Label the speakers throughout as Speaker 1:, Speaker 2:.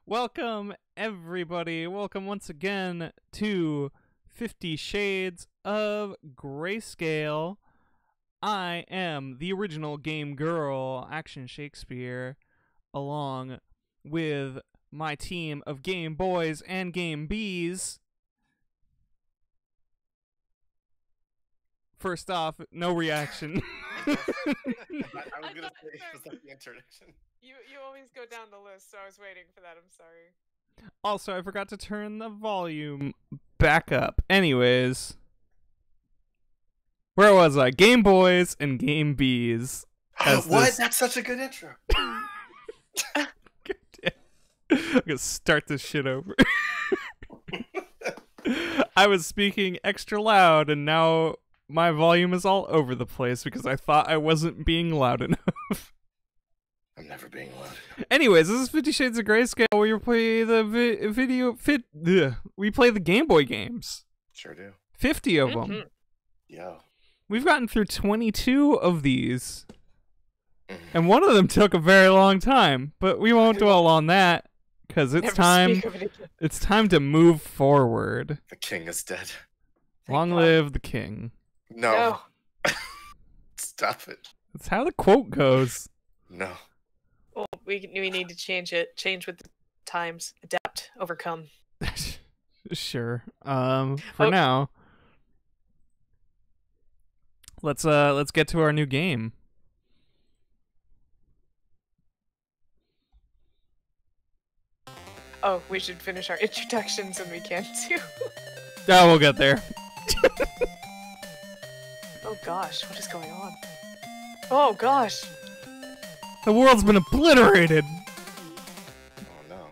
Speaker 1: Welcome, everybody. Welcome once again to 50 Shades of Grayscale. I am the original Game Girl, Action Shakespeare, along with my team of Game Boys and Game Bees. First off, no reaction.
Speaker 2: I was gonna say it was like the introduction.
Speaker 3: You always go down the list, so I was waiting for that. I'm sorry.
Speaker 1: Also, I forgot to turn the volume back up. Anyways, where was I? Game Boys and Game Bees.
Speaker 2: What? That's such a good intro.
Speaker 1: I'm gonna start this shit over. I was speaking extra loud, and now my volume is all over the place because I thought I wasn't being loud enough.
Speaker 2: I'm never being loud enough.
Speaker 1: Anyways, this is 50 Shades of Grayscale, where you play the we play the Game Boy games.
Speaker 2: Sure do.
Speaker 1: 50 of them.
Speaker 2: Yo.
Speaker 1: We've gotten through 22 of these, and one of them took a very long time, but we won't dwell on that because it's time. It's time to move forward.
Speaker 2: The king is dead.
Speaker 1: Long live the king.
Speaker 2: No. Stop it.
Speaker 1: That's how the quote goes.
Speaker 2: No.
Speaker 3: Well, we need to change it. Change with the times. Adapt. Overcome.
Speaker 1: Sure. For now, let's get to our new game.
Speaker 3: Oh, we should finish our introductions when we can too.
Speaker 1: Oh, we'll get there.
Speaker 3: Oh gosh, what is going on? Oh gosh.
Speaker 1: The world's been obliterated.
Speaker 2: Oh no.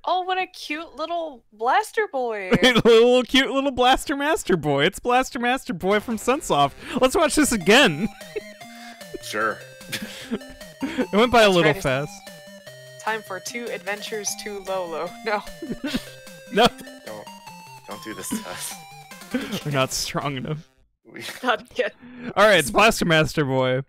Speaker 3: Oh, what a cute little blaster boy.
Speaker 1: Little cute little Blaster Master Boy. It's Blaster Master Boy from Sunsoft. Let's watch this again.
Speaker 2: Sure.
Speaker 1: It went by a little fast.
Speaker 3: Time for 2 adventures to Lolo. No.
Speaker 1: No.
Speaker 2: Don't do this to us.
Speaker 1: We're not strong enough.
Speaker 3: Not yet.
Speaker 1: Alright, it's Blaster Master Boy.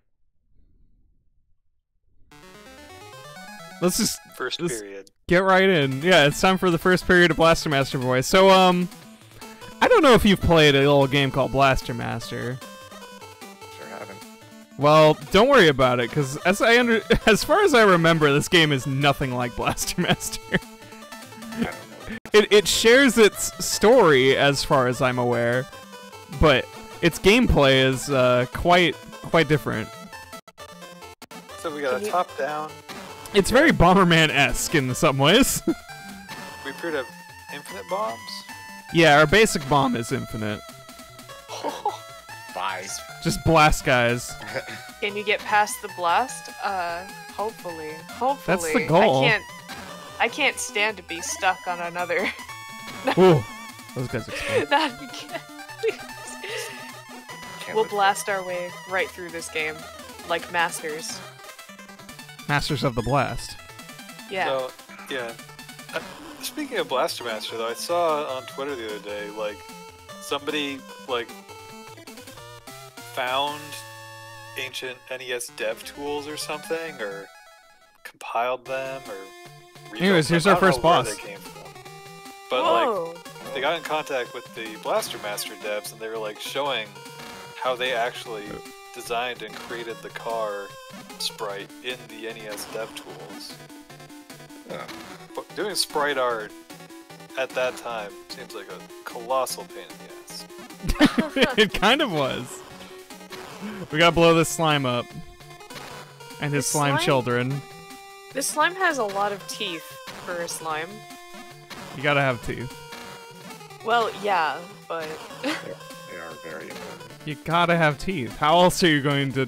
Speaker 1: Let's
Speaker 4: period.
Speaker 1: Get right in. Yeah, it's time for the first period of Blaster Master Boy. So, I don't know if you've played a little game called Blaster Master.
Speaker 2: Sure haven't.
Speaker 1: Well, don't worry about it, because as far as I remember, this game is nothing like Blaster Master.
Speaker 2: I don't know.
Speaker 1: It shares its story, as far as I'm aware, but its gameplay is quite different.
Speaker 4: So we got a top-down.
Speaker 1: It's very Bomberman-esque in some ways.
Speaker 4: We appear to have infinite bombs.
Speaker 1: Yeah, our basic bomb is infinite.
Speaker 2: Bye.
Speaker 1: Just blast guys.
Speaker 3: Can you get past the blast? Hopefully.
Speaker 1: That's the goal.
Speaker 3: I can't stand to be stuck on another.
Speaker 1: Ooh, those guys explode.
Speaker 3: Not again. We'll blast our way right through this game, like masters.
Speaker 1: Masters of the Blast.
Speaker 3: Yeah.
Speaker 4: So, yeah. Speaking of Blaster Master, though, I saw on Twitter the other day, like, somebody, like, found ancient NES dev tools or something, or compiled them, or...
Speaker 1: Anyways, here's our first boss.
Speaker 4: They came from. But,
Speaker 3: Whoa.
Speaker 4: like, they got in contact with the Blaster Master devs, and they were, like, showing how they actually designed and created the car sprite in the NES dev tools. But doing sprite art at that time seems like a colossal pain in the ass.
Speaker 1: It kind of was. We gotta blow this slime up. And his slime children.
Speaker 3: This slime has a lot of teeth for a slime.
Speaker 1: You gotta have teeth.
Speaker 3: Well, yeah, but...
Speaker 2: They are very important.
Speaker 1: You gotta have teeth. How else are you going to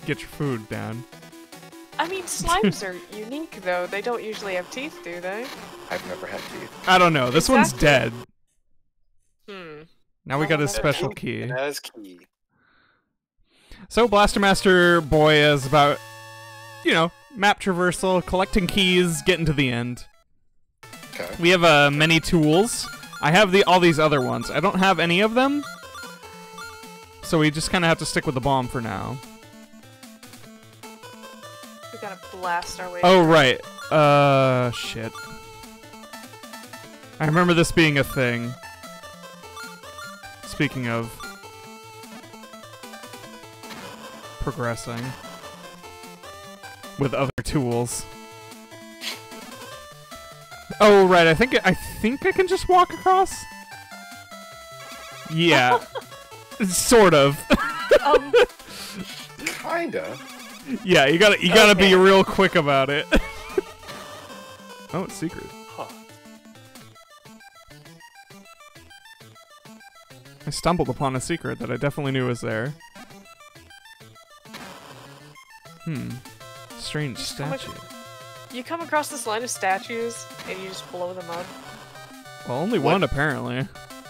Speaker 1: get your food down?
Speaker 3: I mean, slimes are unique, though. They don't usually have teeth, do they?
Speaker 2: I've never had teeth.
Speaker 1: I don't know. This one's dead. Now we got a
Speaker 3: that's
Speaker 1: special
Speaker 4: It
Speaker 1: key.
Speaker 4: has key.
Speaker 1: So Blaster Master Boy is about, you know, map traversal, collecting keys, getting to the end.
Speaker 2: Okay.
Speaker 1: We have many tools. I have all these other ones. I don't have any of them. So we just kind of have to stick with the bomb for now.
Speaker 3: We gotta blast our way.
Speaker 1: Oh, right. Shit. I remember this being a thing. Speaking of progressing with other tools. Oh right, I think I can just walk across. Yeah, sort of.
Speaker 2: Kinda.
Speaker 1: Yeah, you gotta be real quick about it. Oh, it's secret.
Speaker 4: Huh.
Speaker 1: I stumbled upon a secret that I definitely knew was there. Strange statue.
Speaker 3: You come across this line of statues and you just blow them up.
Speaker 1: Well, only one apparently.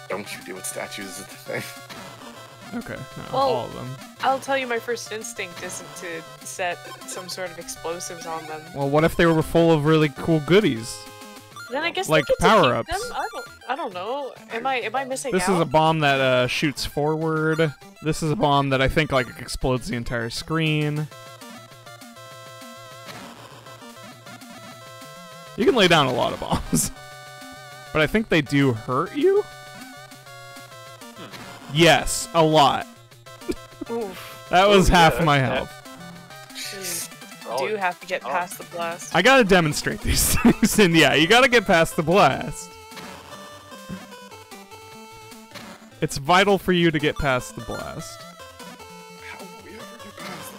Speaker 2: Don't you deal with statues is the thing.
Speaker 1: Okay, no,
Speaker 3: Well,
Speaker 1: all of them.
Speaker 3: I'll tell you, my first instinct isn't to set some sort of explosives on them.
Speaker 1: Well, what if they were full of really cool goodies?
Speaker 3: Then I guess
Speaker 1: like
Speaker 3: they get to keep
Speaker 1: power-ups.
Speaker 3: them? I don't know. Am I missing
Speaker 1: This
Speaker 3: out?
Speaker 1: is a bomb that shoots forward. This is a bomb that I think like explodes the entire screen. You can lay down a lot of bombs, but I think they do hurt you. Yes, a lot.
Speaker 3: Oof.
Speaker 1: That was
Speaker 4: Ooh,
Speaker 1: half
Speaker 4: yeah,
Speaker 1: my
Speaker 4: that's-
Speaker 1: health.
Speaker 3: You do have to get past the blast.
Speaker 1: I gotta demonstrate these things, and yeah, you gotta get past the blast. It's vital for you to get past the blast.
Speaker 2: How will we ever get past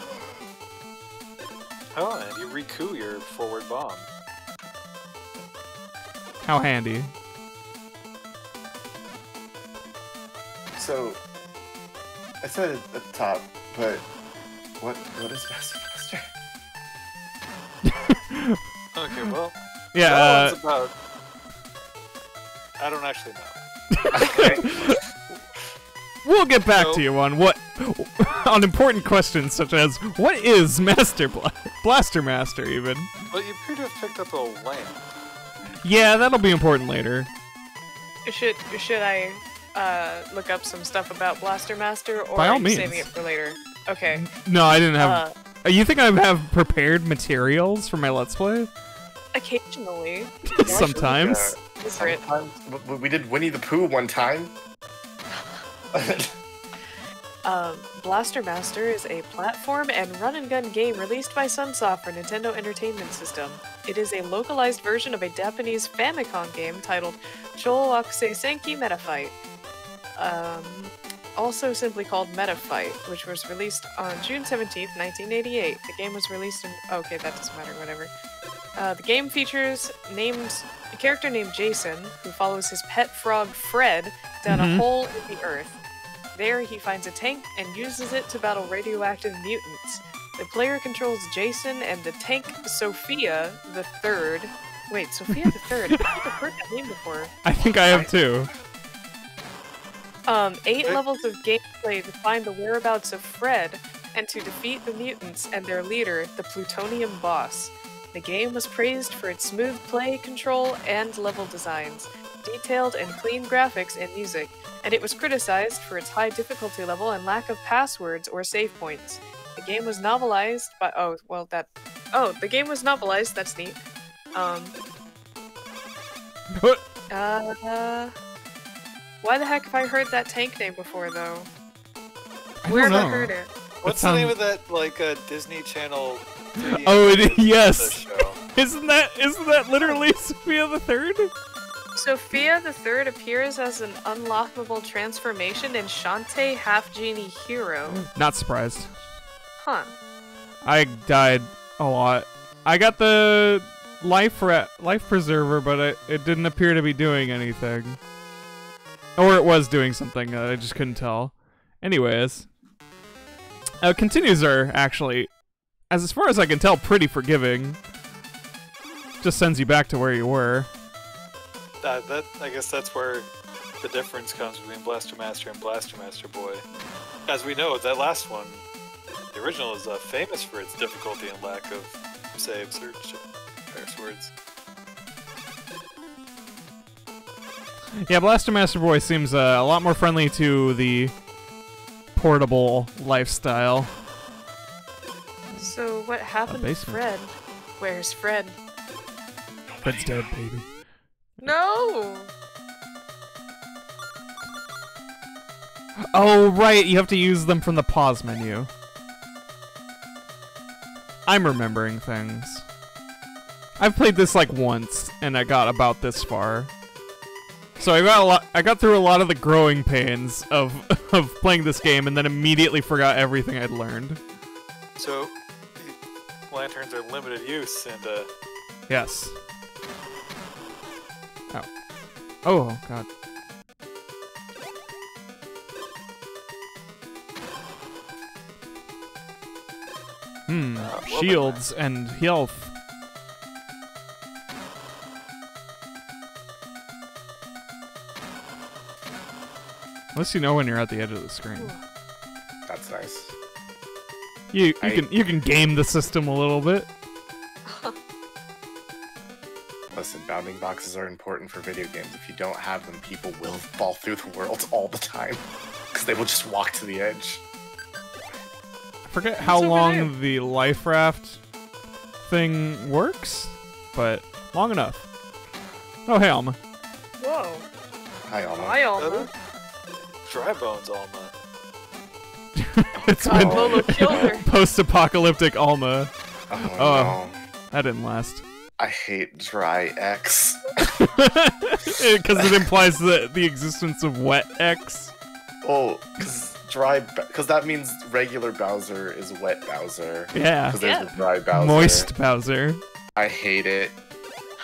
Speaker 2: that?
Speaker 4: Oh, and you recoup your forward bomb.
Speaker 1: How handy.
Speaker 2: So, I said it at the top, but what is Master Blaster?
Speaker 4: Okay, well,
Speaker 1: Yeah,
Speaker 4: that one's about... I don't actually know.
Speaker 1: we'll get back
Speaker 4: So-
Speaker 1: to you on what on important questions such as what is Blaster Master even?
Speaker 4: Well, you appear to have picked up a lamp.
Speaker 1: Yeah, that'll be important later.
Speaker 3: Should I look up some stuff about Blaster Master, or
Speaker 1: By all
Speaker 3: are you
Speaker 1: means.
Speaker 3: saving it for later? Okay.
Speaker 1: No, I didn't have. You think I have prepared materials for my Let's Play?
Speaker 3: Occasionally.
Speaker 1: Sometimes.
Speaker 3: Secret.
Speaker 2: Sometimes we did Winnie the Pooh one time.
Speaker 3: Blaster Master is a platform and run-and-gun game released by Sunsoft for Nintendo Entertainment System. It is a localized version of a Japanese Famicom game titled Chouakusei Senki Metafight. Also simply called Metafight, which was released on June 17th, 1988. The game was released in... Okay, that doesn't matter, whatever. The game features a character named Jason, who follows his pet frog Fred down a hole in the earth. There, he finds a tank and uses it to battle radioactive mutants. The player controls Jason and the tank Sophia the Third. Wait, Sophia the Third? I think I've heard that name before.
Speaker 1: I think I have too.
Speaker 3: 8 levels of gameplay to find the whereabouts of Fred and to defeat the mutants and their leader, the Plutonium Boss. The game was praised for its smooth play, control, and level designs, detailed and clean graphics and music, and it was criticized for its high difficulty level and lack of passwords or save points. The game was novelized by the game was novelized, that's neat. Why the heck have I heard that tank name before though? Where have I heard it?
Speaker 4: What's the name of that, like, Disney Channel 3D
Speaker 1: Oh,
Speaker 4: animated
Speaker 1: yes.
Speaker 4: show?
Speaker 1: Isn't that literally Sophia the Third?
Speaker 3: Sophia the Third appears as an unlockable transformation in Shantae Half Genie Hero.
Speaker 1: Not surprised.
Speaker 3: Huh.
Speaker 1: I died a lot. I got the life preserver, but it didn't appear to be doing anything. Or it was doing something, I just couldn't tell. Anyways. Continues are actually, as far as I can tell, pretty forgiving. Just sends you back to where you were.
Speaker 4: I guess that's where the difference comes between Blaster Master and Blaster Master Boy. As we know, that last one, the original, is famous for its difficulty and lack of saves or passwords.
Speaker 1: Yeah, Blaster Master Boy seems a lot more friendly to the portable lifestyle.
Speaker 3: So what happened to
Speaker 1: basement.
Speaker 3: Fred? Where's Fred?
Speaker 1: Fred's dead, baby.
Speaker 3: No!
Speaker 1: Oh, right, you have to use them from the pause menu. I'm remembering things. I've played this like once, and I got about this far. So I got through a lot of the growing pains of of playing this game, and then immediately forgot everything I'd learned.
Speaker 4: So, lanterns are limited use, and
Speaker 1: Yes. Oh. Oh, God.
Speaker 4: well
Speaker 1: Shields and health. Unless you know when you're at the edge of the screen.
Speaker 2: That's nice.
Speaker 1: You can game the system a little bit.
Speaker 2: Listen, bounding boxes are important for video games. If you don't have them, people will fall through the world all the time. Because they will just walk to the edge.
Speaker 1: I forget how
Speaker 3: over
Speaker 1: long
Speaker 3: there.
Speaker 1: the life raft thing works, but long enough. Oh, hey, Alma.
Speaker 3: Whoa.
Speaker 2: Hi, Alma.
Speaker 3: Hi, Alma.
Speaker 4: dry bones, Alma.
Speaker 1: It's
Speaker 3: God,
Speaker 1: been
Speaker 3: Lolo killed her.
Speaker 1: post-apocalyptic Alma.
Speaker 2: Oh,
Speaker 1: Oh.
Speaker 2: no.
Speaker 1: That didn't last.
Speaker 2: I hate dry X.
Speaker 1: Because it implies the existence of wet X.
Speaker 2: Oh, because that means regular Bowser is wet Bowser.
Speaker 1: Yeah.
Speaker 2: Because there's
Speaker 3: Yeah.
Speaker 2: a dry Bowser.
Speaker 1: Moist Bowser.
Speaker 2: I hate it.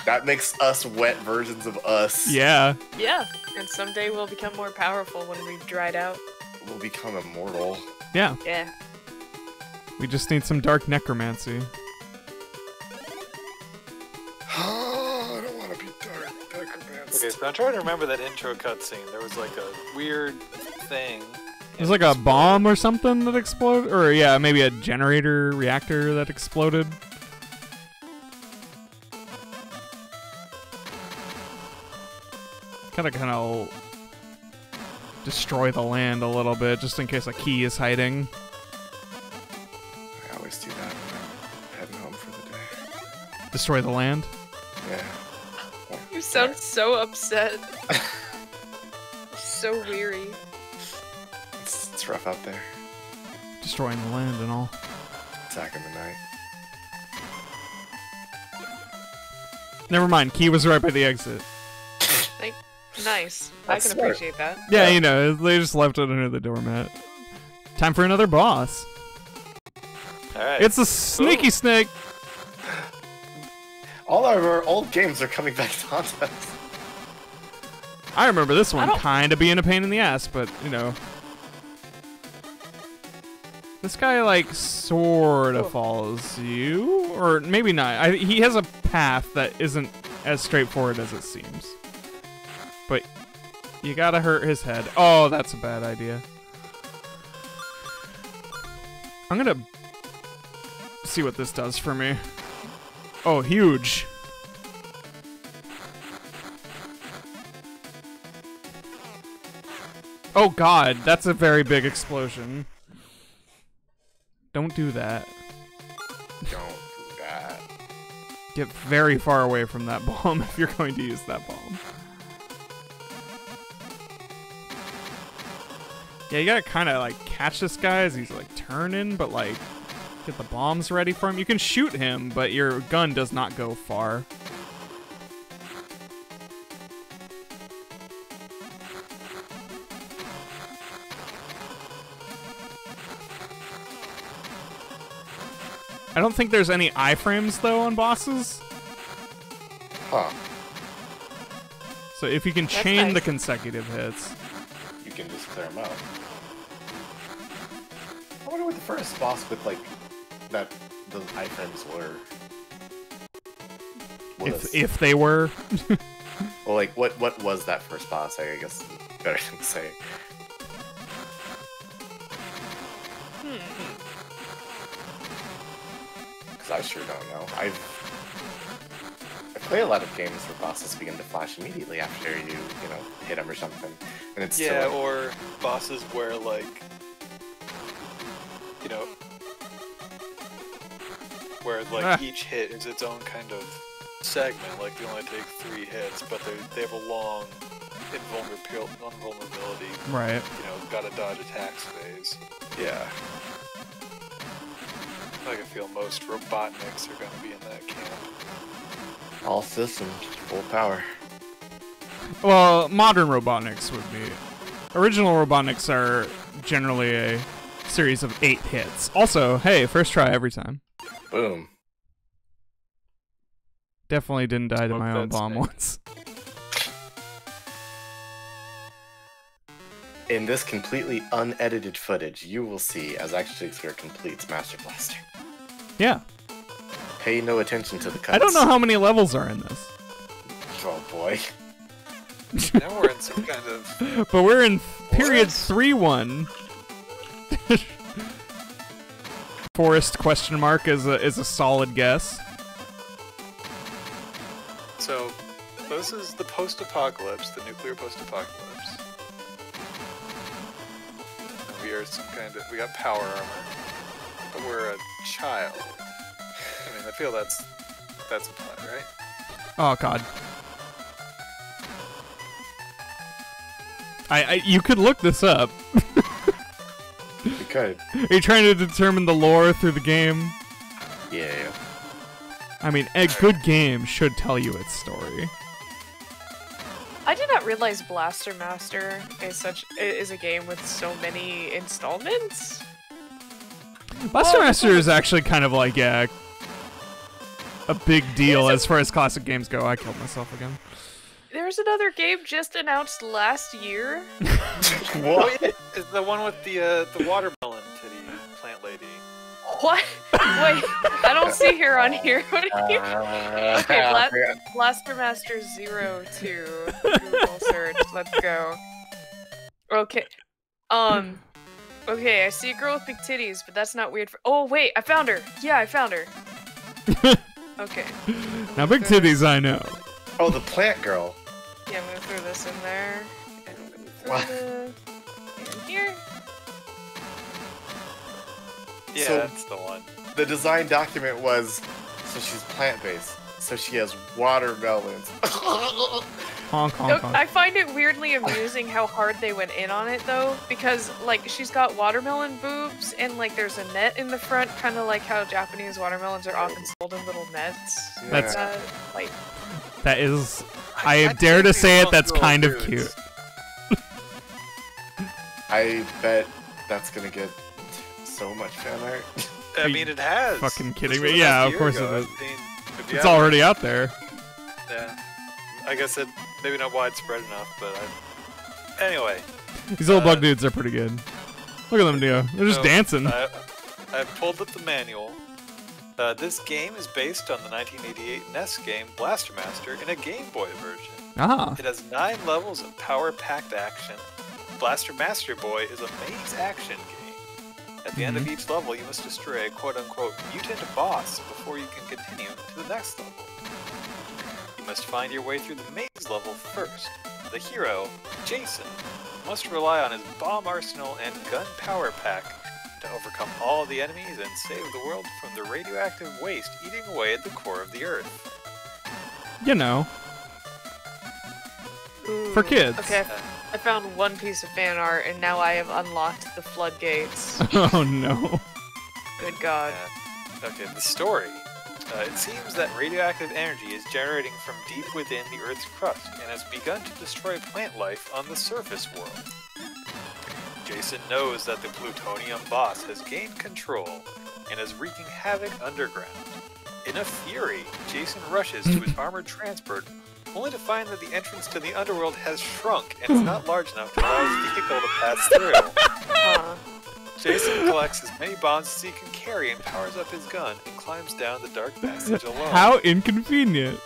Speaker 2: That makes us wet versions of us.
Speaker 1: Yeah.
Speaker 3: Yeah, and someday we'll become more powerful when we've dried out.
Speaker 2: We'll become immortal.
Speaker 1: Yeah.
Speaker 3: Yeah.
Speaker 1: We just need some dark necromancy.
Speaker 2: I don't want to be dark necromancer.
Speaker 4: Okay, so I'm trying to remember that intro cutscene. There was like a weird thing.
Speaker 1: There's like a bomb or something that exploded, or yeah, maybe a generator reactor that exploded. Kind of destroy the land a little bit, just in case a key is hiding.
Speaker 2: I always do that when I'm heading home for the day.
Speaker 1: Destroy the land.
Speaker 2: Yeah.
Speaker 3: You sound so upset. So weary.
Speaker 2: It's rough out there.
Speaker 1: Destroying the land and all.
Speaker 2: Attack in the night.
Speaker 1: Never mind, key was right by the exit.
Speaker 3: Nice.
Speaker 2: That's
Speaker 3: I can
Speaker 2: smart.
Speaker 3: appreciate that.
Speaker 1: Yeah,
Speaker 2: Yeah.
Speaker 1: you know, they just left it under the doormat. Time for another boss.
Speaker 4: Alright.
Speaker 1: It's a sneaky snake.
Speaker 2: All of our old games are coming back to haunt us.
Speaker 1: I remember this
Speaker 3: I
Speaker 1: one
Speaker 3: don't-
Speaker 1: kind of being a pain in the ass, but, you know. This guy, like, sort of follows you. Or maybe not. He has a path that isn't as straightforward as it seems. But you gotta hurt his head. Oh, that's a bad idea. I'm gonna see what this does for me. Oh, huge. Oh god, that's a very big explosion. Don't do that.
Speaker 2: Don't do that.
Speaker 1: Get very far away from that bomb if you're going to use that bomb. Yeah, you gotta kind of like catch this guy as he's like turning, but like get the bombs ready for him. You can shoot him, but your gun does not go far. I don't think there's any iframes though on bosses.
Speaker 2: Huh.
Speaker 1: So if you can
Speaker 3: That's
Speaker 1: chain the
Speaker 3: nice.
Speaker 1: consecutive hits.
Speaker 2: You can just clear them out. I wonder what the first boss with, like, that the iframes were.
Speaker 1: If they were.
Speaker 2: Well, like, what was that first boss? I guess is better thing to say. Because I sure don't know. I play a lot of games where bosses begin to flash immediately after you know, hit them or something. And it's
Speaker 4: Yeah,
Speaker 2: still, like,
Speaker 4: or bosses where, like, you know, where, like,
Speaker 1: Ah.
Speaker 4: each hit is its own kind of segment, like they only take 3 hits, but they have a long invulnerability.
Speaker 1: Right.
Speaker 4: You know, gotta dodge attacks phase.
Speaker 2: Yeah.
Speaker 4: I can feel most Robotniks are gonna be in that camp.
Speaker 2: All systems, full power.
Speaker 1: Well, modern Robotniks would be. Original Robotniks are generally a series of 8 hits. Also, hey, first try every time.
Speaker 2: Boom.
Speaker 1: Definitely didn't die to
Speaker 4: Smoke
Speaker 1: my own
Speaker 4: that
Speaker 1: bomb
Speaker 4: snake.
Speaker 1: once.
Speaker 2: In this completely unedited footage, you will see as Action Shakespeare completes Master Blaster.
Speaker 1: Yeah.
Speaker 2: Pay no attention to the cuts.
Speaker 1: I don't know how many levels are in this.
Speaker 2: Oh boy.
Speaker 4: Now we're in some kind of...
Speaker 1: But we're in period
Speaker 4: What?
Speaker 1: 3-1. Forest question mark is a solid guess.
Speaker 4: So, this is the post-apocalypse, the nuclear post-apocalypse. We are we got power armor, but we're a child. I mean, I feel that's implied, right?
Speaker 1: Oh god. You could look this up.
Speaker 2: You could.
Speaker 1: Are you trying to determine the lore through the game?
Speaker 2: Yeah.
Speaker 1: I mean, a good game should tell you its story.
Speaker 3: I did not realize Blaster Master is a game with so many installments.
Speaker 1: Blaster
Speaker 3: Oh,
Speaker 1: Master is actually kind of like, yeah, a big deal
Speaker 3: There's a-
Speaker 1: as far as classic games go. I killed myself again.
Speaker 3: There's another game just announced last year.
Speaker 2: What?
Speaker 4: Is the one with the watermelon titty plant lady?
Speaker 3: What? Wait, I don't see her on here. What are you? Okay, Blaster Master 02. Google search. Let's go. Okay. Okay, I see a girl with big titties, but that's not weird for— Oh, wait, I found her! Yeah, I found her. Okay.
Speaker 1: Now, big titties, I know.
Speaker 2: Oh, the plant girl.
Speaker 3: Yeah, I'm gonna throw this in there. And I'm gonna throw
Speaker 2: What?
Speaker 3: in here.
Speaker 4: Yeah,
Speaker 2: So-
Speaker 4: that's the one.
Speaker 2: The design document was, so she's plant-based, so she has watermelons.
Speaker 1: Honk, honk, honk.
Speaker 3: I find it weirdly amusing how hard they went in on it, though, because, like, she's got watermelon boobs, and, like, there's a net in the front, kind of like how Japanese watermelons are often sold in little nets.
Speaker 1: That's-
Speaker 3: Like,
Speaker 1: That is, I dare to say it, that's kind of cute.
Speaker 2: I bet that's gonna get so much fan art.
Speaker 4: I mean, it has.
Speaker 1: fucking kidding
Speaker 4: This
Speaker 1: me?
Speaker 4: was
Speaker 1: Yeah,
Speaker 4: last
Speaker 1: of
Speaker 4: year
Speaker 1: course
Speaker 4: ago.
Speaker 1: it is.
Speaker 4: I mean, if you
Speaker 1: It's
Speaker 4: haven't-
Speaker 1: already out there.
Speaker 4: Yeah. I guess it maybe not widespread enough, but anyway.
Speaker 1: These little bug dudes are pretty good. Look at them go. They're just
Speaker 4: So,
Speaker 1: dancing.
Speaker 4: I pulled up the manual. This game is based on the 1988 NES game Blaster Master in a Game Boy version.
Speaker 1: Ah.
Speaker 4: It has 9 levels of power-packed action. Blaster Master Boy is a maze action game. At the end of each level, you must destroy a quote-unquote mutant boss before you can continue to the next level. You must find your way through the maze level first. The hero, Jason, must rely on his bomb arsenal and gun power pack to overcome all the enemies and save the world from the radioactive waste eating away at the core of the Earth.
Speaker 1: You know,
Speaker 3: ooh.
Speaker 1: for kids.
Speaker 3: Okay, I found one piece of fan art, and now I have unlocked the floodgates.
Speaker 1: Oh no.
Speaker 3: Good God.
Speaker 4: Okay, the story. It seems that radioactive energy is generating from deep within the Earth's crust and has begun to destroy plant life on the surface world. Jason knows that the plutonium boss has gained control and is wreaking havoc underground. In a fury, Jason rushes to his armored transport, only to find that the entrance to the underworld has shrunk and is not large enough to allow his vehicle to pass through.
Speaker 3: Huh.
Speaker 4: Jason collects as many bombs as he can carry and powers up his gun and climbs down the dark passage alone.
Speaker 1: How inconvenient.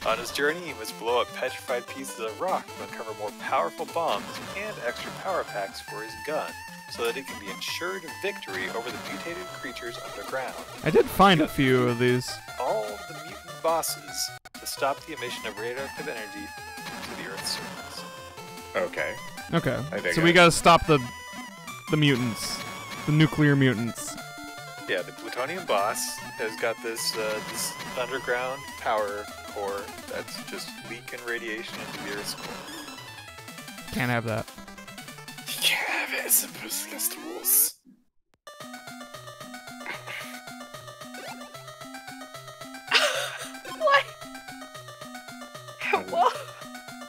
Speaker 4: On his journey, he must blow up petrified pieces of rock to uncover more powerful bombs and extra power packs for his gun, so that he can be ensured victory over the mutated creatures underground.
Speaker 1: I did find a few of these.
Speaker 4: All the mutant bosses to stop the emission of radioactive energy to the Earth's surface.
Speaker 2: Okay.
Speaker 1: Okay.
Speaker 2: I dig
Speaker 1: So
Speaker 2: it.
Speaker 1: we gotta stop the mutants. The nuclear mutants.
Speaker 4: Yeah, the plutonium boss has got this this underground power core that's just leaking radiation into the Earth's core.
Speaker 1: Can't have that.
Speaker 2: You can't have it. It's against the rules.
Speaker 3: What? What?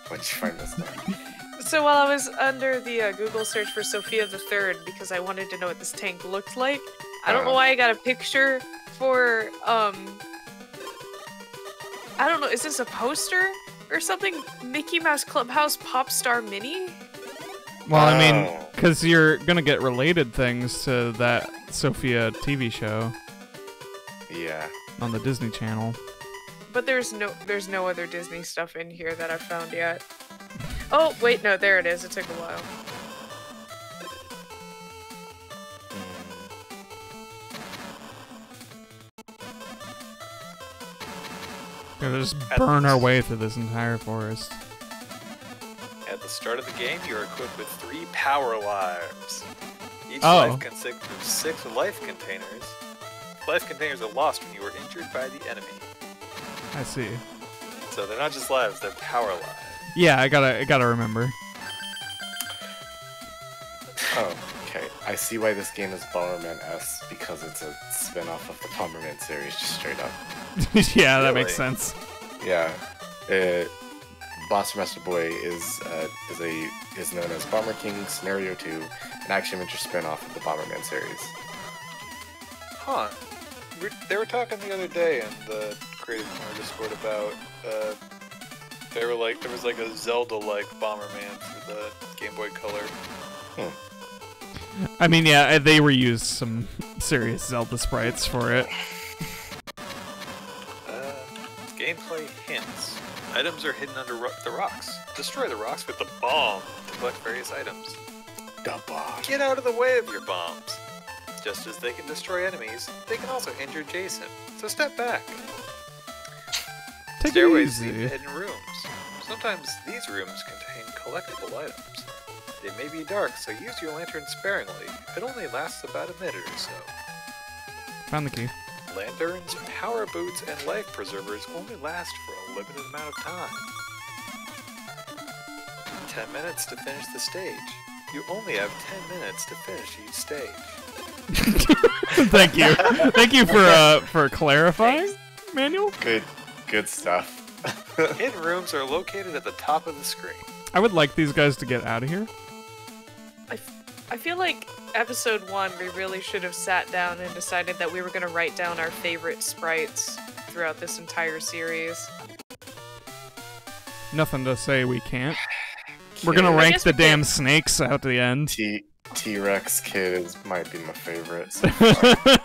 Speaker 2: Why'd you find this thing?
Speaker 3: So while I was under the Google search for Sophia the Third because I wanted to know what this tank looked like, I don't know why I got a picture for I don't know. Is this a poster or something? Mickey Mouse Clubhouse Pop Star Mini?
Speaker 1: Well, I mean, because you're gonna get related things to that Sophia TV show.
Speaker 2: Yeah.
Speaker 1: On the Disney Channel.
Speaker 3: But there's no other Disney stuff in here that I've found yet. Oh, wait, no, there it is. It took a while.
Speaker 1: Gonna just burn our way through this entire forest.
Speaker 4: At the start of the game, you're equipped with 3 power lives. Each
Speaker 1: Oh.
Speaker 4: life consists of 6 life containers. Life containers are lost when you are injured by the enemy.
Speaker 1: I see.
Speaker 4: So they're not just lives, they're power lives.
Speaker 1: Yeah, I gotta remember.
Speaker 2: Oh, okay. I see why this game is Bomberman-esque, because it's a spin-off of the Bomberman series, just straight up.
Speaker 1: Yeah, that
Speaker 4: Really?
Speaker 1: makes sense.
Speaker 2: Yeah. Boss Master Boy is known as Bomber King Scenario 2, an action-adventure spin-off of the Bomberman series.
Speaker 4: Huh. They were talking the other day in the Creative Corner Discord about, there was like a Zelda-like Bomberman for the Game Boy Color.
Speaker 1: I mean, yeah, they reused some serious Zelda sprites for it.
Speaker 4: Gameplay hints. Items are hidden under the rocks. Destroy the rocks with the bomb to collect various items.
Speaker 2: The bomb.
Speaker 4: Get out of the way of your bombs. Just as they can destroy enemies, they can also injure Jason. So step back.
Speaker 1: Take it
Speaker 4: Stairways lead
Speaker 1: easy.
Speaker 4: to hidden rooms. Sometimes these rooms contain collectible items. They may be dark, so use your lantern sparingly. It only lasts about a minute or so.
Speaker 1: Found the key.
Speaker 4: Lanterns, power boots, and life preservers only last for a limited amount of time. 10 minutes to finish the stage. You only have 10 minutes to finish each stage.
Speaker 1: Thank you. Thank you for clarifying, Manuel.
Speaker 2: Good stuff.
Speaker 4: Hidden rooms are located at the top of the screen.
Speaker 1: I would like these guys to get out of here.
Speaker 3: I feel like episode 1 we really should have sat down and decided that we were going to write down our favorite sprites throughout this entire series.
Speaker 1: Nothing to say we can't. We're gonna rank
Speaker 3: guess
Speaker 1: the
Speaker 3: we
Speaker 1: damn
Speaker 3: can't.
Speaker 1: snakes out to the end.
Speaker 2: T-Rex Kid might be my favorite so far.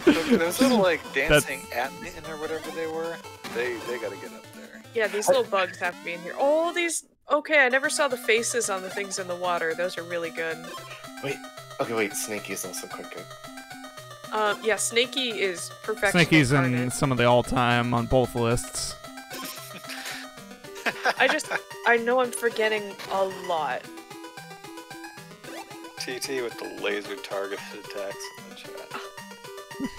Speaker 4: Those little like dancing Atman or whatever they were, they gotta get up there.
Speaker 3: Yeah, these little bugs have to be in here. Oh, these... Okay, I never saw the faces on the things in the water. Those are really good.
Speaker 2: Wait, Snaky is also quite good.
Speaker 3: Yeah, Snaky is perfection
Speaker 1: Snakey's in
Speaker 3: incarnate.
Speaker 1: some of the all-time on both lists.
Speaker 3: I know I'm forgetting a lot.
Speaker 4: TT with the laser targeted attacks in the chat.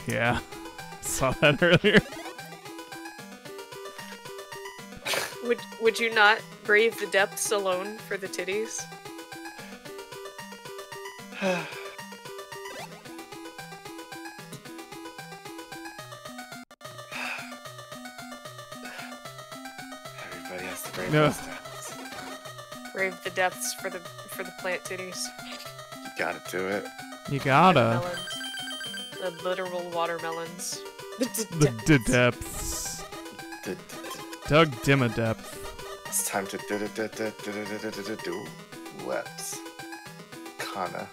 Speaker 1: Yeah, saw that earlier.
Speaker 3: Would you not brave the depths alone for the titties?
Speaker 2: Everybody has to brave
Speaker 1: No.
Speaker 2: those depths.
Speaker 3: Brave the depths for the plant titties.
Speaker 2: You gotta do it.
Speaker 1: You gotta.
Speaker 3: Melons. The literal watermelons.
Speaker 1: The depths.
Speaker 2: D-
Speaker 1: Doug Dimma depth.
Speaker 2: It's time to do webs. Kana.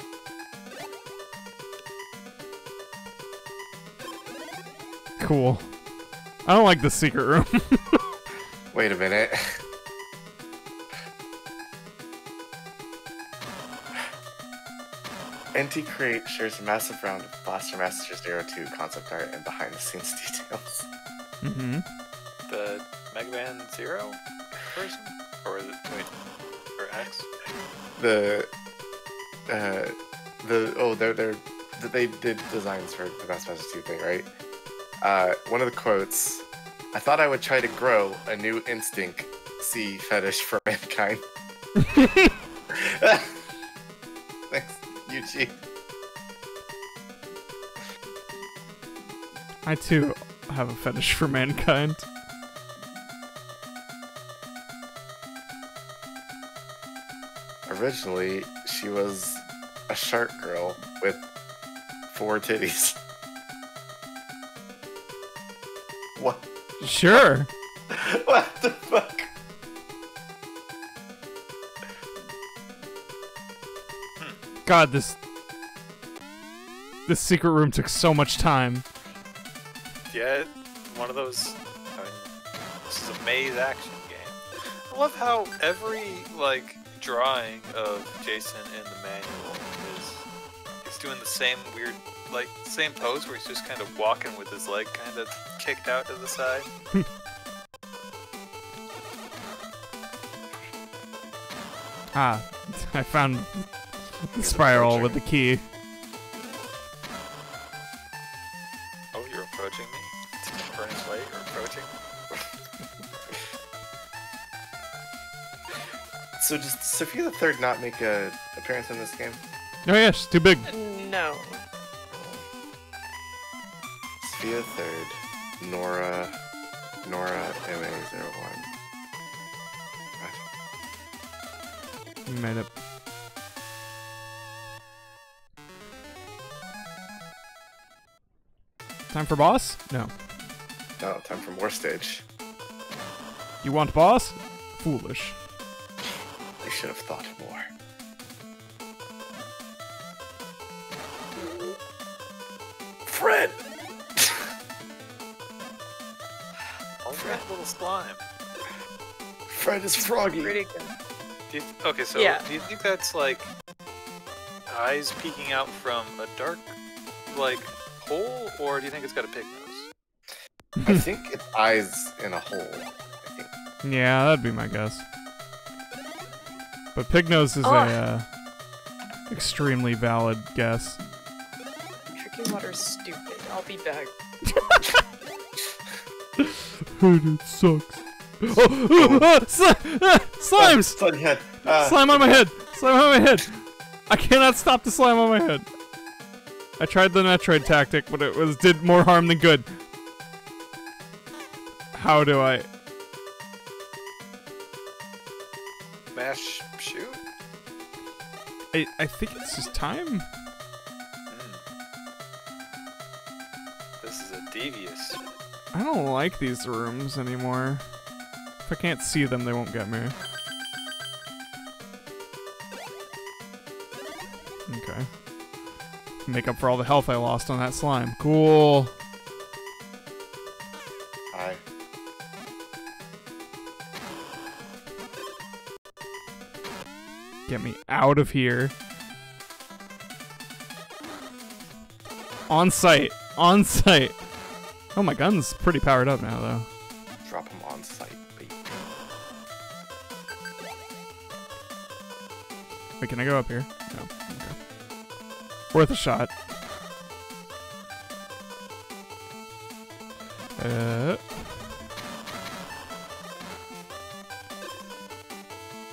Speaker 1: Cool. I don't like the secret room.
Speaker 2: Wait a minute. NT Crate shares a massive round of Blaster Master Zero 2 concept art and behind the scenes details.
Speaker 1: Mm-hmm.
Speaker 4: The Mega Man Zero version? Or is it, wait, or X?
Speaker 2: They did designs for the Master 2 thing, right? One of the quotes I thought I would try to grow a new instinct sea fetish for mankind. Thanks, Yuchi.
Speaker 1: I too have a fetish for mankind.
Speaker 2: Originally, she was a shark girl with 4 titties. What?
Speaker 1: Sure.
Speaker 2: What the fuck?
Speaker 1: God, this secret room took so much time.
Speaker 4: Yeah, one of those. I mean, this is a maze action game. I love how every like drawing of Jason in the manual is he's doing the same weird, like same pose where he's just kind of walking with his leg kind of kicked out to the side.
Speaker 1: Ah, I found the spiral with the key.
Speaker 4: Oh, you're approaching me? Burning light, you're approaching?
Speaker 2: So does Sophia the Third not make an appearance in this game?
Speaker 1: Oh yeah, she's too big.
Speaker 3: No.
Speaker 2: Sophia the Third, Nora MA01.
Speaker 1: You made it. Time for boss? No.
Speaker 2: No, time for more stage.
Speaker 1: You want boss? Foolish.
Speaker 2: You should have thought more. Fred!
Speaker 4: Oh, that little slime.
Speaker 2: Fred is froggy.
Speaker 3: Pretty good.
Speaker 4: Okay, so
Speaker 3: Yeah.
Speaker 4: do you think that's like eyes peeking out from a dark, like, hole, or do you think it's got a pig nose?
Speaker 2: I think it's eyes in a hole. I think.
Speaker 1: Yeah, that'd be my guess. But Pignose is
Speaker 3: Oh.
Speaker 1: a extremely valid guess.
Speaker 3: Drinking water's stupid. I'll be back.
Speaker 1: It sucks. Slimes!
Speaker 2: Sun head.
Speaker 1: Slime on my head! Slime on my head! I cannot stop the slime on my head. I tried the Metroid tactic, but it did more harm than good. How do I?
Speaker 4: Mash shoot?
Speaker 1: I think it's just time.
Speaker 4: This is a devious.
Speaker 1: I don't like these rooms anymore. If I can't see them, they won't get me. Okay. Make up for all the health I lost on that slime. Cool.
Speaker 2: Hi.
Speaker 1: Get me out of here. On site. On site. Oh, my gun's pretty powered up now, though.
Speaker 2: Drop him on site, baby.
Speaker 1: Wait, can I go up here? No. Okay. Worth a shot.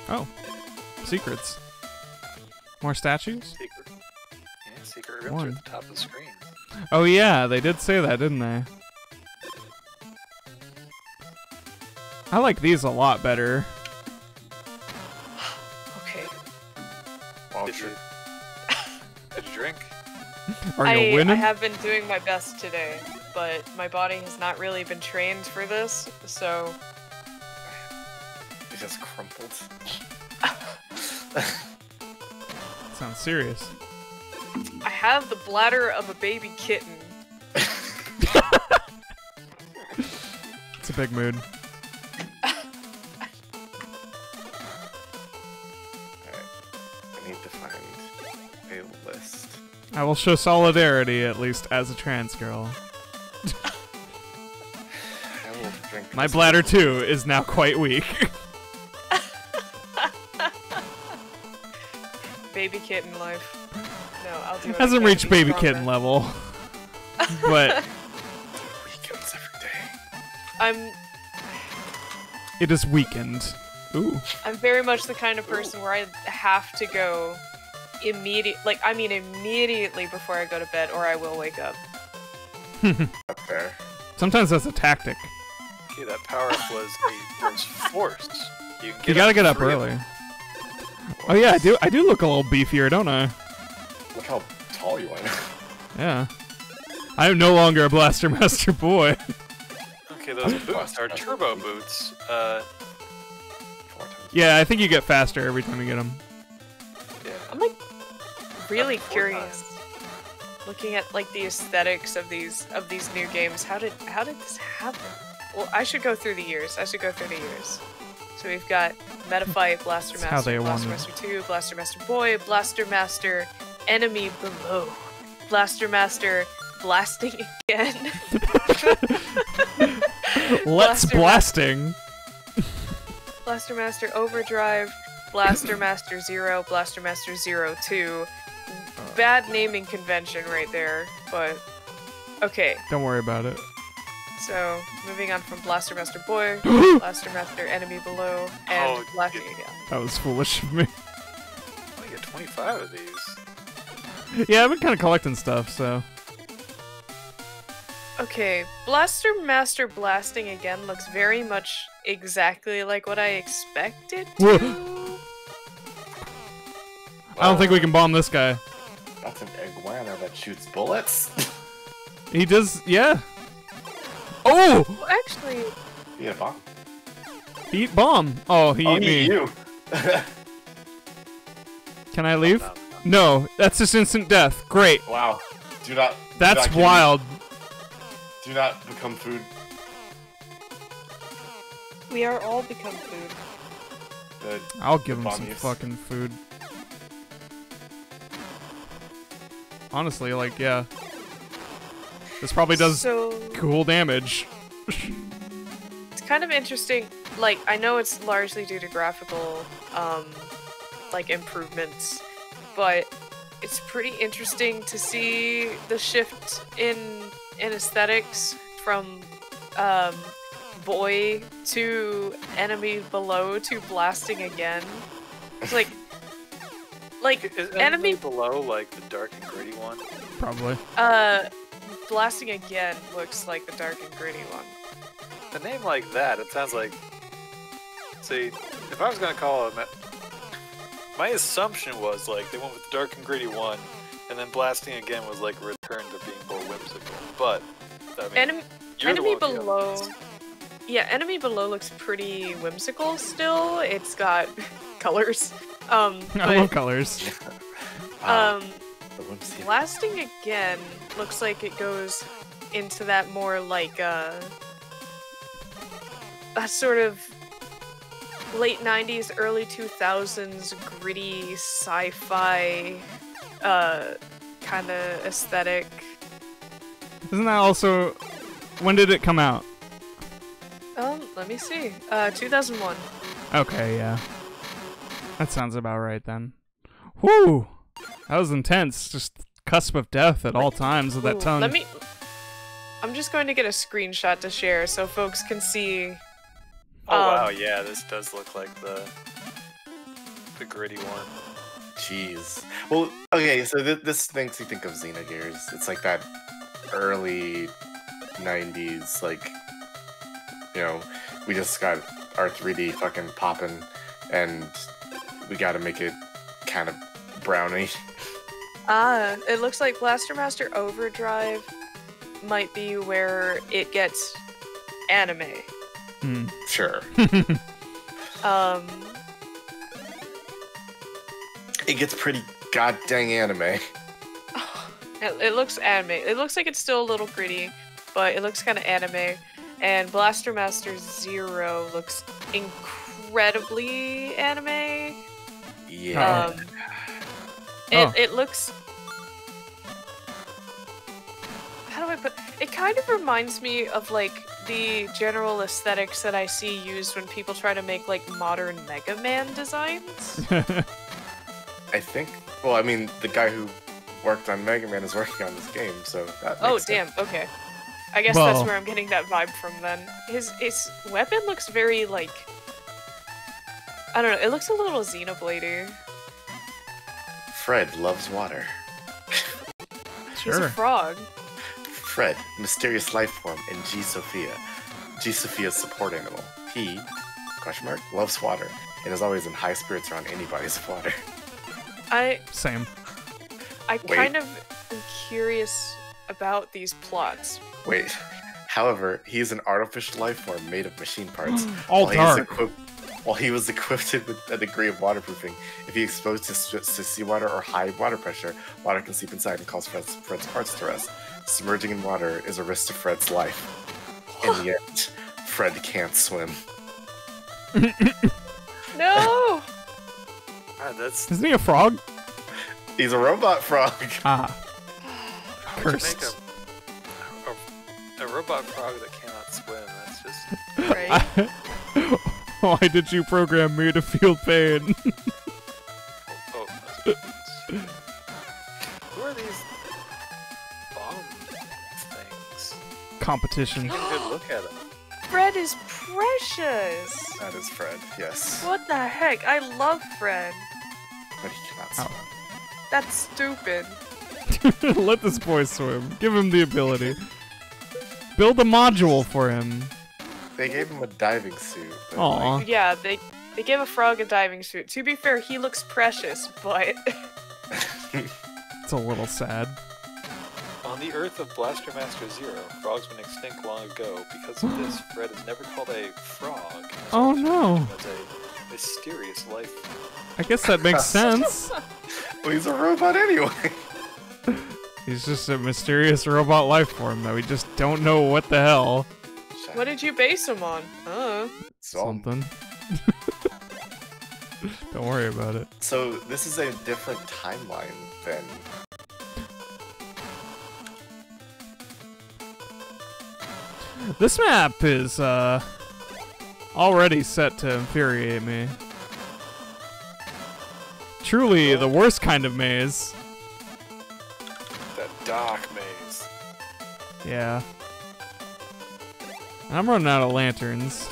Speaker 1: Oh. Secrets. More statues?
Speaker 4: Secret. Yeah, secret rooms
Speaker 1: One.
Speaker 4: are at the top of the screen.
Speaker 1: Oh yeah, they did say that, didn't they? I like these a lot better.
Speaker 3: Okay.
Speaker 2: Well,
Speaker 4: Did you drink?
Speaker 1: Are you winning?
Speaker 3: I have been doing my best today, but my body has not really been trained for this, so...
Speaker 2: it just crumpled.
Speaker 1: Sounds serious.
Speaker 3: I have the bladder of a baby kitten.
Speaker 1: It's a big mood.
Speaker 2: Alright. I need to find a list.
Speaker 1: I will show solidarity, at least as a trans girl.
Speaker 2: I will drink
Speaker 1: My
Speaker 2: this
Speaker 1: bladder,
Speaker 2: before-
Speaker 1: too, is now quite weak.
Speaker 3: Baby kitten life. No, I'll do it.
Speaker 1: Hasn't
Speaker 3: again,
Speaker 1: reached
Speaker 3: be
Speaker 1: baby
Speaker 3: stronger.
Speaker 1: kitten level. But
Speaker 2: Weekends every day.
Speaker 1: It is weakened. Ooh.
Speaker 3: I'm very much the kind of person where I have to go immediately before I go to bed, or I will wake up.
Speaker 2: Up there.
Speaker 1: Sometimes that's a tactic.
Speaker 4: Okay, that power-up was forced.
Speaker 1: You gotta get up early. Oh yeah, I do look a little beefier, don't I?
Speaker 2: Look how tall you are.
Speaker 1: Yeah. I am no longer a Blaster Master boy.
Speaker 4: Okay, those boots are turbo boots.
Speaker 1: Yeah, I think you get faster every time you get them.
Speaker 4: Yeah.
Speaker 3: I'm like really
Speaker 4: That's
Speaker 3: curious, looking at like the aesthetics of these new games. How did this happen? Well, I should go through the years. So we've got Metafight, Blaster
Speaker 1: That's how they
Speaker 3: Master,
Speaker 1: wanted.
Speaker 3: Blaster Master 2, Blaster Master Boy, Blaster Master, Enemy Below, Blaster Master, Blasting Again.
Speaker 1: Let's blasting.
Speaker 3: Blaster Master Overdrive, Blaster Master Zero, Blaster Master Zero 2. Bad naming convention right there, but okay.
Speaker 1: Don't worry about it.
Speaker 3: So, moving on from Blaster Master Boy, Blaster Master Enemy Below, and Blasting Again.
Speaker 1: That was foolish of me.
Speaker 4: I get 25 of these.
Speaker 1: Yeah, I've been kind of collecting stuff, so.
Speaker 3: Okay, Blaster Master Blasting Again looks very much exactly like what I expected to.
Speaker 1: Whoa. I don't think we can bomb this guy.
Speaker 2: That's an iguana that shoots bullets.
Speaker 1: He does, yeah. Oh!
Speaker 3: Well, actually,
Speaker 2: You get a bomb?
Speaker 1: He eat bomb. Oh, he
Speaker 2: Oh,
Speaker 1: eat
Speaker 2: he
Speaker 1: me.
Speaker 2: eat you.
Speaker 1: Can I leave?
Speaker 4: No.
Speaker 1: No, that's just instant death. Great.
Speaker 2: Wow. Do not.
Speaker 1: That's
Speaker 2: do not give me-
Speaker 1: wild.
Speaker 2: Do not become food.
Speaker 3: we are all become food.
Speaker 2: Good.
Speaker 1: I'll give him
Speaker 2: bomb
Speaker 1: some
Speaker 2: use.
Speaker 1: fucking food. Honestly, like, yeah. This probably does
Speaker 3: So,
Speaker 1: cool damage.
Speaker 3: it's kind of interesting. Like, I know it's largely due to graphical, like, improvements, but it's pretty interesting to see the shift in aesthetics from, boy to enemy below to blasting again. It's like
Speaker 4: Is
Speaker 3: enemy
Speaker 4: enemy below like the dark and gritty one?
Speaker 1: Probably.
Speaker 3: blasting again looks like the dark and gritty one.
Speaker 4: A name like that, it sounds like. See, if I was gonna call it, my assumption was like they went with the dark and gritty one, and then blasting again was like a return to being more whimsical. But I mean,
Speaker 3: Enemy Below. Yeah, Enemy Below looks pretty whimsical still. It's got colors.
Speaker 1: I
Speaker 3: But,
Speaker 1: love colors.
Speaker 2: The whimsy.
Speaker 3: Blasting Again looks like it goes into that more like a sort of late 90s, early 2000s gritty sci-fi kind of aesthetic.
Speaker 1: Isn't that also... When did it come out?
Speaker 3: Let me see. 2001.
Speaker 1: Okay, yeah. That sounds about right then. Whew! That was intense. Just cusp of death at all times with that
Speaker 3: Ooh,
Speaker 1: tongue.
Speaker 3: I'm just going to get a screenshot to share so folks can see.
Speaker 4: Oh wow, yeah, this does look like the gritty one.
Speaker 2: Jeez. Well, okay, so this makes you think of Xenogears. It's like that early 90s, like, you know, we just got our 3D fucking popping, and we gotta make it kind of browny.
Speaker 3: It looks like Blaster Master Overdrive might be where it gets anime.
Speaker 2: Sure. It gets pretty goddamn anime.
Speaker 3: It looks anime. It looks like it's still a little gritty, but it looks kind of anime. And Blaster Master Zero looks incredibly anime.
Speaker 2: Yeah.
Speaker 3: It looks. How do I put? It kind of reminds me of like the general aesthetics that I see used when people try to make like modern Mega Man designs.
Speaker 2: I think. Well, I mean, the guy who worked on Mega Man is working on this game, so that.
Speaker 3: Oh
Speaker 2: makes
Speaker 3: damn!
Speaker 2: sense.
Speaker 3: Okay, I guess
Speaker 1: Well-
Speaker 3: that's where I'm getting that vibe from then. His weapon looks very, like... I don't know, it looks a little Xenoblade-y.
Speaker 2: Fred loves water.
Speaker 3: He's a
Speaker 1: Sure.
Speaker 3: frog.
Speaker 2: Fred, mysterious life form in G. Sophia. G. Sophia's support animal. He, question mark, loves water and is always in high spirits around any bodies of water.
Speaker 1: Same.
Speaker 3: I
Speaker 2: Wait.
Speaker 3: kind of am curious about these plots.
Speaker 2: Wait. However, he is an artificial life form made of machine parts.
Speaker 1: All
Speaker 2: While he is
Speaker 1: dark.
Speaker 2: While he was equipped with a degree of waterproofing, if he exposed to seawater or high water pressure, water can seep inside and cause Fred's parts to rust. Submerging in water is a risk to Fred's life. In the end, Fred can't swim.
Speaker 3: No!
Speaker 4: God, that's
Speaker 1: Isn't he a frog?
Speaker 2: He's a robot frog.
Speaker 1: Ah.
Speaker 4: how'd you make
Speaker 1: Cursed.
Speaker 4: a robot frog that cannot swim. That's just
Speaker 3: Right?
Speaker 1: Why did you program me to feel pain?
Speaker 4: oh. Who are these bomb things?
Speaker 1: Competition.
Speaker 4: Take a good look at them.
Speaker 3: Fred is precious!
Speaker 2: That is Fred, yes.
Speaker 3: What the heck? I love Fred.
Speaker 2: But he cannot swim.
Speaker 3: That's stupid.
Speaker 1: Let this boy swim. Give him the ability. Build a module for him.
Speaker 2: They gave him a diving suit. But
Speaker 1: Aw.
Speaker 3: Yeah, they gave a frog a diving suit. To be fair, he looks precious, but...
Speaker 1: It's a little sad.
Speaker 4: On the Earth of Blaster Master Zero, frogs went extinct long ago. Because of this, Fred is never called a frog.
Speaker 1: Oh no.
Speaker 4: As a mysterious life.
Speaker 1: I guess that makes sense.
Speaker 2: Well, he's a robot anyway.
Speaker 1: He's just a mysterious robot life form that we just don't know what the hell.
Speaker 3: What did you base him on?
Speaker 1: Something. Don't worry about it.
Speaker 2: So this is a different timeline than.
Speaker 1: This map is already set to infuriate me. Truly the worst kind of maze.
Speaker 4: That dark maze.
Speaker 1: Yeah. I'm running out of lanterns.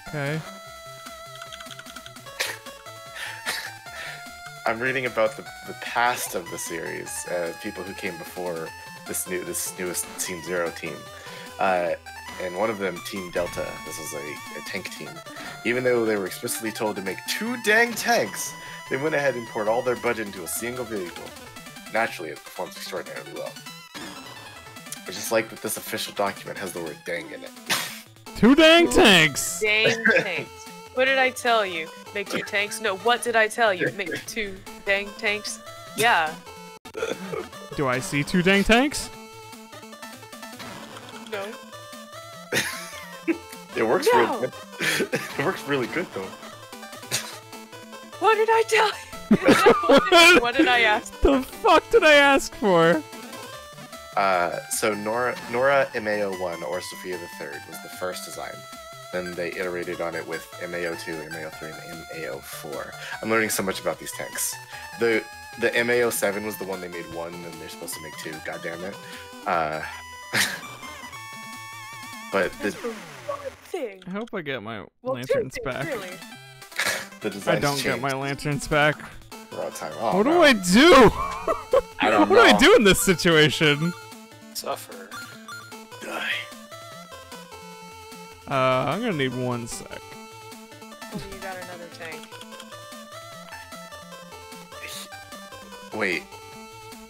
Speaker 1: Okay.
Speaker 2: I'm reading about the past of the series, people who came before this newest Team Zero team. And one of them, Team Delta, this was a tank team. Even though they were explicitly told to make 2 dang tanks, they went ahead and poured all their budget into a single vehicle. Naturally, it performs extraordinarily well. I just like that this official document has the word dang in it.
Speaker 1: 2 dang tanks!
Speaker 3: Dang tanks. What did I tell you? Make 2 tanks? No, what did I tell you? Make 2 dang tanks? Yeah.
Speaker 1: Do I see 2 dang tanks?
Speaker 3: No.
Speaker 2: It works
Speaker 3: No.
Speaker 2: really good. It works really good though.
Speaker 3: What did I tell you? What did I ask?
Speaker 1: The fuck did I ask for?
Speaker 2: So Nora MAO1 or Sophia the Third was the first design. Then they iterated on it with MAO2, MAO3, and MAO4. I'm learning so much about these tanks. The MAO7 was the one they made 1, and they're supposed to make 2. God damn it. But
Speaker 3: That's for one thing.
Speaker 1: I hope I get my
Speaker 3: Well, 2
Speaker 1: lanterns
Speaker 3: things,
Speaker 1: back.
Speaker 3: really.
Speaker 2: the
Speaker 1: I
Speaker 2: design
Speaker 1: don't get my lanterns back.
Speaker 2: all time. Oh,
Speaker 1: What do
Speaker 2: no.
Speaker 1: I do?
Speaker 2: I don't
Speaker 1: What do I
Speaker 2: know.
Speaker 1: do in this situation?
Speaker 4: Suffer.
Speaker 2: Die.
Speaker 1: I'm gonna need 1 sec.
Speaker 3: Oh, you got another tank.
Speaker 2: Wait.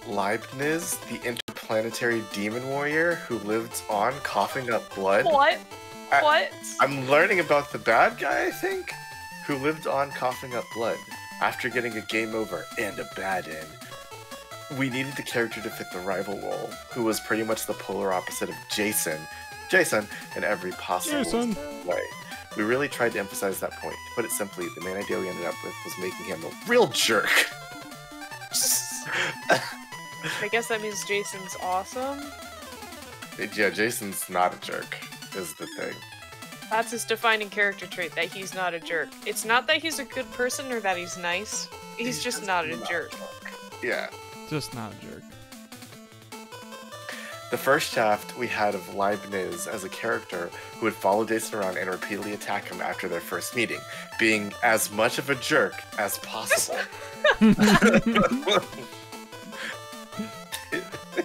Speaker 2: Leibniz, the interplanetary demon warrior who lived on coughing up blood?
Speaker 3: What?
Speaker 2: I-
Speaker 3: What?
Speaker 2: I'm learning about the bad guy, I think, who lived on coughing up blood after getting a game over and a bad end. We needed the character to fit the rival role, who was pretty much the polar opposite of Jason in every possible
Speaker 1: Jason.
Speaker 2: way. We really tried to emphasize that point. To put it simply, the main idea we ended up with was making him a real jerk.
Speaker 3: I guess that means Jason's awesome.
Speaker 2: Yeah, Jason's not a jerk, is the thing.
Speaker 3: That's his defining character trait, that he's not a jerk. It's not that he's a good person or that he's nice. He's just not a jerk.
Speaker 2: Yeah.
Speaker 1: Just not a jerk.
Speaker 2: The first shaft we had of Leibniz as a character who would follow Jason around and repeatedly attack him after their first meeting, being as much of a jerk as possible.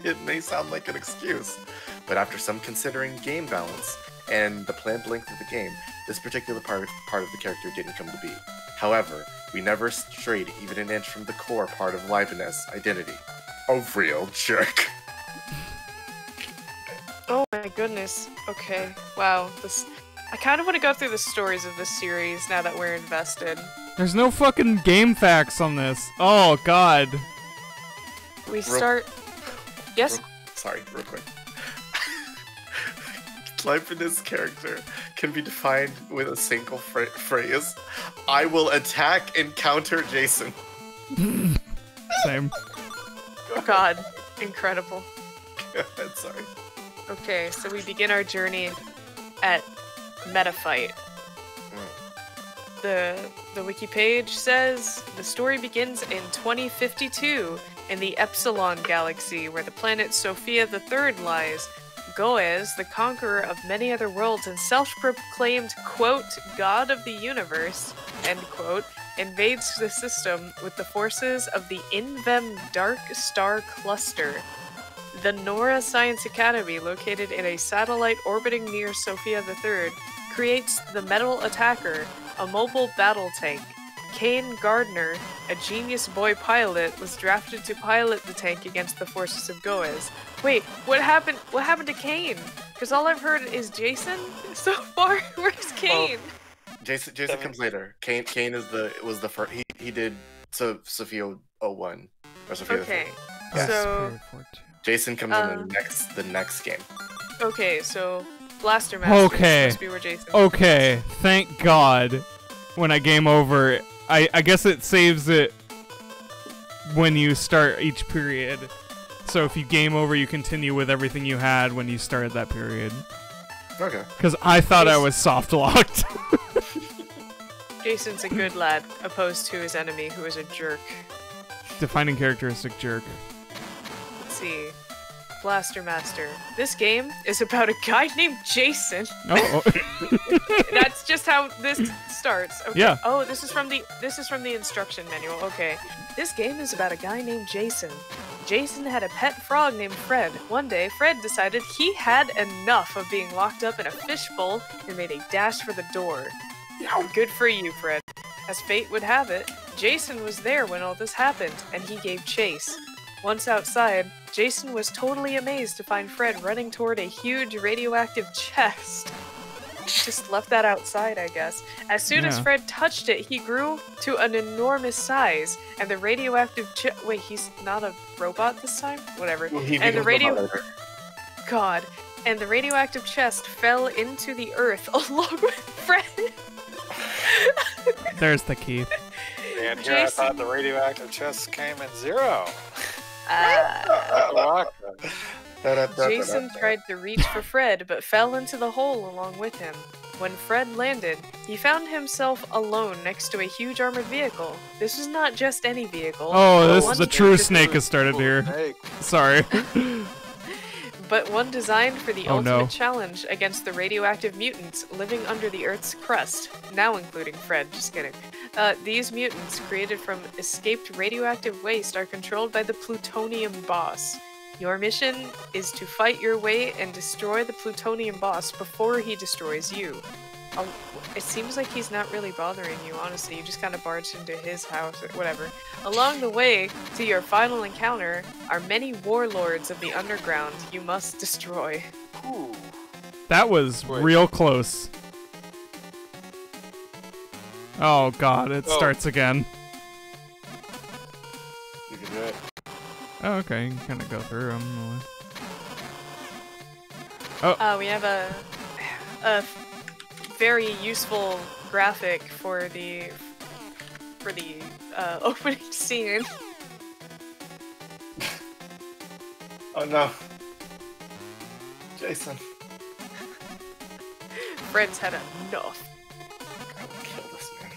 Speaker 2: It may sound like an excuse, but after some considering game balance and the planned length of the game, this particular part of the character didn't come to be. However, we never strayed even an inch from the core part of Leibniz' identity. A real jerk.
Speaker 3: Oh my goodness. Okay. Wow. I kind of want to go through the stories of this series now that we're invested.
Speaker 1: There's no fucking game facts on this. Oh god.
Speaker 3: We start. Yes?
Speaker 2: Sorry, real quick. Leibniz' character can be defined with a single phrase. I will attack and counter Jason.
Speaker 1: Same.
Speaker 3: Oh god. Incredible.
Speaker 2: Sorry.
Speaker 3: Okay, so we begin our journey at Metafight. The wiki page says the story begins in 2052 in the Epsilon Galaxy, where the planet Sophia III lies. Goes, the conqueror of many other worlds and self-proclaimed, quote, god of the universe, end quote, invades the system with the forces of the Invem Dark Star Cluster. The Nora Science Academy, located in a satellite orbiting near Sophia III, creates the Metal Attacker, a mobile battle tank. Kane Gardner, a genius boy pilot, was drafted to pilot the tank against the forces of Goes. Wait, what happened? What happened to Kane? Because all I've heard is Jason so far. Where's Kane?
Speaker 2: Jason comes later. Kane was the first. He did Sophia 01 or Sophia.
Speaker 3: Okay,
Speaker 2: Yes.
Speaker 3: so
Speaker 2: Jason comes in the next game.
Speaker 3: okay, so Blaster Master
Speaker 1: Okay.
Speaker 3: must be where Jason.
Speaker 1: Okay, thank God. When I game over, I guess it saves it when you start each period. So if you game over, you continue with everything you had when you started that period.
Speaker 2: Okay.
Speaker 1: Because I thought I was soft locked.
Speaker 3: Jason's a good lad, opposed to his enemy, who is a jerk.
Speaker 1: Defining characteristic jerk.
Speaker 3: Let's see. Blaster Master. This game is about a guy named Jason.
Speaker 1: Oh.
Speaker 3: That's just how this starts. Okay.
Speaker 1: Yeah.
Speaker 3: Oh, this is from the instruction manual. Okay. This game is about a guy named Jason. Jason had a pet frog named Fred. One day, Fred decided he had enough of being locked up in a fishbowl and made a dash for the door. Good for you, Fred. As fate would have it, Jason was there when all this happened, and he gave chase. Once outside, Jason was totally amazed to find Fred running toward a huge radioactive chest. Just left that outside, I guess. As soon as Fred touched it, he grew to an enormous size, and the radioactive wait, he's not a robot this time? Whatever.
Speaker 2: Well, he
Speaker 3: And the
Speaker 2: becomes a
Speaker 3: radio-
Speaker 2: mother.
Speaker 3: God. And the radioactive chest fell into the earth along with Fred.
Speaker 1: There's the key.
Speaker 4: And here I
Speaker 3: Jason-
Speaker 4: thought the radioactive chest came in 0.
Speaker 3: Jason tried to reach for Fred, but fell into the hole along with him. When Fred landed, he found himself alone next to a huge armored vehicle. This was not just any vehicle.
Speaker 1: Oh,
Speaker 3: but
Speaker 1: this
Speaker 3: one
Speaker 1: is the true snake has started here.
Speaker 4: Snake.
Speaker 1: Sorry.
Speaker 3: But one designed for the
Speaker 1: Oh,
Speaker 3: ultimate
Speaker 1: no.
Speaker 3: challenge against the radioactive mutants living under the Earth's crust. Now including Fred, just kidding. These mutants, created from escaped radioactive waste, are controlled by the plutonium boss. Your mission is to fight your way and destroy the plutonium boss before he destroys you. It seems like he's not really bothering you, honestly. You just kind of barged into his house or whatever. Along the way to your final encounter are many warlords of the underground you must destroy.
Speaker 4: Ooh.
Speaker 1: That was real close. Oh god, it starts again.
Speaker 2: You can do it.
Speaker 1: Oh, okay, you can kind of go through them.
Speaker 3: We have a very useful graphic for the opening scene.
Speaker 2: Oh no. Jason.
Speaker 3: Fred's had enough.
Speaker 2: I will kill this man.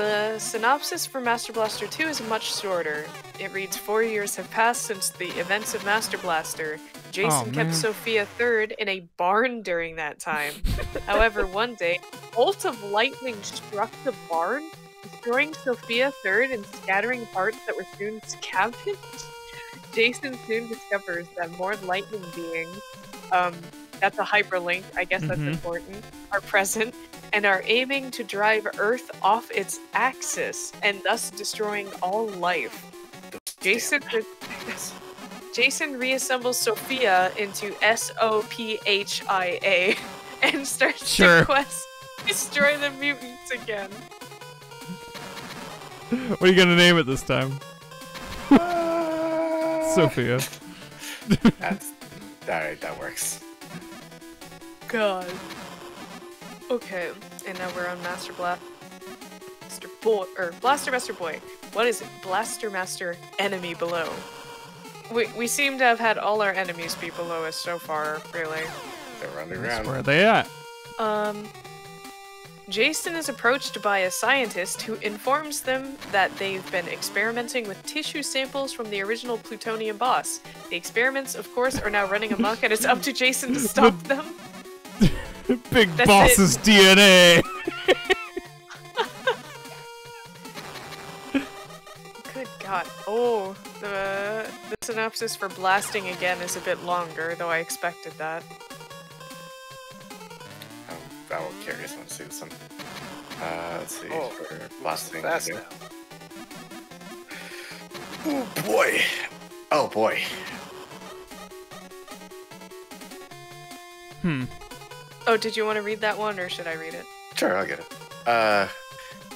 Speaker 3: The synopsis for Master Blaster 2 is much shorter. It reads, 4 years have passed since the events of Master Blaster. Jason kept Sophia third in a barn during that time. However, one day, a bolt of lightning struck the barn, destroying Sophia third and scattering parts that were soon scavenged. Jason soon discovers that more lightning beings, that's a hyperlink, I guess that's important, are present and are aiming to drive Earth off its axis and thus destroying all life. Jason reassembles Sophia into SOPHIA and starts to quest to destroy the mutants again.
Speaker 1: What are you gonna name it this time? Sophia.
Speaker 2: Alright, that works.
Speaker 3: God. Okay, and now we're on Blaster Master Boy. What is it? Blaster Master Enemy Below. We seem to have had all our enemies be below us so far, really.
Speaker 2: They're underground.
Speaker 1: Where are they at?
Speaker 3: Jason is approached by a scientist who informs them that they've been experimenting with tissue samples from the original plutonium boss. The experiments, of course, are now running amok, and it's up to Jason to stop them.
Speaker 1: Big Boss's DNA!
Speaker 3: Good God. Oh, the synopsis for blasting again is a bit longer, though I expected that.
Speaker 2: I will curious one to see this one. Let's see.
Speaker 4: Oh,
Speaker 2: for blasting.
Speaker 4: Fast now.
Speaker 2: Oh boy. Oh boy.
Speaker 3: Oh, did you want to read that one, or should I read it?
Speaker 2: Sure, I'll get it.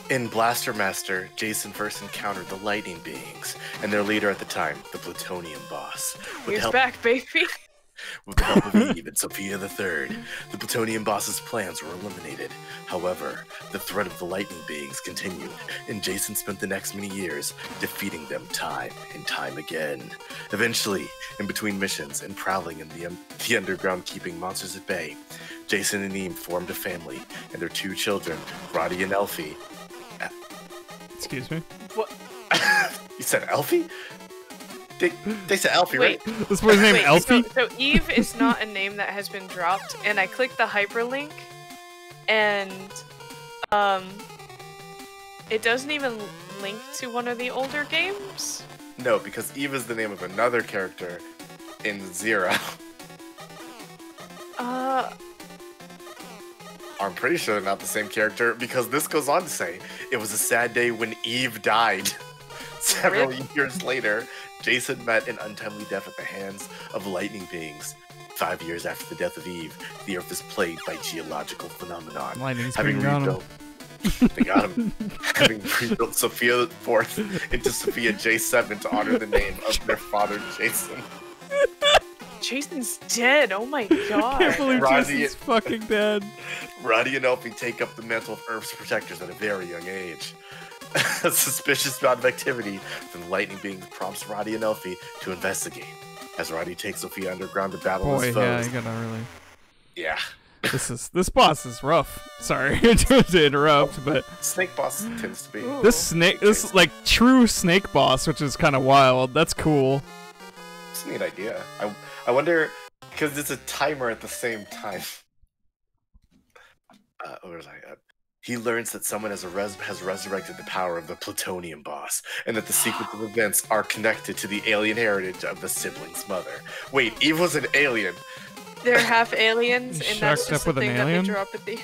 Speaker 2: In Blaster Master, Jason first encountered the lightning beings, and their leader at the time, the plutonium boss.
Speaker 3: He's back, baby!
Speaker 2: With the help of Eve and Sophia III, the plutonium boss's plans were eliminated. However, the threat of the lightning beings continued, and Jason spent the next many years defeating them time and time again. Eventually, in between missions and prowling in the underground keeping monsters at bay, Jason and Eve formed a family, and their 2 children, Roddy and Elfie.
Speaker 1: Excuse me?
Speaker 3: What?
Speaker 2: You said Elfie? They said Elfie,
Speaker 3: Wait.
Speaker 2: right?
Speaker 1: This boy's name Elfie?
Speaker 3: So Eve is not a name that has been dropped, and I clicked the hyperlink, and it doesn't even link to one of the older games?
Speaker 2: No, because Eve is the name of another character in Zero. I'm pretty sure they're not the same character, because this goes on to say, it was a sad day when Eve died. Several years later, Jason met an untimely death at the hands of lightning beings. 5 years after the death of Eve, the Earth is plagued by geological phenomenon.
Speaker 1: Lightning's
Speaker 2: Having rebuilt, they got him. Having rebuilt Sophia IV into Sophia J7 to honor the name of their father, Jason.
Speaker 3: Jason's dead. Oh my god.
Speaker 1: I can't believe
Speaker 2: Roddy
Speaker 1: Jason's fucking dead.
Speaker 2: Roddy and Elfie take up the mantle of Earth's protectors at a very young age. A suspicious amount of activity from the lightning beings prompts Roddy and Elfie to investigate. As Roddy takes Sophia underground to battle his foes.
Speaker 1: Yeah, you gotta really.
Speaker 2: Yeah.
Speaker 1: This boss is rough. Sorry to interrupt, but
Speaker 2: Snake boss tends to be.
Speaker 3: Ooh.
Speaker 1: this like true snake boss, which is kind of wild. That's cool.
Speaker 2: It's a neat idea. I wonder, because it's a timer at the same time. Where was I at? He learns that someone has resurrected the power of the plutonium boss, and that the sequence of events are connected to the alien heritage of the sibling's mother. Wait, Eve was an alien.
Speaker 3: They're half aliens, and that's
Speaker 1: Shacked
Speaker 3: just
Speaker 1: up
Speaker 3: the
Speaker 1: with an
Speaker 3: thing that they
Speaker 1: alien?
Speaker 3: drop at the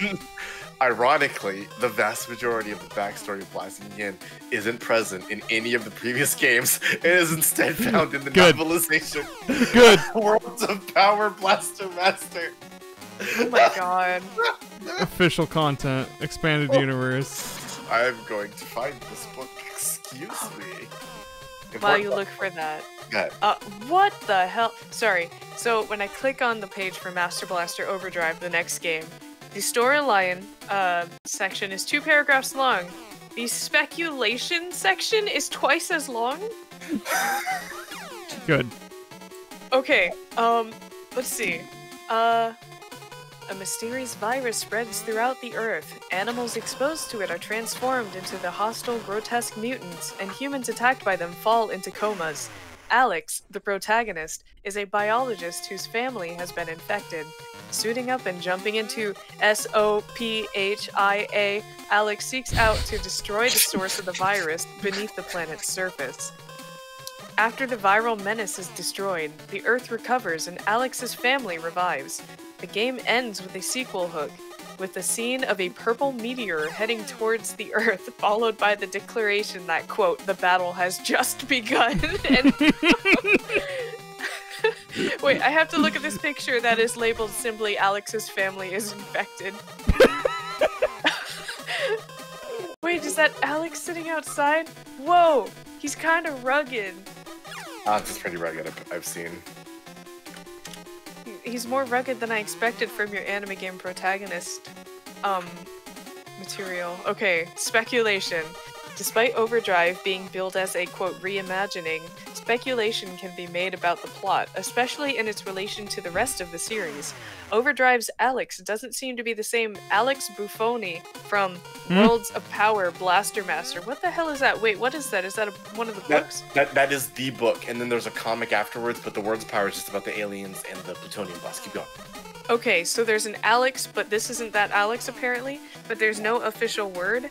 Speaker 3: end.
Speaker 2: Ironically, the vast majority of the backstory of Blasting Yin isn't present in any of the previous games. It is instead found in the
Speaker 1: Good.
Speaker 2: novelization
Speaker 1: Good.
Speaker 2: Worlds of Power Blaster Master.
Speaker 3: Oh my god.
Speaker 1: Official content, expanded universe.
Speaker 2: I'm going to find this book. Excuse me.
Speaker 3: While you look for that.
Speaker 2: God.
Speaker 3: What the hell? Sorry. So when I click on the page for Master Blaster Overdrive, the next game, the storyline section is 2 paragraphs long. The speculation section is twice as long.
Speaker 1: Good.
Speaker 3: Okay. Let's see. A mysterious virus spreads throughout the Earth. Animals exposed to it are transformed into the hostile, grotesque mutants, and humans attacked by them fall into comas. Alex, the protagonist, is a biologist whose family has been infected. Suiting up and jumping into SOPHIA, Alex seeks out to destroy the source of the virus beneath the planet's surface. After the viral menace is destroyed, the Earth recovers and Alex's family revives. The game ends with a sequel hook, with the scene of a purple meteor heading towards the Earth, followed by the declaration that, quote, the battle has just begun. And wait, I have to look at this picture that is labeled simply Alex's family is infected. Wait, is that Alex sitting outside? Whoa, he's kind of rugged.
Speaker 2: Alex is pretty rugged, I've seen.
Speaker 3: He's more rugged than I expected from your anime game protagonist, material. Okay, speculation. Despite Overdrive being billed as a, quote, reimagining, speculation can be made about the plot, especially in its relation to the rest of the series. Overdrive's Alex doesn't seem to be the same Alex Buffoni from Worlds of Power Blaster Master. What the hell is that? Wait, what is that? Is that one of the books?
Speaker 2: That is the book, and then there's a comic afterwards, but the Worlds of Power is just about the aliens and the plutonium boss. Keep going.
Speaker 3: Okay, so there's an Alex, but this isn't that Alex apparently, but there's no official word.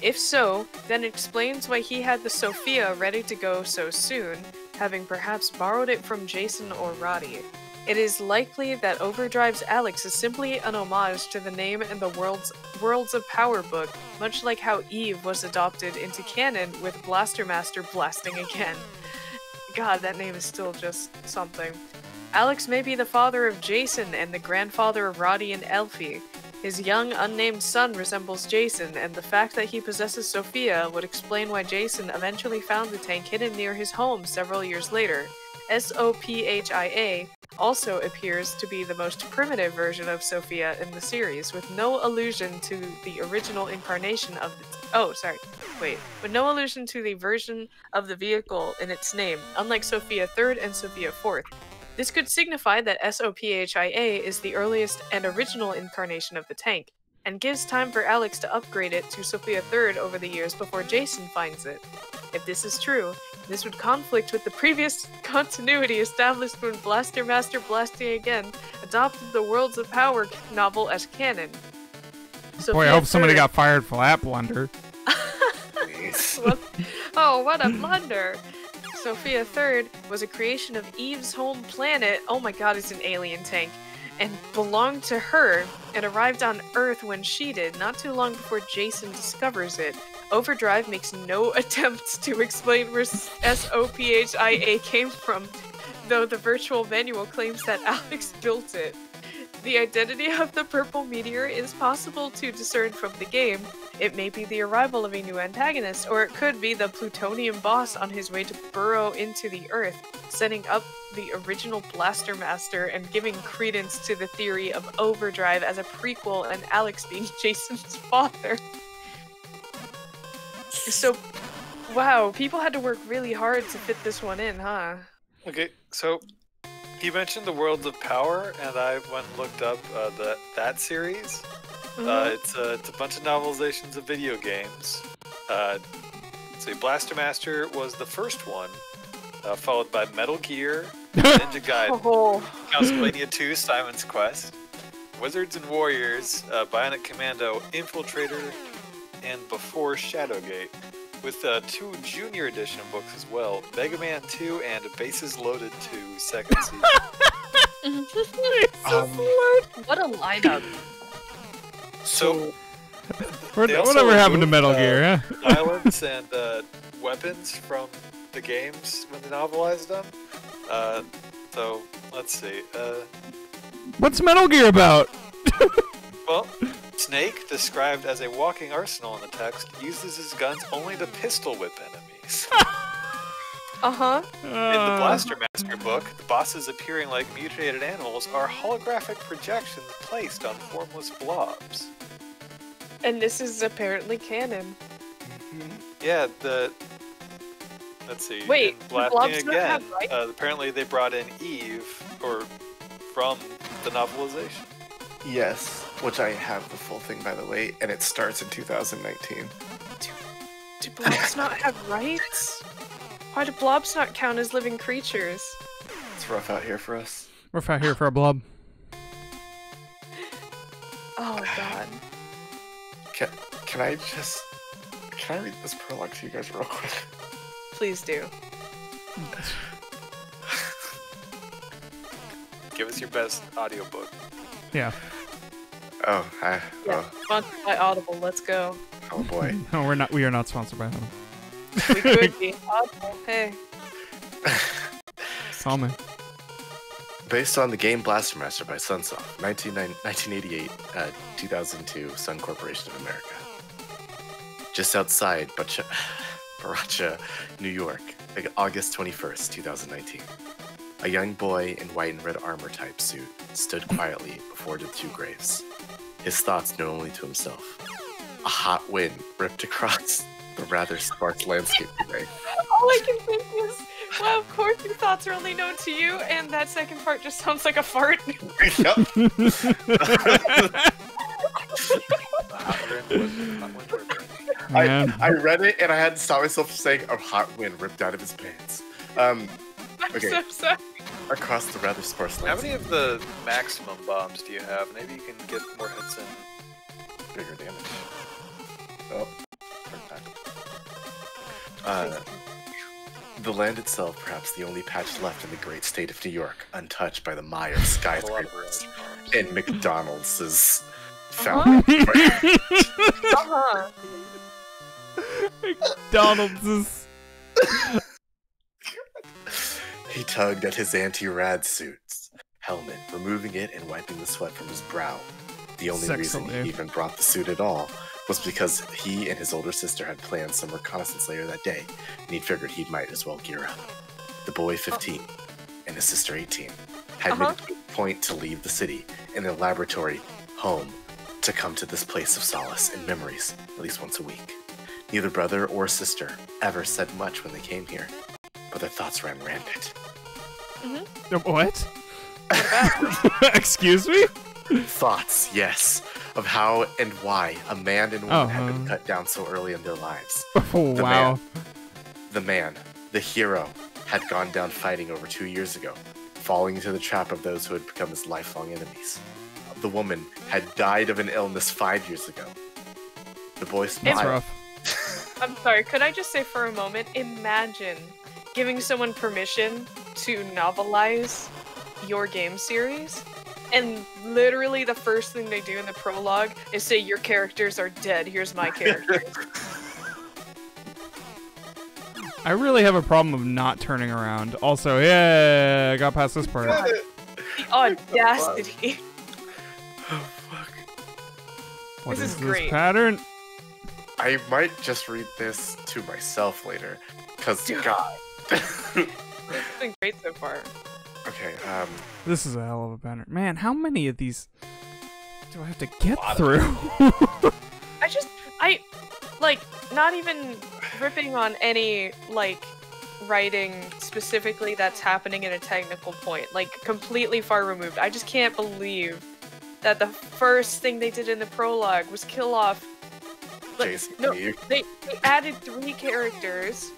Speaker 3: If so, then it explains why he had the Sophia ready to go so soon, having perhaps borrowed it from Jason or Roddy. It is likely that Overdrive's Alex is simply an homage to the name in the Worlds of Power book, much like how Eve was adopted into canon with Blaster Master blasting again. God, that name is still just something. Alex may be the father of Jason and the grandfather of Roddy and Elfie. His young, unnamed son resembles Jason, and the fact that he possesses Sophia would explain why Jason eventually found the tank hidden near his home several years later. SOPHIA also appears to be the most primitive version of Sophia in the series, with no allusion to the original incarnation of with no allusion to the version of the vehicle in its name, unlike Sophia 3rd and Sophia 4th. This could signify that SOPHIA is the earliest and original incarnation of the tank, and gives time for Alex to upgrade it to Sophia 3rd over the years before Jason finds it. If this is true, this would conflict with the previous continuity established when Blaster Master Blasting Again adopted the Worlds of Power novel as canon.
Speaker 1: Boy, I hope somebody got fired for that blunder.
Speaker 3: Oh, what a blunder! Sophia 3rd was a creation of Eve's home planet, oh my god, it's an alien tank, and belonged to her, and arrived on Earth when she did, not too long before Jason discovers it. Overdrive makes no attempt to explain where SOPHIA came from, though the virtual manual claims that Alex built it. The identity of the purple meteor is possible to discern from the game. It may be the arrival of a new antagonist, or it could be the plutonium boss on his way to burrow into the Earth, setting up the original Blaster Master and giving credence to the theory of Overdrive as a prequel and Alex being Jason's father. So, wow, people had to work really hard to fit this one in, huh?
Speaker 4: Okay, so he mentioned the Worlds of Power, and I went and looked up that series. It's a bunch of novelizations of video games. So Blaster Master was the first one, followed by Metal Gear, Ninja Gaiden, Castlevania 2, Simon's Quest, Wizards and Warriors, Bionic Commando, Infiltrator, and Before Shadowgate, with 2 Junior Edition books as well, Mega Man 2 and Bases Loaded 2 Second Season.
Speaker 3: What a lineup.
Speaker 4: So,
Speaker 1: whatever happened to Metal Gear, huh?
Speaker 4: Violence and weapons from the games when they novelized them. So, let's see.
Speaker 1: What's Metal Gear about?
Speaker 4: Well, Snake, described as a walking arsenal in the text, uses his guns only to pistol whip enemies. In the Blaster Master book, the bosses appearing like mutated animals are holographic projections placed on formless blobs.
Speaker 3: And this is apparently canon.
Speaker 4: Yeah, let's see.
Speaker 3: Wait,
Speaker 4: in
Speaker 3: the
Speaker 4: Blasting
Speaker 3: blobs don't
Speaker 4: Again,
Speaker 3: have rights?
Speaker 4: apparently they brought in Eve, from the novelization.
Speaker 2: Yes, which I have the full thing, by the way, and it starts in 2019.
Speaker 3: Do blobs not have rights? Why do blobs not count as living creatures?
Speaker 2: It's rough out here for us.
Speaker 1: We're out here for a blob.
Speaker 3: Oh god.
Speaker 2: Can I read this prologue to you guys real quick?
Speaker 3: Please do.
Speaker 4: Give us your best audiobook.
Speaker 1: Yeah.
Speaker 2: Oh,
Speaker 3: Yeah, sponsored by Audible, let's go.
Speaker 2: oh boy.
Speaker 1: No, we're not. We are not sponsored by them.
Speaker 3: We could be. Audible, hey.
Speaker 1: Salmon.
Speaker 2: Based on the game Blaster Master by Sunsoft, 1988, 2002, Sun Corporation of America. Just outside Baracha, New York, August 21st, 2019. A young boy in white and red armor type suit stood quietly before the two graves. His thoughts known only to himself. A hot wind ripped across the rather sparse landscape today.
Speaker 3: All I can think is, well, of course your thoughts are only known to you, and that second part just sounds like a fart.
Speaker 2: Yep. I read it and I had to stop myself from saying a hot wind ripped out of his pants.
Speaker 3: I'm
Speaker 2: Okay.
Speaker 3: so sorry.
Speaker 2: Across the rather sparse
Speaker 4: How
Speaker 2: landscape.
Speaker 4: many of the maximum bombs do you have? Maybe you can get more hits in.
Speaker 2: Bigger damage. Oh. The land itself, perhaps the only patch left in the great state of New York, untouched by the mire of
Speaker 4: A lot of
Speaker 2: skyscrapers
Speaker 4: red.
Speaker 2: and McDonald's fountain.
Speaker 3: Uh-huh.
Speaker 1: McDonald's is.
Speaker 2: He tugged at his anti-rad suit's helmet, removing it and wiping the sweat from his brow. The only reason
Speaker 1: Sexily.
Speaker 2: he even brought the suit at all was because he and his older sister had planned some reconnaissance later that day, and he figured he might as well gear up. The boy, 15, and his sister, 18, had made a point to leave the city and their laboratory home to come to this place of solace and memories at least once a week. Neither brother or sister ever said much when they came here, but their thoughts ran rampant.
Speaker 1: What? Excuse me?
Speaker 2: Thoughts, yes, of how and why a man and woman had been cut down so early in their lives.
Speaker 1: Oh, wow.
Speaker 2: The man, the hero, had gone down fighting over 2 years ago, falling into the trap of those who had become his lifelong enemies. The woman had died of an illness 5 years ago. The boy
Speaker 1: That's
Speaker 2: smiled.
Speaker 1: rough.
Speaker 3: I'm sorry, could I just say for a moment, imagine giving someone permission to novelize your game series, and literally the first thing they do in the prologue is say, your characters are dead, here's my characters.
Speaker 1: I really have a problem of not turning around. Also, yeah, I got past this part.
Speaker 3: The audacity.
Speaker 2: Oh, fuck.
Speaker 1: What
Speaker 3: This
Speaker 1: is
Speaker 3: is
Speaker 1: this
Speaker 3: great.
Speaker 1: pattern?
Speaker 2: I might just read this to myself later, because
Speaker 3: Dude.
Speaker 2: God.
Speaker 3: It's been great so far.
Speaker 2: Okay,
Speaker 1: This is a hell of a banner. Man, how many of these do I have to get through?
Speaker 3: Not even ripping on any, writing specifically that's happening in a technical point. Completely far removed. I just can't believe that the first thing they did in the prologue was kill off...
Speaker 2: Jason,
Speaker 3: no,
Speaker 2: you
Speaker 3: they added 3 characters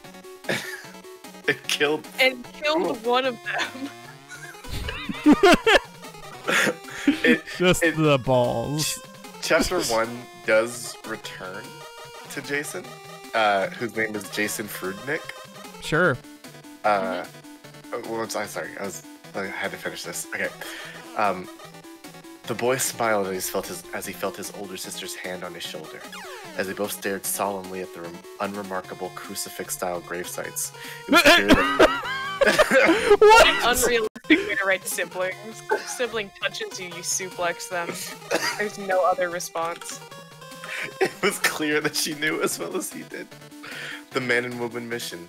Speaker 2: it killed.
Speaker 3: and killed one of them.
Speaker 1: Just the balls.
Speaker 2: Chapter 1 does return to Jason, whose name is Jason Frudnick.
Speaker 1: Sure.
Speaker 2: Well, I'm sorry. I had to finish this. Okay. The boy smiled as he felt his older sister's hand on his shoulder. As they both stared solemnly at the unremarkable crucifix-style gravesites, it was clear that...
Speaker 1: What?
Speaker 3: An unrealistic way to write siblings. If sibling touches you, you suplex them. There's no other response.
Speaker 2: It was clear that she knew as well as he did. The man and woman mission,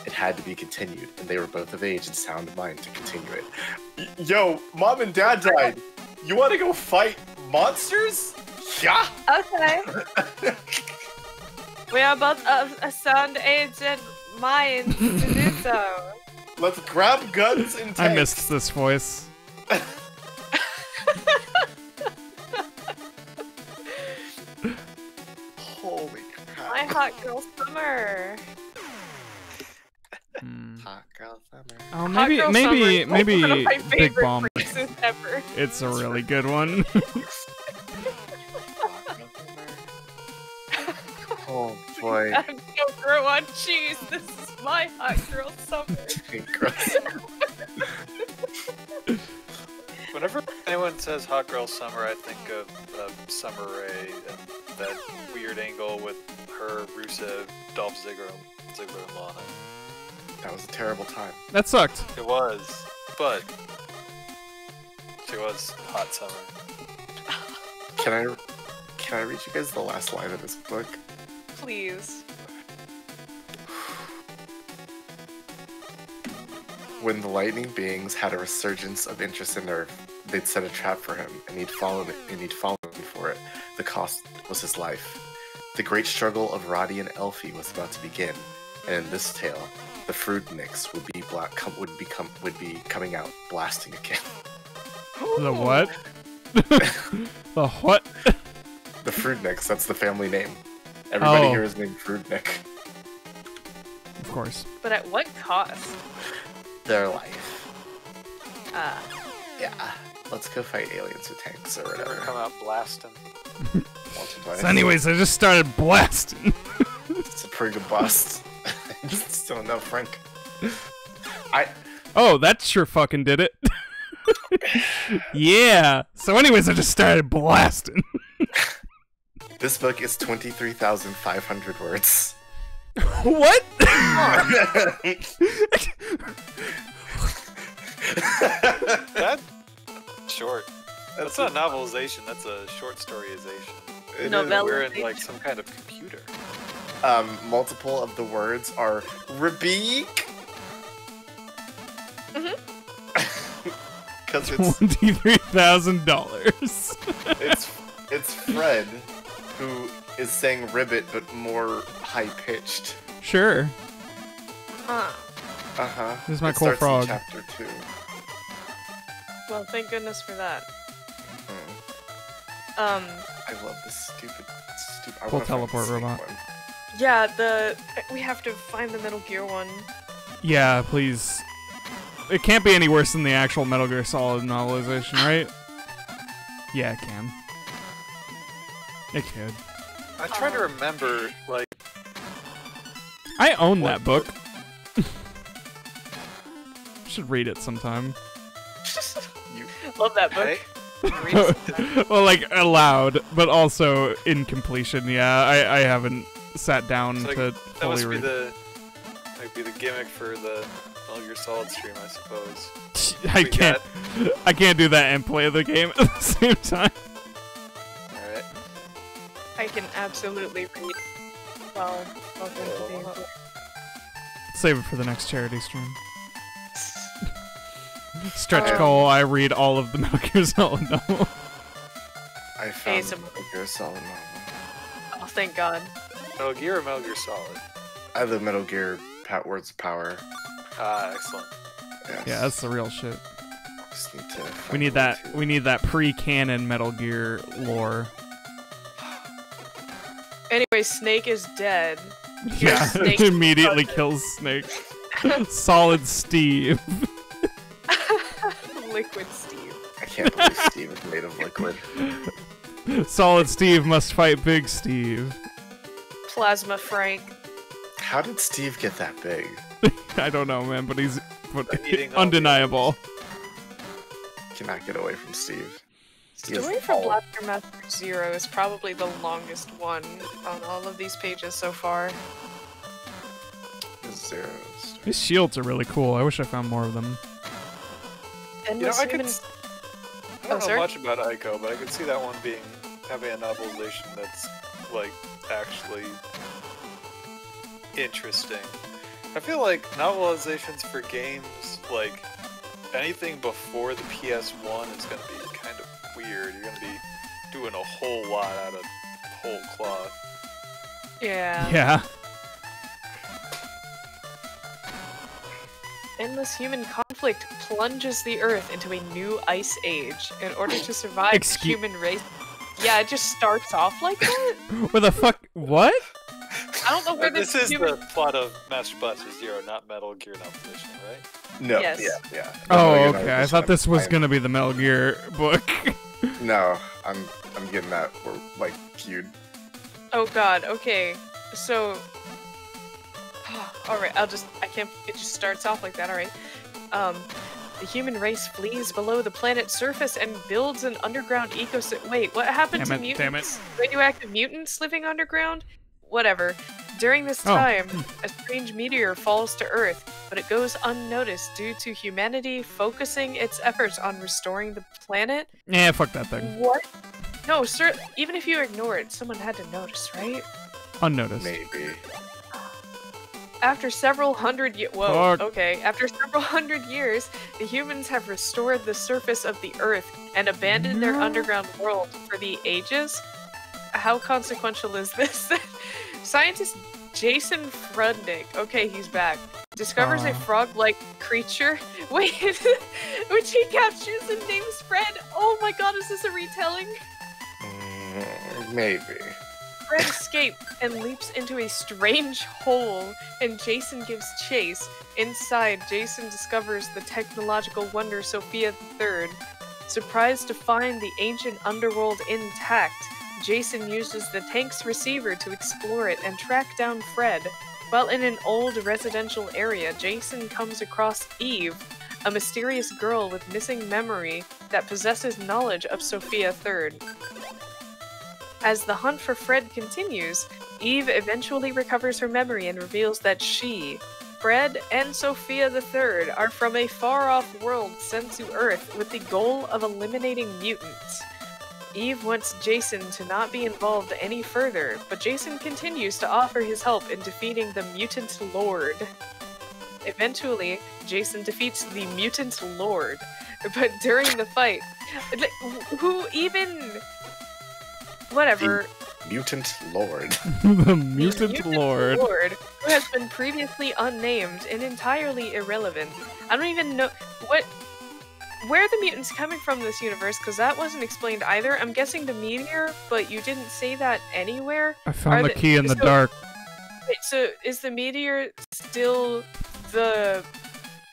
Speaker 2: it had to be continued, and they were both of age and sound mind to continue it. Yo, mom and dad died. You want to go fight monsters? Yeah.
Speaker 3: Okay. We are both of a sound age and mind to do so.
Speaker 2: Let's grab guns and tanks.
Speaker 1: I missed this voice.
Speaker 2: Holy crap.
Speaker 3: My hot girl summer.
Speaker 2: Hot girl summer.
Speaker 1: Oh,
Speaker 3: Hot
Speaker 1: maybe
Speaker 3: girl summer is one of my
Speaker 1: Big
Speaker 3: favorite
Speaker 1: Bomb.
Speaker 3: phrases ever.
Speaker 1: It's a really good one.
Speaker 2: Oh boy.
Speaker 3: Don't grow on cheese. This is my hot girl summer.
Speaker 2: Gross.
Speaker 4: Whenever anyone says Hot Girl Summer, I think of Summer Rae and that weird angle with her, Rusev, Dolph Ziggler, and Lana.
Speaker 2: That was a terrible time.
Speaker 1: That sucked.
Speaker 4: It was, but she was hot summer.
Speaker 2: Can I read you guys the last line of this book?
Speaker 3: Please.
Speaker 2: When the lightning beings had a resurgence of interest in Earth, they'd set a trap for him, and he'd fallen for it. The cost was his life. The great struggle of Roddy and Elfie was about to begin, and in this tale, the Fruitniks would be coming out blasting again.
Speaker 1: The what? The what?
Speaker 2: The Fruitniks, that's the family name. Everybody
Speaker 1: Oh.
Speaker 2: here is named Fruitnik.
Speaker 1: Of course.
Speaker 3: But at what cost?
Speaker 2: Their life.
Speaker 3: Ah.
Speaker 2: Yeah. Let's go fight aliens with tanks or
Speaker 4: Never
Speaker 2: whatever.
Speaker 4: come out blasting.
Speaker 2: Once or twice.
Speaker 1: So anyways, I just started blasting.
Speaker 2: It's a pretty good bust. Just don't know, Frank.
Speaker 1: Oh, that sure fucking did it. Yeah. So anyways, I just started blasting.
Speaker 2: This book is 23,500 words.
Speaker 1: What?
Speaker 4: That's short. That's not a novelization, that's a short storyization.
Speaker 2: It
Speaker 3: No,
Speaker 2: is-
Speaker 3: Bella-
Speaker 4: We're in like some kind of computer.
Speaker 2: multiple of the words are Rabeek. Because
Speaker 1: $23,000.
Speaker 2: it's Fred who is saying ribbit but more high pitched.
Speaker 1: Sure.
Speaker 3: Huh.
Speaker 2: Uh-huh.
Speaker 1: This is my
Speaker 2: It
Speaker 1: cool
Speaker 2: starts in
Speaker 1: frog.
Speaker 2: chapter 2.
Speaker 3: Well, thank goodness for that.
Speaker 2: I love this stupid. I
Speaker 1: Cool
Speaker 2: wanna find the
Speaker 1: teleport
Speaker 2: snake
Speaker 1: robot.
Speaker 2: one.
Speaker 3: Yeah, we have to find the Metal Gear one.
Speaker 1: Yeah, please. It can't be any worse than the actual Metal Gear Solid novelization, right? Yeah, it can. It could.
Speaker 4: I try to remember, like,
Speaker 1: I own
Speaker 4: What
Speaker 1: that book. Should read it sometime.
Speaker 3: Love that book.
Speaker 4: hey,
Speaker 3: Read it sometime.
Speaker 1: Well, like aloud, but also in completion. Yeah, I haven't sat down
Speaker 4: so, like,
Speaker 1: to
Speaker 4: that
Speaker 1: fully
Speaker 4: must be
Speaker 1: read.
Speaker 4: might be the gimmick for the Metal Gear Solid stream, I suppose.
Speaker 1: I
Speaker 4: We
Speaker 1: can't do that and play the game at the same time.
Speaker 4: Alright.
Speaker 3: I can absolutely read. Well, welcome to the
Speaker 1: Save it for the next charity stream. Stretch
Speaker 3: Um,
Speaker 1: goal. I read all of the Metal Gear Solid novel.
Speaker 2: I found
Speaker 3: some-
Speaker 2: Metal Gear Solid novel.
Speaker 3: Oh, thank God.
Speaker 4: Metal Gear or Metal Gear Solid?
Speaker 2: I have the Metal Gear Words of Power.
Speaker 4: Ah, excellent.
Speaker 2: Yes.
Speaker 1: Yeah, that's the real shit.
Speaker 2: Just need to
Speaker 1: We
Speaker 2: find
Speaker 1: need
Speaker 2: a way
Speaker 1: that.
Speaker 2: to-
Speaker 1: We need that pre-canon Metal Gear lore.
Speaker 3: Anyway, Snake is dead.
Speaker 1: Yeah,
Speaker 3: Snake
Speaker 1: immediately
Speaker 3: cousin.
Speaker 1: kills Snake. Solid Steve.
Speaker 3: Liquid Steve.
Speaker 2: I can't believe Steve is made of liquid.
Speaker 1: Solid Steve must fight Big Steve.
Speaker 3: Plasma Frank.
Speaker 2: How did Steve get that big?
Speaker 1: I don't know, man, but he's
Speaker 4: Eating all the
Speaker 1: undeniable.
Speaker 2: Cannot get away from Steve. He is
Speaker 3: Story for
Speaker 2: all-
Speaker 3: Blaster Master Zero is probably the longest one on all of these pages so far.
Speaker 2: Zero.
Speaker 1: These shields are really cool. I wish I found more of them.
Speaker 3: And
Speaker 4: You know,
Speaker 3: this
Speaker 4: I could.
Speaker 3: human-
Speaker 4: I don't know
Speaker 3: sorry?
Speaker 4: much about Ico, but I could see that one having a novelization that's like actually interesting. I feel like novelizations for games, like anything before the PS1, is going to be kind of weird. You're going to be doing a whole lot out of whole cloth.
Speaker 3: Yeah.
Speaker 1: Yeah.
Speaker 3: Endless human conflict plunges the Earth into a new ice age. In order to survive, the
Speaker 1: Excuse-
Speaker 3: human race Yeah, it just starts off like that.
Speaker 1: What the fuck? What?
Speaker 3: I don't know where
Speaker 4: This
Speaker 3: this
Speaker 4: is
Speaker 3: human...
Speaker 4: the plot of Master Blaster Zero, not Metal Gear Novelation, right?
Speaker 2: No,
Speaker 3: Yes.
Speaker 2: yeah.
Speaker 1: Oh,
Speaker 2: No,
Speaker 1: okay. I thought this was gonna be the Metal Gear book.
Speaker 2: No, I'm getting that. We're like cued.
Speaker 3: Oh god, okay. So... Alright, I can't... It just starts off like that, alright. The human race flees below the planet's surface and builds an underground ecosystem. Wait, what happened to mutants?
Speaker 1: Damn it.
Speaker 3: Radioactive mutants living underground? Whatever. During this
Speaker 1: Oh.
Speaker 3: time, a strange meteor falls to Earth, but it goes unnoticed due to humanity focusing its efforts on restoring the planet.
Speaker 1: Yeah, fuck that thing.
Speaker 3: What? No, sir. Even if you ignore it, someone had to notice, right?
Speaker 1: Unnoticed.
Speaker 2: Maybe.
Speaker 3: After several hundred years,
Speaker 1: Fuck.
Speaker 3: okay. After several hundred years, the humans have restored the surface of the Earth and abandoned their underground world for the ages. How consequential is this? Scientist Jason Frudnick, okay, he's back, discovers a frog-like creature. Wait, which he captures and names Fred. Oh my god, is this a retelling?
Speaker 2: Maybe.
Speaker 3: Fred escapes and leaps into a strange hole, and Jason gives chase. Inside, Jason discovers the technological wonder Sophia III. Surprised to find the ancient underworld intact, Jason uses the tank's receiver to explore it and track down Fred. While in an old residential area, Jason comes across Eve, a mysterious girl with missing memory that possesses knowledge of Sophia III. As the hunt for Fred continues, Eve eventually recovers her memory and reveals that she, Fred, and Sophia III are from a far-off world sent to Earth with the goal of eliminating mutants. Eve wants Jason to not be involved any further, but Jason continues to offer his help in defeating the Mutant Lord. Eventually, Jason defeats the Mutant Lord, but during the fight, who even... Whatever.
Speaker 2: The Mutant Lord.
Speaker 1: The Mutant Lord.
Speaker 3: Who has been previously unnamed and entirely irrelevant. I don't even know where are the mutants coming from in this universe, because that wasn't explained either. I'm guessing the meteor, but you didn't say that anywhere.
Speaker 1: I found the key in the dark.
Speaker 3: Wait, so is the meteor still the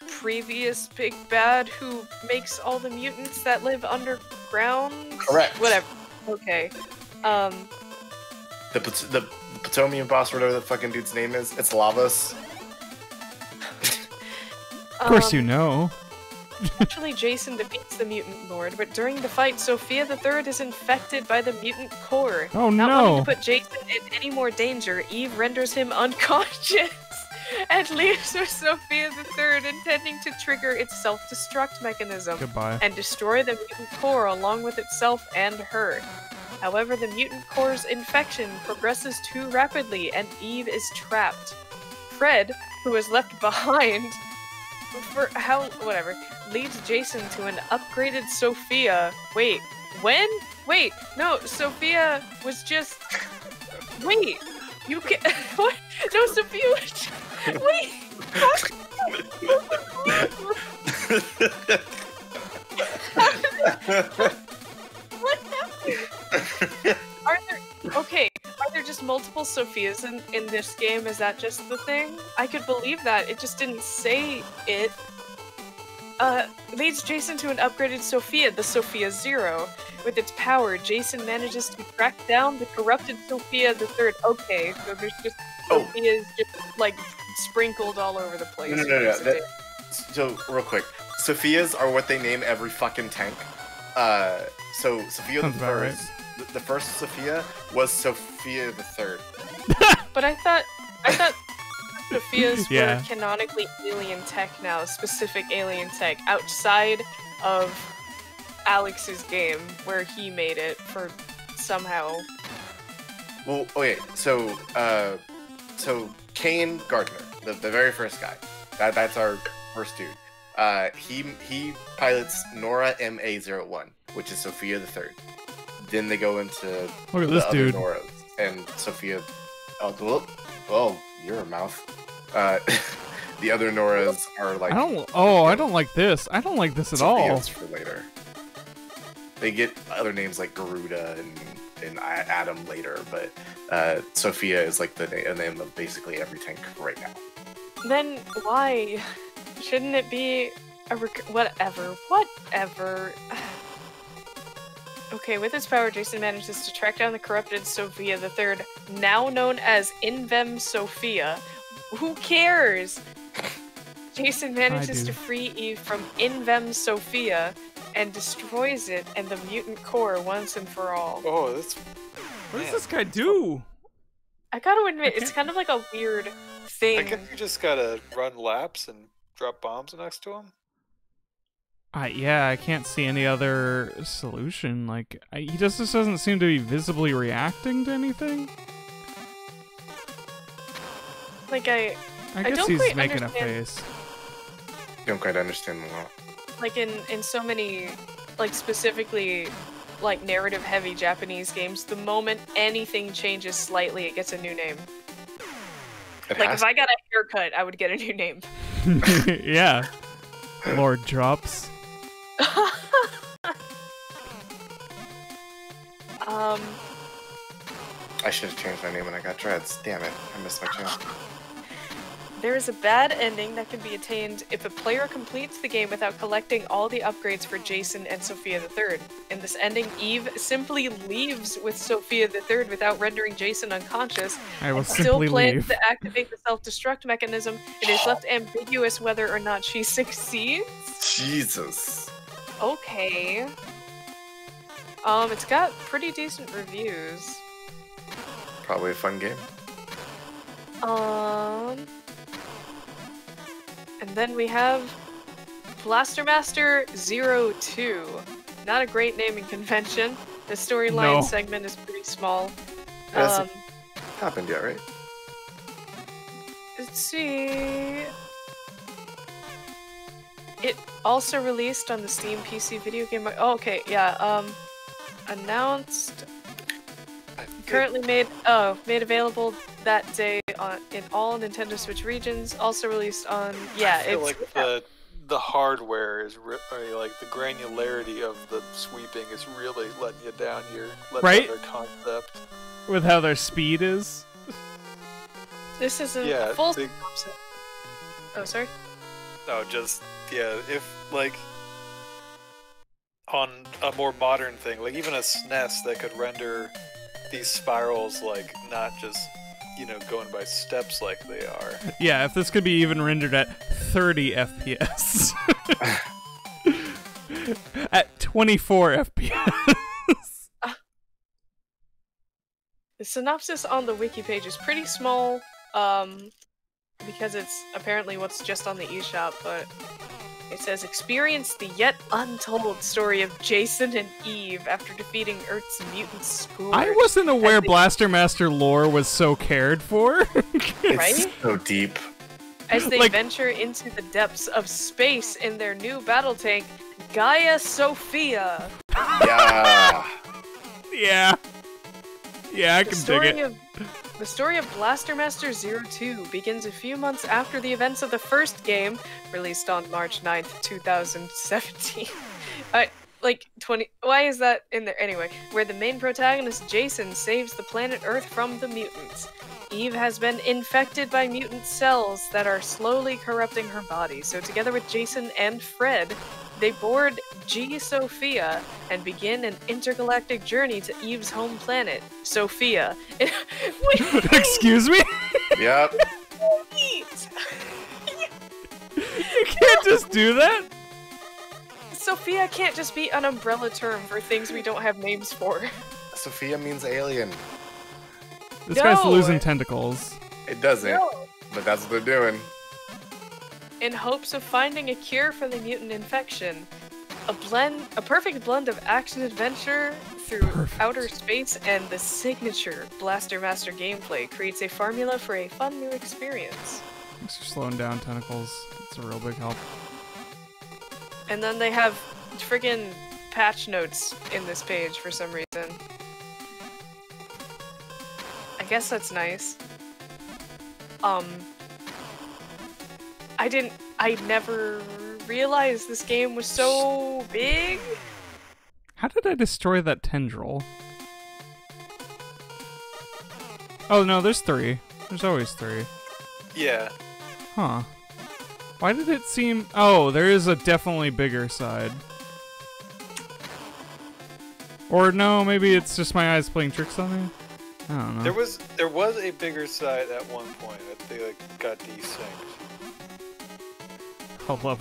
Speaker 3: previous big bad who makes all the mutants that live underground?
Speaker 2: Correct.
Speaker 3: Whatever. Okay.
Speaker 2: The Potomian boss, whatever the fucking dude's name is, it's Lavos.
Speaker 1: Of course you know.
Speaker 3: Eventually, Jason defeats the Mutant Lord, but during the fight, Sophia III is infected by the mutant core.
Speaker 1: Oh
Speaker 3: Not
Speaker 1: no!
Speaker 3: wanting to put Jason in any more danger, Eve renders him unconscious and leaves with Sophia III, intending to trigger its self-destruct mechanism
Speaker 1: Goodbye.
Speaker 3: and destroy the mutant core along with itself and her. However, the mutant core's infection progresses too rapidly and Eve is trapped. Fred, who is left behind leads Jason to an upgraded Sophia. Wait, when? Wait, no, Sophia was just... Wait, you can... What? No, Sophia was just... Wait! What happened? Are there just multiple Sophias in this game? Is that just the thing? I could believe that. It just didn't say it. Leads Jason to an upgraded Sophia, the Sophia Zero. With its power, Jason manages to track down the corrupted Sophia III. Okay, so there's just Sophias just, like, sprinkled all over the place.
Speaker 2: No. So, real quick. Sophias are what they name every fucking tank. So Sophia the first... The first Sophia was Sophia the Third.
Speaker 3: But I thought Sophias
Speaker 1: Yeah.
Speaker 3: were canonically alien tech now, specific alien tech, outside of Alex's game, where he made it for somehow.
Speaker 2: Well, okay, so Kane Gardner, the very first guy, that's our first dude. He pilots Nora MA-01, which is Sophia the Third. Then they go into
Speaker 1: Look at
Speaker 2: the
Speaker 1: this
Speaker 2: other
Speaker 1: dude.
Speaker 2: Noras, and Sophia. Oh, you're a mouth. The other Noras are like.
Speaker 1: I don't like this. I don't like this at all.
Speaker 2: Sophias for later. They get other names like Garuda and in Adam later, but Sophia is like the name of basically every tank right now.
Speaker 3: Then why shouldn't it be a whatever? Okay, with his power, Jason manages to track down the corrupted Sophia the Third, now known as Invem Sophia. Who cares? Jason manages to free Eve from Invem Sophia and destroys it and the mutant core once and for all.
Speaker 4: Oh, that's...
Speaker 1: What does this guy do?
Speaker 3: I gotta admit, it's kind of like a weird thing.
Speaker 4: I guess you just gotta run laps and drop bombs next to him.
Speaker 1: Yeah, I can't see any other solution. Like, he just doesn't seem to be visibly reacting to anything.
Speaker 3: Like, I
Speaker 1: guess
Speaker 3: don't
Speaker 1: he's
Speaker 3: quite
Speaker 1: making a
Speaker 3: understand.
Speaker 1: face.
Speaker 2: Don't quite understand the law.
Speaker 3: Like, in so many, like, specifically, like, narrative-heavy Japanese games, the moment anything changes slightly, it gets a new name. Like, if I got a haircut, I would get a new name.
Speaker 1: Yeah. Lord drops.
Speaker 2: I should have changed my name when I got dreads. Damn it, I missed my chance.
Speaker 3: There is a bad ending that can be attained if a player completes the game without collecting all the upgrades for Jason and Sophia the Third. In this ending, Eve simply leaves with Sophia the Third without rendering Jason unconscious.
Speaker 1: I will
Speaker 3: Still
Speaker 1: simply
Speaker 3: plans
Speaker 1: leave.
Speaker 3: to activate the self-destruct mechanism. It is left ambiguous whether or not she succeeds.
Speaker 2: Jesus.
Speaker 3: Okay. It's got pretty decent reviews.
Speaker 2: Probably a fun game.
Speaker 3: And then we have Blaster Master 02. Not a great naming convention. The storyline segment is pretty small.
Speaker 2: It hasn't happened yet, right?
Speaker 3: Let's see. It also released on the Steam PC video game. Oh, okay, yeah. Announced. Currently made available that day in all Nintendo Switch regions. Also released on
Speaker 4: I feel like the hardware is like the granularity of the sweeping is really letting you down here.
Speaker 1: Right?
Speaker 4: Their concept.
Speaker 1: With how their speed is.
Speaker 3: This is a full. Oh, sorry.
Speaker 4: No, just if like on a more modern thing, like even a SNES that could render these spirals like not just going by steps like they are.
Speaker 1: Yeah, if this could be even rendered at 30 FPS. At 24 FPS.
Speaker 3: The synopsis on the wiki page is pretty small, because it's apparently what's just on the eShop, but it says, experience the yet untold story of Jason and Eve after defeating Earth's mutant scourge.
Speaker 1: I wasn't aware Blaster Master lore was so cared for.
Speaker 3: Right?
Speaker 2: It's so deep.
Speaker 3: As they venture into the depths of space in their new battle tank, Gaia Sophia.
Speaker 2: Yeah.
Speaker 1: Yeah. Yeah, I can dig it.
Speaker 3: The story of Blaster Master 02 begins a few months after the events of the first game, released on March 9th, 2017. Why is that in there? Anyway, where the main protagonist, Jason, saves the planet Earth from the mutants. Eve has been infected by mutant cells that are slowly corrupting her body, so together with Jason and Fred, they board G Sophia and begin an intergalactic journey to Eve's home planet, Sophia.
Speaker 1: Excuse me?
Speaker 2: Yep.
Speaker 1: You can't just do that?
Speaker 3: Sophia can't just be an umbrella term for things we don't have names for.
Speaker 2: Sophia means alien.
Speaker 1: This guy's losing tentacles.
Speaker 2: It doesn't, but that's what they're doing.
Speaker 3: In hopes of finding a cure for the mutant infection, a perfect blend of action-adventure through outer space and the signature Blaster Master gameplay creates a formula for a fun new experience.
Speaker 1: Thanks for slowing down tentacles. It's a real big help.
Speaker 3: And then they have friggin' patch notes in this page for some reason. I guess that's nice. I never realized this game was so big.
Speaker 1: How did I destroy that tendril? Oh no, there's 3. There's always 3.
Speaker 4: Yeah.
Speaker 1: Huh. Why did it seem... Oh, there is a definitely bigger side. Or no, maybe it's just my eyes playing tricks on me? I don't know.
Speaker 4: There was a bigger side at one point that they like got desynced.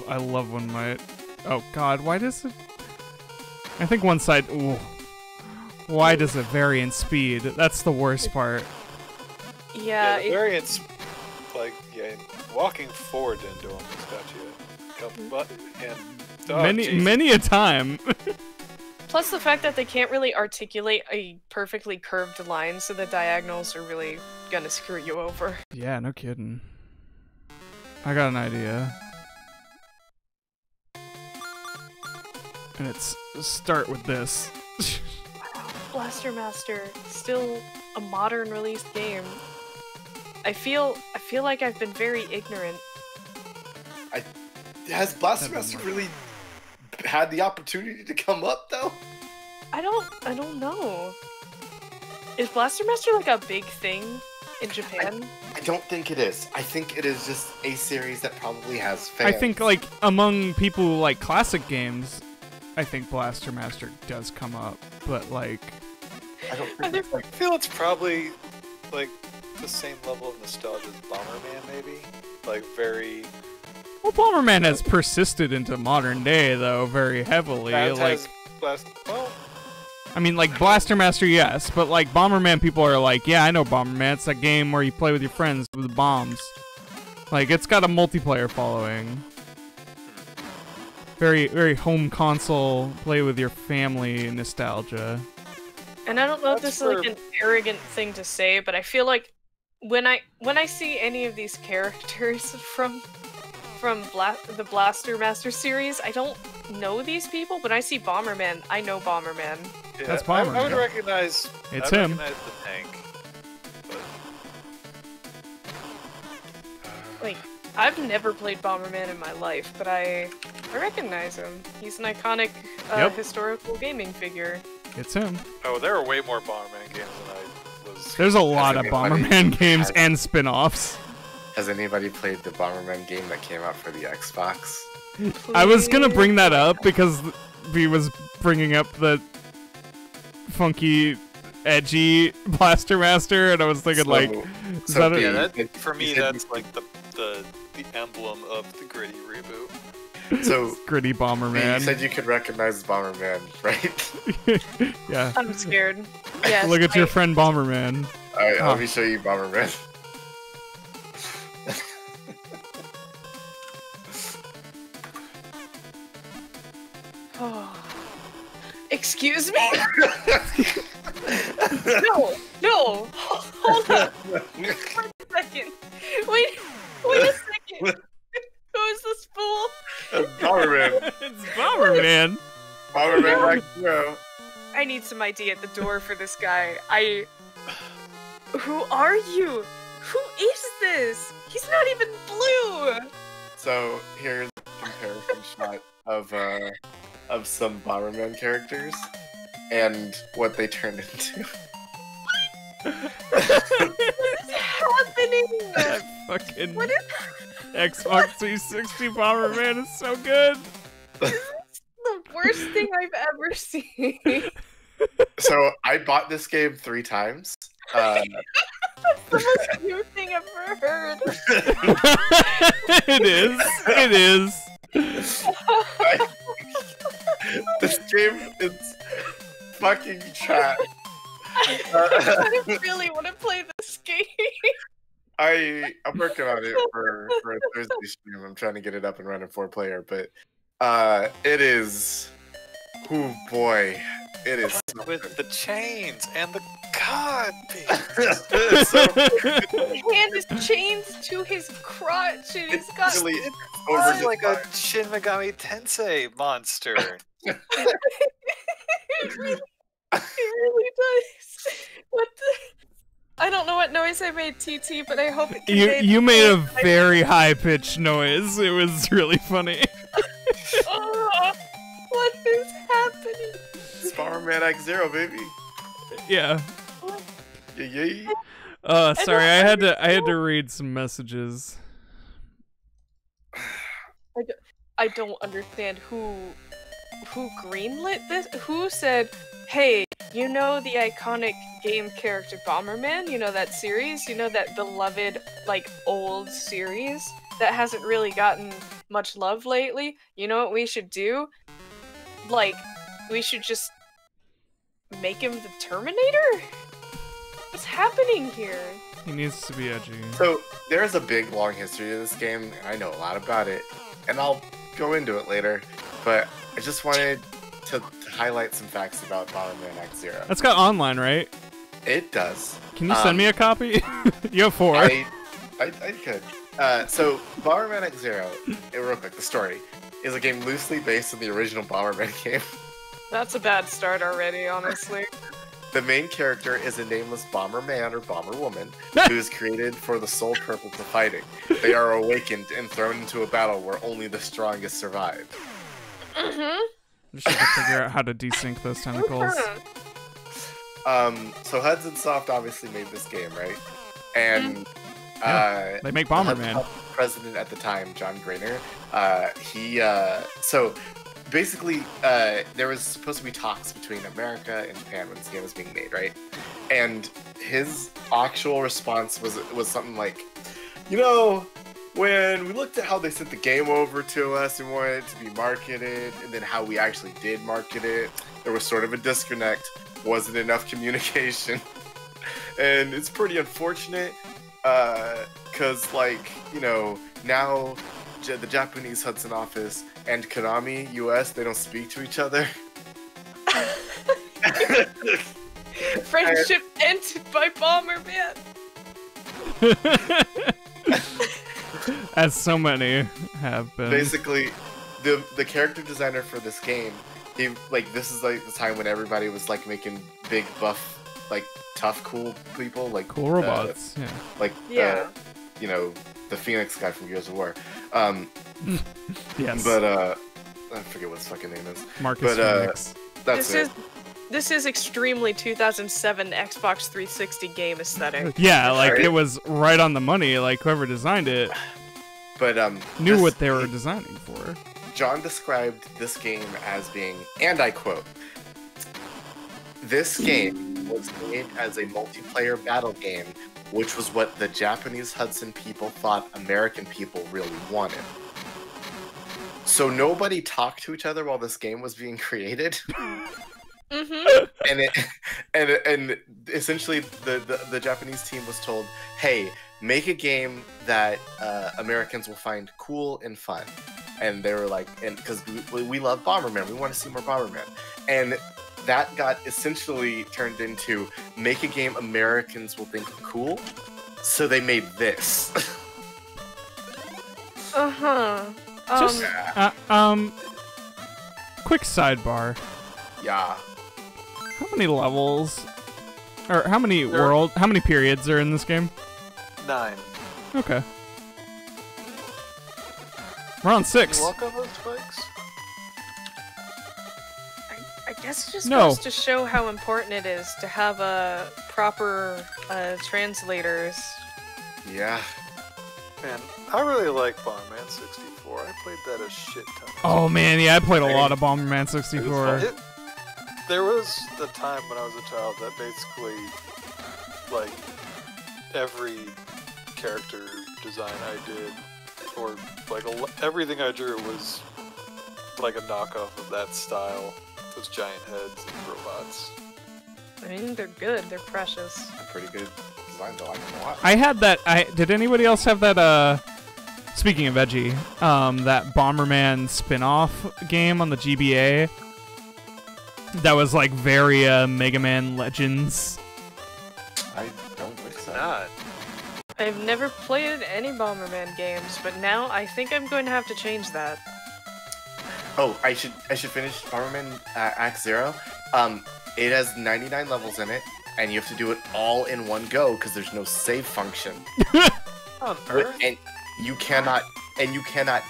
Speaker 1: I love when my... Oh god, why does it... I think one side... Ooh. Why does it vary in speed? That's the worst part.
Speaker 3: Yeah,
Speaker 4: the variance, like, yeah, walking forward into them has got you a couple
Speaker 1: many a time.
Speaker 3: Plus the fact that they can't really articulate a perfectly curved line, so the diagonals are really gonna screw you over.
Speaker 1: Yeah, no kidding. I got an idea. And it's start with this.
Speaker 3: Blaster Master, still a modern released game. I feel like I've been very ignorant.
Speaker 2: Has Blaster Master really had the opportunity to come up though?
Speaker 3: I don't know. Is Blaster Master like a big thing in Japan?
Speaker 2: I don't think it is. I think it is just a series that probably has fans.
Speaker 1: I think like among people who like classic games, I think Blaster Master does come up, but like
Speaker 2: I don't think it's like...
Speaker 4: I feel it's probably like the same level of nostalgia as Bomberman, maybe. Like very.
Speaker 1: Well, Bomberman has persisted into modern day though very heavily. Like,
Speaker 4: well,
Speaker 1: I mean, like Blaster Master, yes, but like Bomberman, people are like, yeah, I know Bomberman. It's a game where you play with your friends with bombs. Like, it's got a multiplayer following. Very, very home console, play with your family nostalgia.
Speaker 3: And I don't know if this is like an arrogant thing to say, but I feel like when I see any of these characters from the Blaster Master series, I don't know these people, but I see Bomberman, I know Bomberman.
Speaker 4: Yeah,
Speaker 1: that's Bomberman.
Speaker 4: I would recognize.
Speaker 1: It's him.
Speaker 4: Recognize the tank. But...
Speaker 3: Like, I've never played Bomberman in my life, but I recognize him. He's an iconic historical gaming figure.
Speaker 1: It's him.
Speaker 4: Oh, there are way more Bomberman games than I was.
Speaker 1: There's a lot of Bomberman games and spin-offs.
Speaker 2: Has anybody played the Bomberman game that came out for the Xbox?
Speaker 3: Please.
Speaker 1: I was gonna bring that up because he was bringing up the funky, edgy Blaster Master, and I was thinking
Speaker 4: for me that's like the emblem of the gritty reboot.
Speaker 2: So
Speaker 1: gritty Bomberman.
Speaker 2: You said you could recognize Bomberman, right?
Speaker 1: Yeah.
Speaker 3: I'm scared. Yes.
Speaker 1: Look at your friend Bomberman.
Speaker 2: Alright, let me show you Bomberman.
Speaker 3: Excuse me? No! Hold up! Wait a second! Wait a second! Who is this fool?
Speaker 2: Bomberman.
Speaker 1: It's Bomberman.
Speaker 2: Bomberman like Zero.
Speaker 3: I need some ID at the door for this guy. Who are you? Who is this? He's not even blue!
Speaker 2: So here's a comparison shot of some Bomberman characters and what they turned into.
Speaker 3: What is happening?
Speaker 1: That fucking
Speaker 3: What is
Speaker 1: Xbox 360 Bomberman is so good.
Speaker 3: the worst thing I've ever seen?
Speaker 2: So I bought this game 3 times.
Speaker 3: That's the most new thing I've ever heard.
Speaker 1: It is. It is.
Speaker 2: This game is fucking trash.
Speaker 3: I really want to play this game.
Speaker 2: I'm working on it for a Thursday stream. I'm trying to get it up and running 4-player, but it is. Oh boy, it is
Speaker 4: with the chains and the god.
Speaker 3: His hand is chained to his crotch, and he's got.
Speaker 4: It's like a Shin Megami Tensei monster.
Speaker 3: It really does. What the? I don't know what noise I made, TT, but I hope it conveyed.
Speaker 1: You made a very high-pitched noise. It was really funny.
Speaker 3: What is happening?
Speaker 2: It's Bomberman X0, baby.
Speaker 1: Yeah.
Speaker 2: Yay.
Speaker 1: Sorry, I had to read some messages.
Speaker 3: I don't understand who greenlit this. Who said, "Hey, you know the iconic game character Bomberman? You know that series? You know that beloved like old series that hasn't really gotten much love lately? You know what we should do? Like, we should just make him the Terminator? What's happening here?"
Speaker 1: He needs to be edgy.
Speaker 2: So there's a big, long history to this game, and I know a lot about it, and I'll go into it later. But I just wanted to highlight some facts about Bomberman X Zero.
Speaker 1: That's got online, right?
Speaker 2: It does.
Speaker 1: Can you send me a copy? You have 4.
Speaker 2: I could. So Bomberman X Zero, real quick, the story is a game loosely based on the original Bomberman game.
Speaker 3: That's a bad start already, honestly.
Speaker 2: The main character is a nameless bomber man or bomber woman who is created for the sole purpose of fighting. They are awakened and thrown into a battle where only the strongest survive.
Speaker 1: Just have to figure out how to desync those tentacles.
Speaker 2: So Hudson Soft obviously made this game, right? And
Speaker 1: they make Bomberman.
Speaker 2: President at the time, John Grainer, so basically, there was supposed to be talks between America and Japan when this game was being made, right? And his actual response was something like, you know, when we looked at how they sent the game over to us and wanted it to be marketed, and then how we actually did market it, there was sort of a disconnect. Wasn't enough communication. And it's pretty unfortunate, because, like, you know, now the Japanese Hudson office and Konami US, they don't speak to each other.
Speaker 3: Friendship ended by Bomberman.
Speaker 1: As so many have been.
Speaker 2: Basically, the character designer for this game, this is like the time when everybody was like making big buff, like tough, cool people, like
Speaker 1: cool robots.
Speaker 2: You know, the Phoenix guy from Gears of War.
Speaker 1: Yes.
Speaker 2: But I forget what his fucking name is.
Speaker 1: Marcus Phoenix.
Speaker 3: This is extremely 2007 Xbox 360 game aesthetic.
Speaker 1: Yeah, like it was right on the money. Like whoever designed it,
Speaker 2: but
Speaker 1: knew what they were designing for.
Speaker 2: John described this game as being, and I quote, "This game was made as a multiplayer battle game, which was what the Japanese Hudson people thought American people really wanted." So nobody talked to each other while this game was being created. And essentially the Japanese team was told, "Hey, make a game that Americans will find cool and fun." And they were like, and because we love Bomberman, we want to see more Bomberman. And that got essentially turned into make a game Americans will think cool. So they made this.
Speaker 1: Just quick sidebar.
Speaker 2: Yeah.
Speaker 1: How many levels, or how many how many periods are in this game?
Speaker 4: 9.
Speaker 1: Okay. We're on 6.
Speaker 4: You walk on those spikes?
Speaker 3: I guess it just goes to show how important it is to have proper translators.
Speaker 2: Yeah.
Speaker 4: Man, I really like Bomberman 64. I played that a shit ton.
Speaker 1: Oh man, yeah, I played a lot of Bomberman 64.
Speaker 4: There was the time when I was a child that basically, like, every character design I did, or like everything I drew was like a knockoff of that style. Those giant heads and robots.
Speaker 3: I mean, they're good. They're precious.
Speaker 2: They're pretty good designs. I like them a lot.
Speaker 1: I had that. Did anybody else have that? Speaking of edgy, that Bomberman spin-off game on the GBA. That was like very Mega Man Legends.
Speaker 2: I don't think so.
Speaker 4: Not.
Speaker 3: I've never played any Bomberman games, but now I think I'm going to have to change that.
Speaker 2: Oh, I should finish Bomberman Act Zero. It has 99 levels in it, and you have to do it all in one go because there's no save function.
Speaker 4: On Earth?
Speaker 2: And you cannot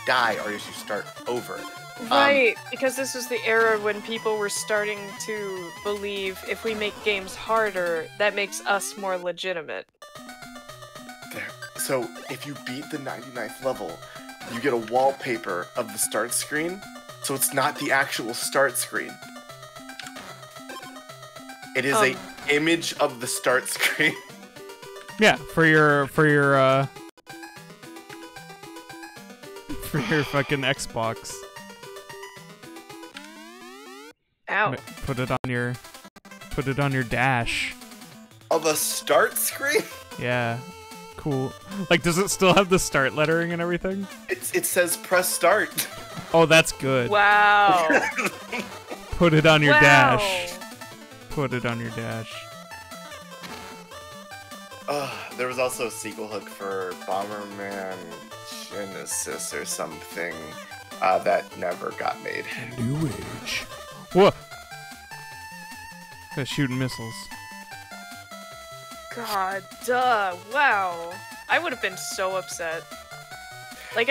Speaker 2: die, or else you start over.
Speaker 3: Right, because this was the era when people were starting to believe if we make games harder, that makes us more legitimate.
Speaker 2: There. So if you beat the 99th level, you get a wallpaper of the start screen, so it's not the actual start screen. It is a image of the start screen.
Speaker 1: Yeah, for your fucking Xbox.
Speaker 3: Ow.
Speaker 2: Put it
Speaker 1: on your dash.
Speaker 2: Of a start screen?
Speaker 1: Yeah. Cool. Like, does it still have the start lettering and everything?
Speaker 2: It says press start.
Speaker 1: Oh, that's good.
Speaker 3: Wow.
Speaker 1: Put it on your
Speaker 3: Wow.
Speaker 1: dash. Put it on your dash.
Speaker 2: There was also a sequel hook for Bomberman Genesis or something that never got made.
Speaker 1: New Age. What? Shooting missiles.
Speaker 3: God, duh. Wow. I would have been so upset. Like,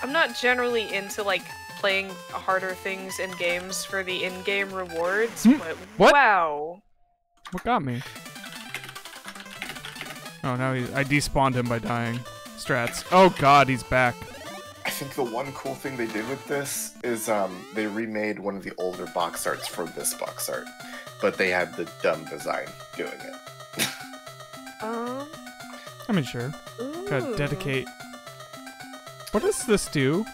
Speaker 3: I'm not generally into, like, playing harder things in games for the in-game rewards, but
Speaker 1: What?
Speaker 3: wow.
Speaker 1: What got me? Oh, now I despawned him by dying. Strats. Oh god, he's back.
Speaker 2: I think the one cool thing they did with this is they remade one of the older box arts for this box art, but they had the dumb design doing it.
Speaker 1: I mean, sure. Gotta
Speaker 3: Ooh.
Speaker 1: dedicate. What does this do?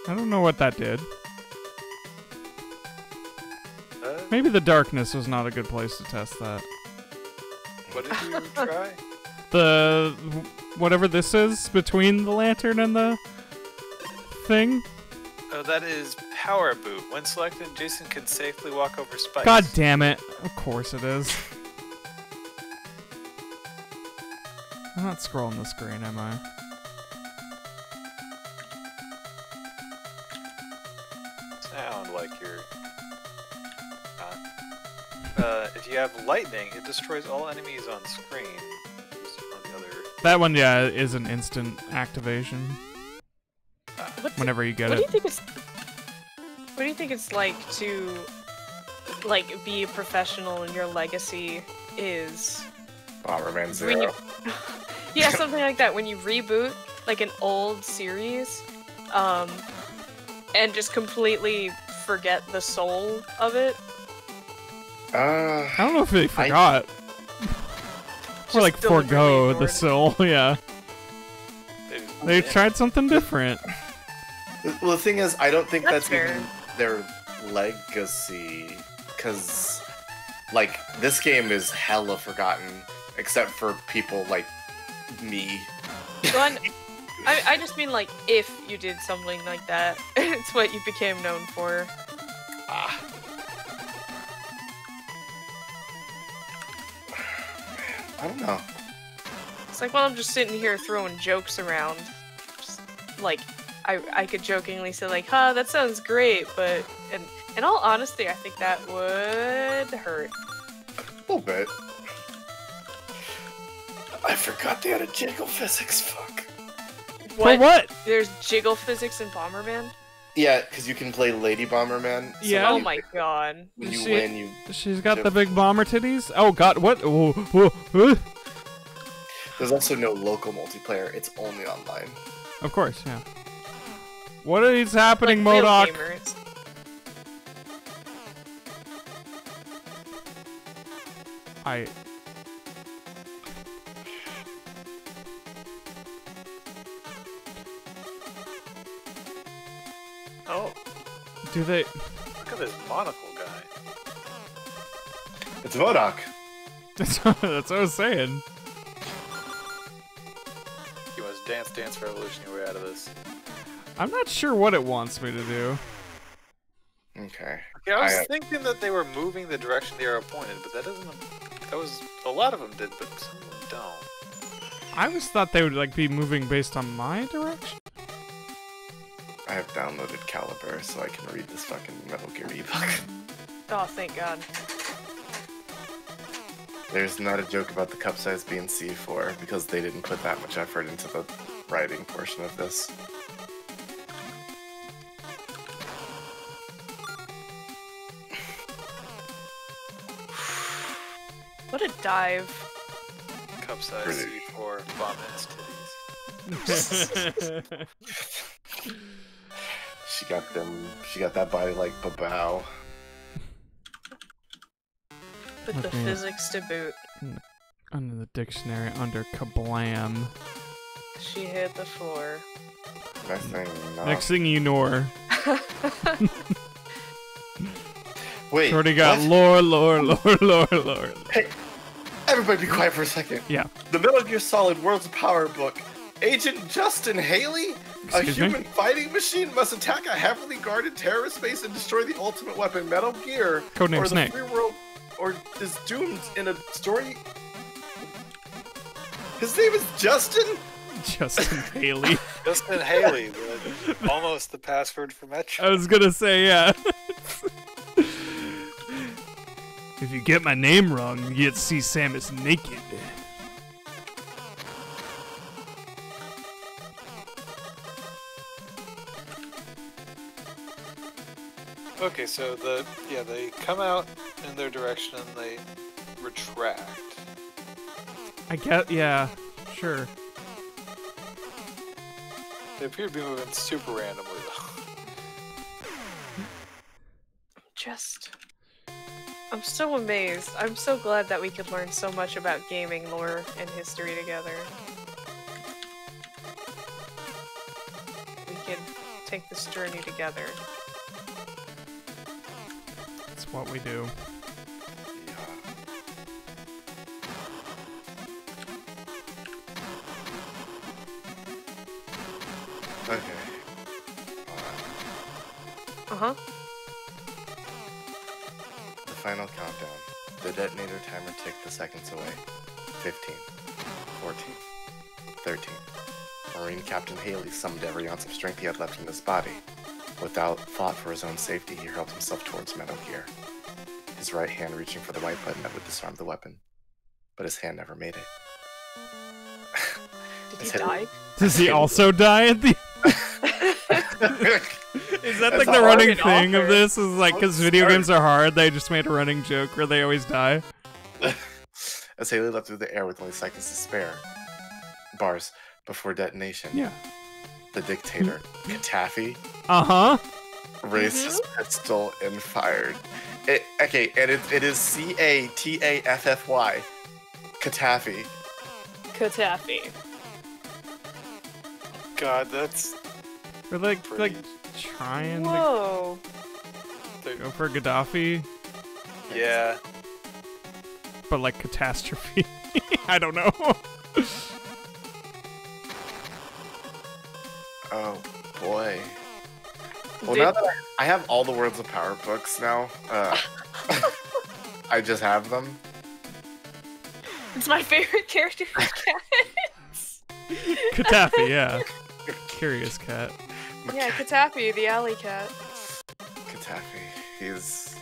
Speaker 1: I don't know what that did. Maybe the darkness was not a good place to test that.
Speaker 4: What did you try?
Speaker 1: The whatever this is between the lantern and the thing.
Speaker 4: Oh, that is Power Boot. When selected, Jason can safely walk over spikes.
Speaker 1: God damn it! Of course it is. I'm not scrolling the screen, am I?
Speaker 4: Sound like you're not. If you have lightning, it destroys all enemies on screen. On the other.
Speaker 1: That one, yeah, is an instant activation. Whenever you get
Speaker 3: What
Speaker 1: it.
Speaker 3: do you think it's like to, like, be a professional and your legacy is?
Speaker 2: Bomberman
Speaker 3: When you,
Speaker 2: Zero.
Speaker 3: yeah, something like that. When you reboot like an old series, and just completely forget the soul of it.
Speaker 1: I don't know if they forgot. Or like forgo the soul, yeah. They tried something different.
Speaker 2: Well, the thing is, I don't think
Speaker 3: That's
Speaker 2: that's
Speaker 3: fair.
Speaker 2: even their legacy, because, like, this game is hella forgotten, except for people like me.
Speaker 3: Well, I just mean, like, if you did something like that, it's what you became known for.
Speaker 2: Ah. I don't know.
Speaker 3: It's like, well, I'm just sitting here throwing jokes around. Just, like, I could jokingly say, like, huh, that sounds great, but in all honesty, I think that would hurt.
Speaker 2: A little bit. I forgot they had a jiggle physics, fuck.
Speaker 1: For what?
Speaker 3: There's jiggle physics in Bomberman?
Speaker 2: Yeah, because you can play Lady Bomberman. So
Speaker 1: Yeah.
Speaker 3: Oh
Speaker 2: when you-
Speaker 3: my god.
Speaker 2: When you
Speaker 1: She-
Speaker 2: win, you...
Speaker 1: She's got the big bomber titties? Oh god, what? Whoa, whoa, whoa.
Speaker 2: There's also no local multiplayer, it's only online.
Speaker 1: Of course, yeah. What is happening,
Speaker 3: Like, real
Speaker 1: Modoc?
Speaker 3: gamers.
Speaker 4: Oh,
Speaker 1: Do they...
Speaker 4: look at this monocle guy.
Speaker 2: It's Modoc.
Speaker 1: That's what I was saying.
Speaker 4: You must dance revolution your way out of this.
Speaker 1: I'm not sure what it wants me to do.
Speaker 2: Okay.
Speaker 4: Yeah, I was
Speaker 2: I-
Speaker 4: thinking that they were moving the direction the arrow pointed, but that doesn't. That was a lot of them did, but some of them don't.
Speaker 1: I always thought they would like be moving based on my direction.
Speaker 2: I have downloaded Caliber so I can read this fucking Metal Gear ebook.
Speaker 3: Oh, thank god.
Speaker 2: There's not a joke about the cup size being C4 because they didn't put that much effort into the writing portion of this.
Speaker 3: What a dive.
Speaker 4: Cup size
Speaker 2: Pretty.
Speaker 4: C4 bomb its titties.
Speaker 2: She got them. She got that body like Babao.
Speaker 3: With the
Speaker 1: Okay.
Speaker 3: physics to boot.
Speaker 1: Under the dictionary, under kablam.
Speaker 3: She hit the floor.
Speaker 2: Next thing, no.
Speaker 1: Next thing you know,
Speaker 2: Wait.
Speaker 1: Shorty got
Speaker 2: what?
Speaker 1: lore.
Speaker 2: Hey, everybody, be quiet for a second.
Speaker 1: Yeah.
Speaker 2: The Metal Gear Solid Worlds of Power book. Agent Justin Haley, a
Speaker 1: Excuse me?
Speaker 2: human fighting machine, must attack a heavily guarded terrorist base and destroy the ultimate weapon, Metal Gear.
Speaker 1: Codename
Speaker 2: or the
Speaker 1: Snake.
Speaker 2: free world, or is doomed in a story. His name is Justin.
Speaker 1: Justin Haley.
Speaker 4: Justin Haley, almost the password for Metro.
Speaker 1: I was gonna say, yeah. If you get my name wrong, you get to see Samus naked.
Speaker 4: Okay, so they come out in their direction and they retract.
Speaker 1: I get, yeah, sure.
Speaker 4: They appear to be moving super randomly though.
Speaker 3: I'm so amazed. I'm so glad that we could learn so much about gaming lore and history together. We could take this journey together.
Speaker 1: That's what we do.
Speaker 2: Okay.
Speaker 3: Uh-huh.
Speaker 2: The final countdown. The detonator timer ticked the seconds away. 15, 14, 13. Marine Captain Haley summoned every ounce of strength he had left in his body. Without thought for his own safety, he hurled himself towards Metal Gear. His right hand reaching for the white button that would disarm the weapon. But his hand never made it.
Speaker 3: Did
Speaker 2: His
Speaker 3: he
Speaker 2: head-
Speaker 3: die?
Speaker 1: Does he also die at the... Is that like
Speaker 2: That's
Speaker 1: the
Speaker 2: a
Speaker 1: running
Speaker 3: hard
Speaker 1: thing of
Speaker 3: offer.
Speaker 1: this? Is like, because video games are hard, they just made a running joke where they always die?
Speaker 2: As Haley leapt through the air with only seconds to spare. Bars before detonation.
Speaker 1: Yeah.
Speaker 2: The dictator, Katafi,
Speaker 1: Uh-huh.
Speaker 2: raised his pistol and fired. Okay, and it is Cataffy. Katafi.
Speaker 3: Katafi.
Speaker 4: God, that's
Speaker 1: We're like
Speaker 4: pretty.
Speaker 1: trying to
Speaker 3: Whoa.
Speaker 1: go for Gaddafi,
Speaker 4: Yeah.
Speaker 1: but like catastrophe. I don't know.
Speaker 2: Oh boy. Well,
Speaker 3: Did-
Speaker 2: now that I have all the Worlds of Power books now, I just have them.
Speaker 3: It's my favorite character from Cats.
Speaker 1: Katafi, yeah. Curious cat.
Speaker 3: Yeah, Katafi, the alley cat.
Speaker 2: Katafi. He's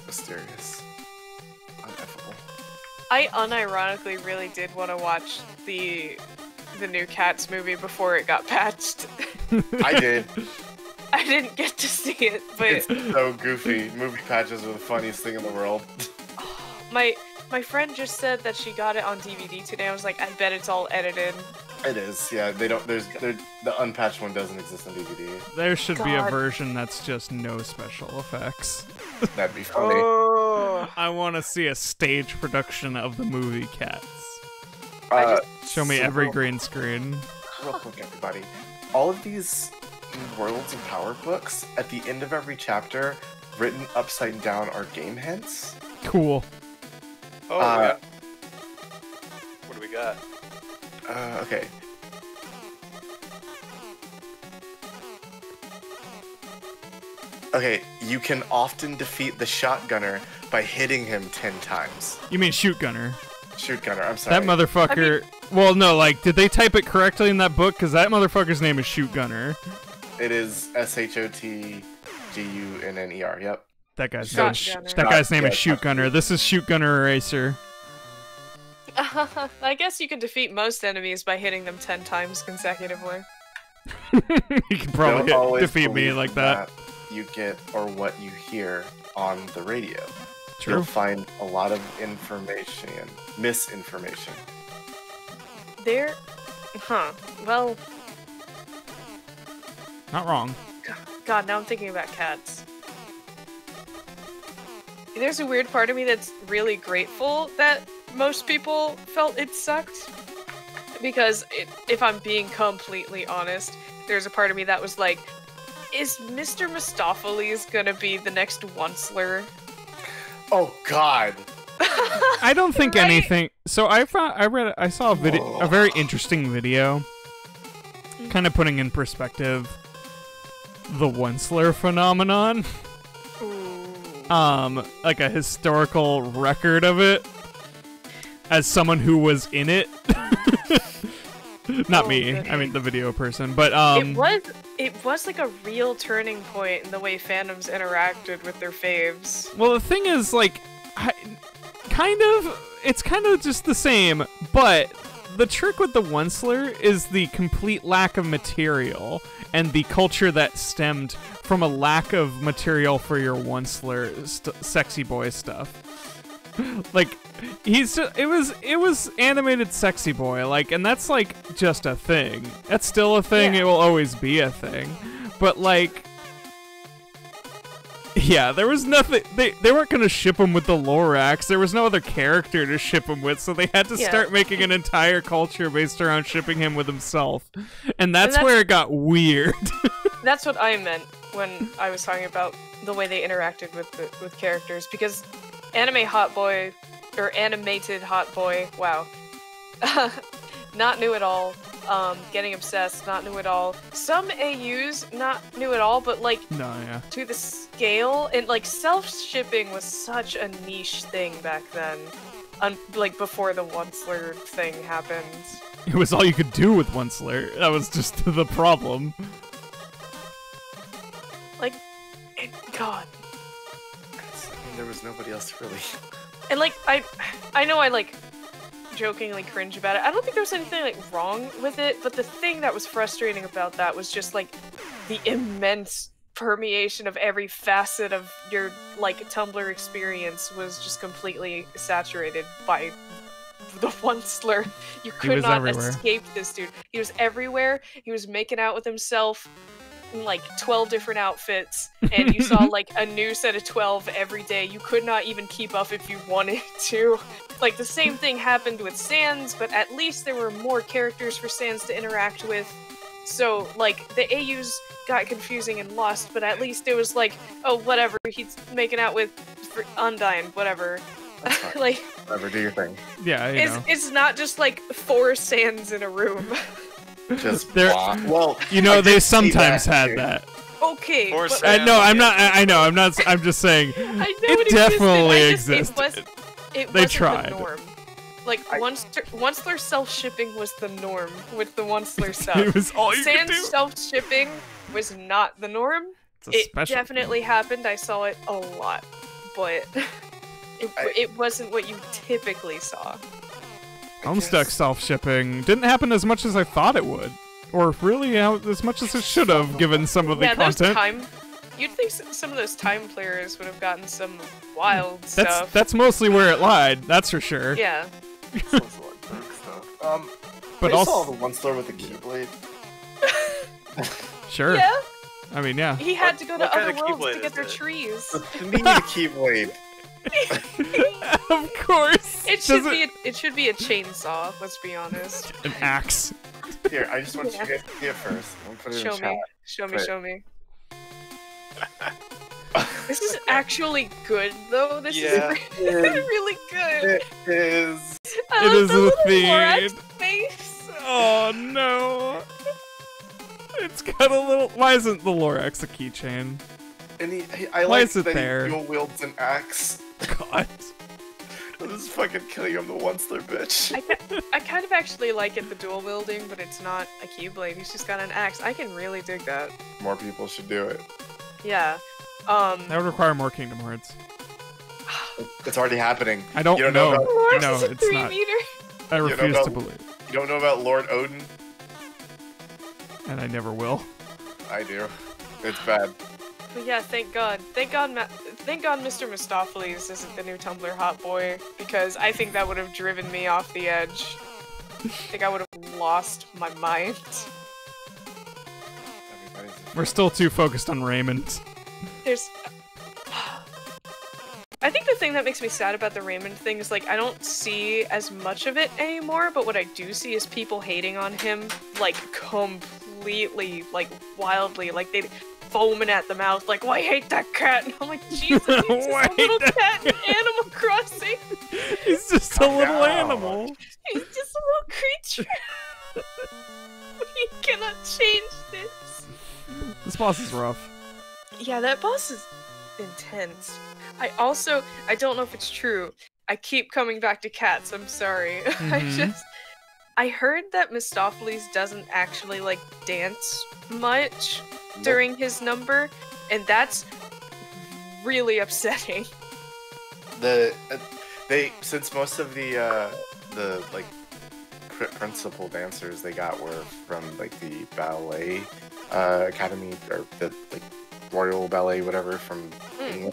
Speaker 2: mysterious. Ineffable.
Speaker 3: I unironically really did want to watch the new Cats movie before it got patched.
Speaker 2: I did.
Speaker 3: I didn't get to see it, but
Speaker 2: It's so goofy. Movie patches are the funniest thing in the world.
Speaker 3: my friend just said that she got it on DVD today. I was like, I bet it's all edited.
Speaker 2: It is, yeah. They don't. The unpatched one doesn't exist on DVD.
Speaker 1: There should be a
Speaker 3: God.
Speaker 1: version that's just no special effects.
Speaker 2: That'd be funny.
Speaker 3: Oh,
Speaker 1: I want to see a stage production of the movie Cats. Show me
Speaker 2: So
Speaker 1: every
Speaker 2: real-
Speaker 1: green screen.
Speaker 2: Real quick, everybody. All of these Worlds of Power books, at the end of every chapter, written upside down, are game hints.
Speaker 1: Cool.
Speaker 4: Oh,
Speaker 2: Uh,
Speaker 4: what do we got?
Speaker 2: Okay. Okay, you can often defeat the shotgunner by hitting him 10 times.
Speaker 1: You mean Shoot Gunner?
Speaker 2: Shoot gunner, I'm sorry.
Speaker 1: That motherfucker. Well, no, like, did they type it correctly in that book? Because that motherfucker's name is Shoot Gunner.
Speaker 2: It is SHOTGUNNER, yep.
Speaker 1: That guy's
Speaker 3: Shot
Speaker 1: name.
Speaker 3: Gunner.
Speaker 1: That guy's name
Speaker 2: Yeah,
Speaker 1: is Shoot
Speaker 2: Shot
Speaker 1: Gunner. This is Shoot Gunner Eraser.
Speaker 3: I guess you can defeat most enemies by hitting them 10 times consecutively.
Speaker 1: You can probably
Speaker 2: Don't always
Speaker 1: defeat me
Speaker 2: believe
Speaker 1: like that.
Speaker 2: You get or what you hear on the radio.
Speaker 1: True.
Speaker 2: you'll find a lot of information, misinformation.
Speaker 3: There, well,
Speaker 1: Not wrong.
Speaker 3: God, now I'm thinking about cats. There's a weird part of me that's really grateful that most people felt it sucked. Because if I'm being completely honest, there's a part of me that was like, is Mr. Mistopheles gonna be the next Onceler?
Speaker 2: Oh God!
Speaker 1: I don't think
Speaker 3: Right?
Speaker 1: anything. So I saw a very interesting video, kind of putting in perspective the Onceler phenomenon.
Speaker 3: Ooh.
Speaker 1: Like a historical record of it, as someone who was in it. Not
Speaker 3: Oh,
Speaker 1: me.
Speaker 3: goody.
Speaker 1: I mean the video person, but
Speaker 3: It was like a real turning point in the way fandoms interacted with their faves.
Speaker 1: Well, the thing is, like, it's kind of just the same, but the trick with the Onceler is the complete lack of material and the culture that stemmed from a lack of material for your Onceler sexy boy stuff. Like, it was animated sexy boy, like, and that's like just a thing. That's still a thing.
Speaker 3: Yeah.
Speaker 1: It will always be a thing. But like, yeah, there was nothing. They weren't gonna ship him with the Lorax. There was no other character to ship him with, so they had to start making an entire culture based around shipping him with himself, and that's where it got weird.
Speaker 3: That's what I meant when I was talking about the way they interacted with characters, because anime hot boy or animated hot boy, wow, not new at all. Getting obsessed, not new at all. Some AUs, not new at all, but like
Speaker 1: No, yeah.
Speaker 3: to the scale, and like self-shipping was such a niche thing back then. Like before the Onceler thing happened.
Speaker 1: It was all you could do with Onceler. That was just the problem.
Speaker 3: Like, God.
Speaker 2: I mean, there was nobody else really.
Speaker 3: And like, I know I like jokingly cringe about it. I don't think there was anything like wrong with it, but the thing that was frustrating about that was just like the immense permeation of every facet of your like Tumblr experience was just completely saturated by the Onceler. You could
Speaker 1: was
Speaker 3: not
Speaker 1: everywhere.
Speaker 3: escape this dude. He was everywhere. He was making out with himself in like 12 different outfits, and you saw like a new set of 12 every day. You could not even keep up if you wanted to. Like, the same thing happened with Sans, but at least there were more characters for Sans to interact with. So, like, the AUs got confusing and lost, but at least it was like, oh, whatever, he's making out with Undyne, whatever.
Speaker 2: That's fine.
Speaker 3: Like,
Speaker 2: Whatever, do your thing.
Speaker 1: Yeah, you know.
Speaker 3: it's not just like 4 Sans in a room.
Speaker 2: Just
Speaker 1: There-
Speaker 2: blah. Well,
Speaker 1: You know,
Speaker 2: I
Speaker 1: they
Speaker 2: did see
Speaker 1: sometimes
Speaker 2: that,
Speaker 1: had
Speaker 2: too.
Speaker 1: that.
Speaker 3: Okay,
Speaker 4: Or
Speaker 3: but
Speaker 4: Sans.
Speaker 1: No, I'm not. I know. I'm not. I'm just saying.
Speaker 3: I know
Speaker 1: It
Speaker 3: it
Speaker 1: definitely
Speaker 3: existed.
Speaker 1: existed.
Speaker 3: It
Speaker 1: They
Speaker 3: wasn't
Speaker 1: tried.
Speaker 3: the norm. Like,
Speaker 2: I-
Speaker 3: Onceler self-shipping was the norm with the Onceler stuff.
Speaker 1: It was all you could
Speaker 3: Sans
Speaker 1: do.
Speaker 3: self-shipping was not the norm.
Speaker 1: It's a
Speaker 3: It
Speaker 1: special
Speaker 3: definitely happened. I saw it a lot, but it wasn't what you typically saw.
Speaker 1: Homestuck self-shipping didn't happen as much as I thought it would, or really as much as it should have, given some of the
Speaker 3: Yeah, those
Speaker 1: content.
Speaker 3: time. You'd think some of those time players would have gotten some wild stuff.
Speaker 1: That's mostly where it lied. That's for sure.
Speaker 3: Yeah.
Speaker 2: Sounds like dark stuff.
Speaker 1: But
Speaker 2: I
Speaker 1: also,
Speaker 2: saw the Onceler with the Keyblade.
Speaker 1: sure.
Speaker 3: Yeah.
Speaker 1: I mean, yeah.
Speaker 3: He had to go to
Speaker 4: what kind
Speaker 3: other
Speaker 4: of
Speaker 3: worlds
Speaker 4: Keyblade
Speaker 3: to get
Speaker 4: is
Speaker 3: their
Speaker 4: it?
Speaker 3: trees.
Speaker 2: Need a Keyblade.
Speaker 1: Of course.
Speaker 3: It should be a chainsaw. Let's be honest.
Speaker 1: An axe.
Speaker 2: Here, I just want
Speaker 3: Yeah.
Speaker 2: you guys to see it first. I'm gonna put it
Speaker 3: Show
Speaker 2: in chat.
Speaker 3: me. Show me.
Speaker 2: Right.
Speaker 3: Show me. This is actually good, though. This
Speaker 4: Yeah.
Speaker 3: is really good.
Speaker 2: It is.
Speaker 3: I
Speaker 1: It
Speaker 3: love
Speaker 1: is
Speaker 3: the
Speaker 1: a
Speaker 3: little
Speaker 1: thing.
Speaker 3: Lorax face.
Speaker 1: Oh no. It's got a little. Why isn't the Lorax a keychain?
Speaker 2: And I
Speaker 1: Why
Speaker 2: like
Speaker 1: is it
Speaker 2: that
Speaker 1: there?
Speaker 2: he dual wields an axe.
Speaker 1: God.
Speaker 2: This is fucking killing him, the Onceler bitch.
Speaker 3: I kind of actually like it, the dual wielding, but it's not a Keyblade. He's just got an axe. I can really dig that.
Speaker 2: More people should do it.
Speaker 3: Yeah.
Speaker 1: That would require more Kingdom Hearts.
Speaker 2: It's already happening.
Speaker 1: I don't
Speaker 2: You don't know
Speaker 1: know.
Speaker 2: about-
Speaker 3: Lorax
Speaker 1: No,
Speaker 3: is a
Speaker 1: it's
Speaker 3: 3
Speaker 1: not.
Speaker 3: meter.
Speaker 1: I
Speaker 2: know
Speaker 1: refuse to
Speaker 2: about-
Speaker 1: believe.
Speaker 2: You don't know about Lord Odin?
Speaker 1: And I never will.
Speaker 2: I do. It's bad.
Speaker 3: But yeah, thank God. Thank God Thank God Mr. Mistopheles isn't the new Tumblr hot boy, because I think that would have driven me off the edge. I think I would have lost my mind.
Speaker 1: We're still too focused on Raymond.
Speaker 3: There's... I think the thing that makes me sad about the Raymond thing is, like, I don't see as much of it anymore, but what I do see is people hating on him, like, completely, like, wildly, like, they foaming at the mouth, like, "Why hate that cat?" And I'm like, Jesus, he's just a little cat in Animal Crossing.
Speaker 1: He's just a little animal.
Speaker 3: He's just a little creature. We cannot change this.
Speaker 1: This boss is rough.
Speaker 3: Yeah, that boss is intense. I don't know if it's true. I keep coming back to cats, I'm sorry. I heard that Mistopheles doesn't actually, like, dance much during his number, and that's really upsetting.
Speaker 2: Since most of the like principal dancers they got were from like the ballet academy, or the like Royal Ballet, whatever, from England.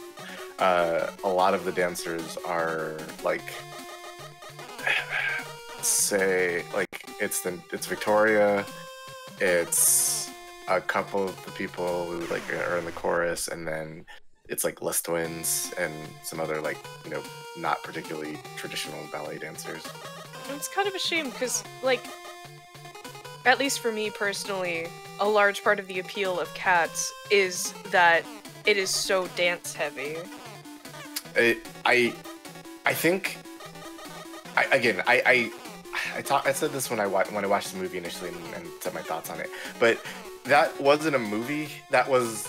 Speaker 2: A lot of the dancers are like, say, like it's Victoria, it's a couple of the people who like are in the chorus, and then it's like Les Twins and some other, like, you know, not particularly traditional ballet dancers.
Speaker 3: It's kind of a shame because, like, at least for me personally, a large part of the appeal of Cats is that it is so dance heavy.
Speaker 2: I think I said this when I watched the movie initially and said my thoughts on it, but that wasn't a movie. That was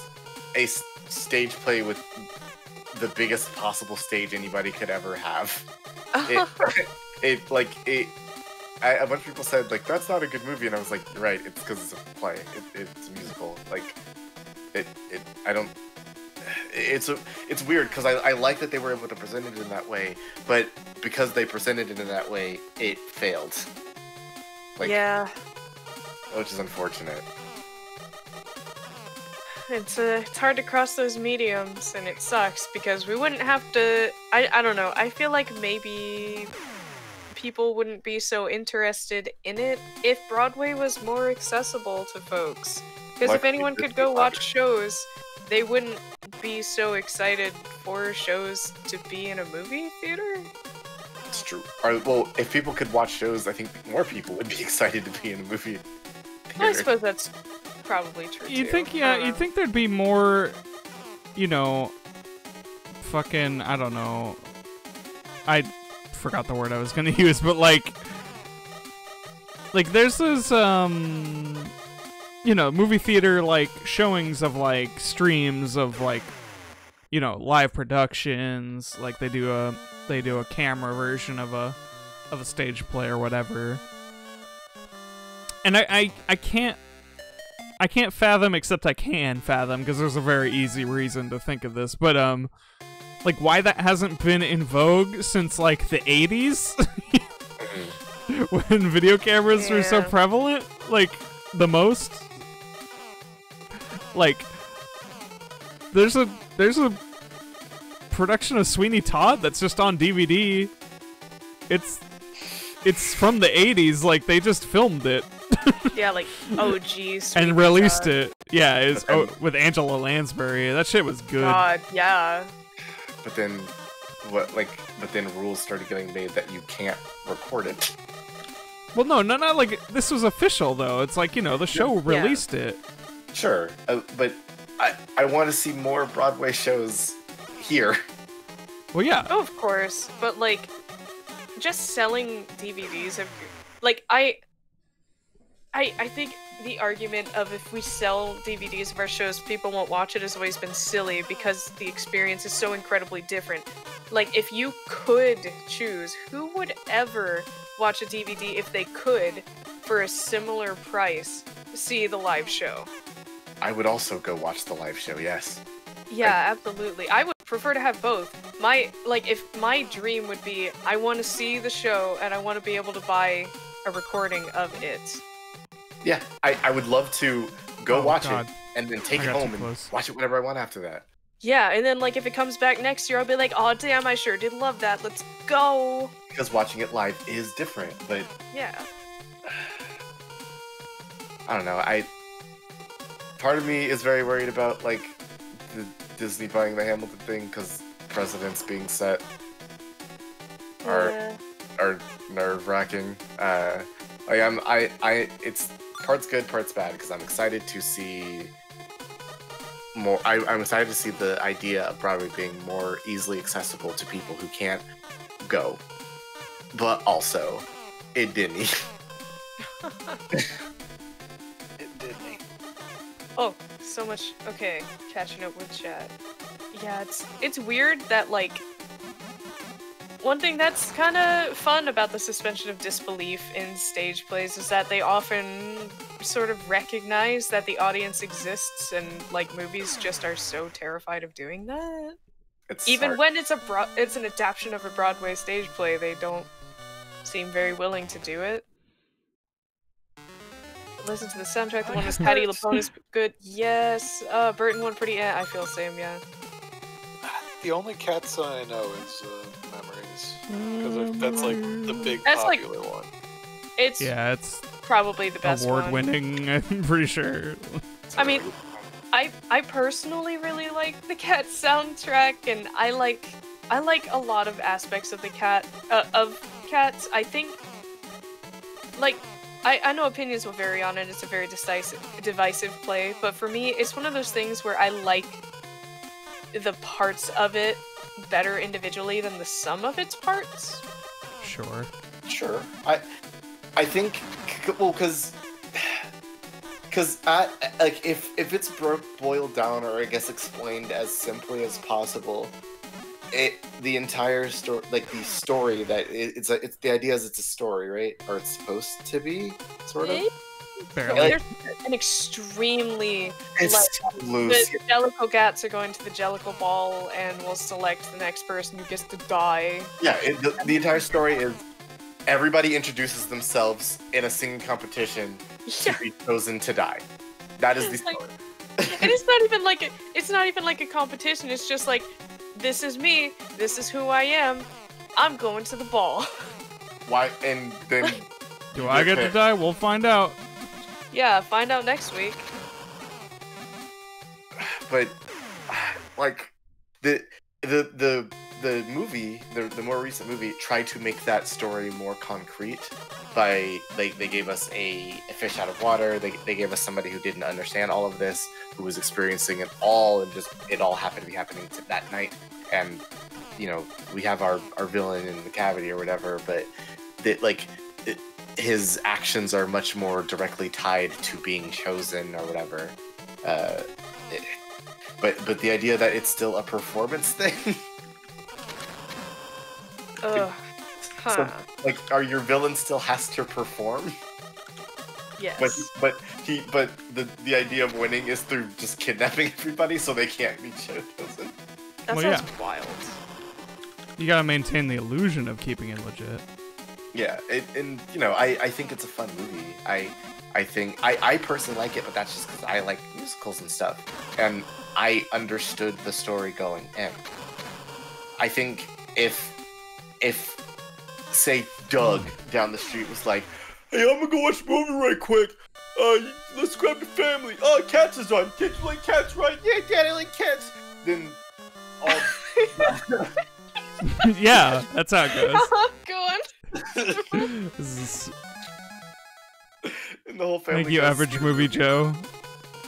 Speaker 2: a stage play with the biggest possible stage anybody could ever have. A bunch of people said, like, that's not a good movie, and I was like, you're right, it's because it's a play. It's a musical. Like, it's weird because I like that they were able to present it in that way, but because they presented it in that way, it failed. Like,
Speaker 3: yeah.
Speaker 2: Which is unfortunate.
Speaker 3: It's hard to cross those mediums, and it sucks because we wouldn't have to. I don't know. I feel like maybe people wouldn't be so interested in it if Broadway was more accessible to folks. Because if anyone could go watch shows, they wouldn't be so excited for shows to be in a movie theater.
Speaker 2: It's true. Well, if people could watch shows, I think more people would be excited to be in a movie theater.
Speaker 3: I suppose that's probably true.
Speaker 1: You'd think there'd be more, you know, fucking, I don't know, I forgot the word I was gonna use, but like there's those you know, movie theater like showings of like streams of like, you know, live productions, like they do a camera version of a stage play or whatever. And I can't fathom, except I can fathom, because there's a very easy reason to think of this, but like why that hasn't been in vogue since like the 80s when video cameras were so prevalent, like the most. Like there's a production of Sweeney Todd that's just on DVD. It's from the 80s, like they just filmed it.
Speaker 3: Yeah, like OG
Speaker 1: and released it. Yeah, it's with Angela Lansbury. That shit was good.
Speaker 3: God, yeah.
Speaker 2: But then rules started getting made that you can't record it.
Speaker 1: Well, no, not like this was official though. It's like, you know, the show released it.
Speaker 2: Sure, but I want to see more Broadway shows here.
Speaker 1: Well, yeah.
Speaker 3: Oh, of course, but like just selling DVDs of like I think the argument of if we sell DVDs of our shows, people won't watch it has always been silly because the experience is so incredibly different. Like, if you could choose, who would ever watch a DVD if they could, for a similar price, see the live show?
Speaker 2: I would also go watch the live show, yes.
Speaker 3: Yeah, absolutely. I would prefer to have both. If my dream would be, I want to see the show and I want to be able to buy a recording of it.
Speaker 2: Yeah, I would love to go watch
Speaker 1: God.
Speaker 2: it and then take it home and watch it whenever I want after that.
Speaker 3: Yeah, and then like if it comes back next year, I'll be like, oh damn, I sure did love that. Let's go.
Speaker 2: Because watching it live is different, but
Speaker 3: Yeah.
Speaker 2: I don't know. Part of me is very worried about like the Disney buying the Hamilton thing because precedents being set are nerve-wracking. It's part's good, part's bad because I'm excited to see more. I'm excited to see the idea of Broadway being more easily accessible to people who can't go, but also it didn't.
Speaker 3: Oh, so much. Okay, catching up with chat. Yeah, it's weird that like one thing that's kind of fun about the suspension of disbelief in stage plays is that they often sort of recognize that the audience exists, and like movies just are so terrified of doing that. Even when it's an adaptation of a Broadway stage play, they don't seem very willing to do it. Listen to the soundtrack. The one with Patti LuPone is good. Yes. Burton one pretty. I feel the same. Yeah.
Speaker 4: The only cat song I know is Memories, because that's like the big
Speaker 3: That's
Speaker 4: popular one.
Speaker 1: It's
Speaker 3: probably the best one.
Speaker 1: award-winning. I'm pretty sure.
Speaker 3: I mean, I personally really like the Cat soundtrack, and I like a lot of aspects of the Cat of Cats. I think like. I know opinions will vary on it, it's a very divisive play, but for me, it's one of those things where I like the parts of it better individually than the sum of its parts.
Speaker 1: Sure.
Speaker 2: I think, well, because like if it's boiled down or I guess explained as simply as possible, the entire story, like the story that it's the idea is it's a story, right? Or it's supposed to be, sort of.
Speaker 1: Barely.
Speaker 3: There's an extremely
Speaker 2: the
Speaker 3: Jellicle Gats are going to the Jellicle Ball and will select the next person who gets to die.
Speaker 2: Yeah, the entire story is everybody introduces themselves in a singing competition to be chosen to die. That is the story.
Speaker 3: And it's not even like a competition. It's just like, this is me. This is who I am. I'm going to the ball.
Speaker 2: Why? And then
Speaker 1: do I get to die? We'll find out.
Speaker 3: Yeah, find out next week.
Speaker 2: But like the movie, the more recent movie tried to make that story more concrete by they gave us a fish out of water. They gave us somebody who didn't understand all of this, who was experiencing it all, and just it all happened to be happening that night. And we have our villain in the cavity or whatever, but his actions are much more directly tied to being chosen or whatever. But the idea that it's still a performance thing.
Speaker 3: Huh.
Speaker 2: So, your villain still has to perform?
Speaker 3: Yes.
Speaker 2: But the idea of winning is through just kidnapping everybody so they can't be chosen.
Speaker 3: That sounds wild.
Speaker 1: You gotta maintain the illusion of keeping it legit.
Speaker 2: Yeah, I think it's a fun movie. I think I personally like it, but that's just because I like musicals and stuff, and I understood the story going in. I think if say Doug down the street was like, "Hey, I'm gonna go watch a movie right quick. Let's grab the family. Oh, Cats is on. Kids like Cats, right? Yeah, Daddy like Cats." Then all.
Speaker 1: Yeah, that's how it goes.
Speaker 3: Go on.
Speaker 1: This is...
Speaker 2: And the whole family.
Speaker 1: Thank you, Average Movie Joe.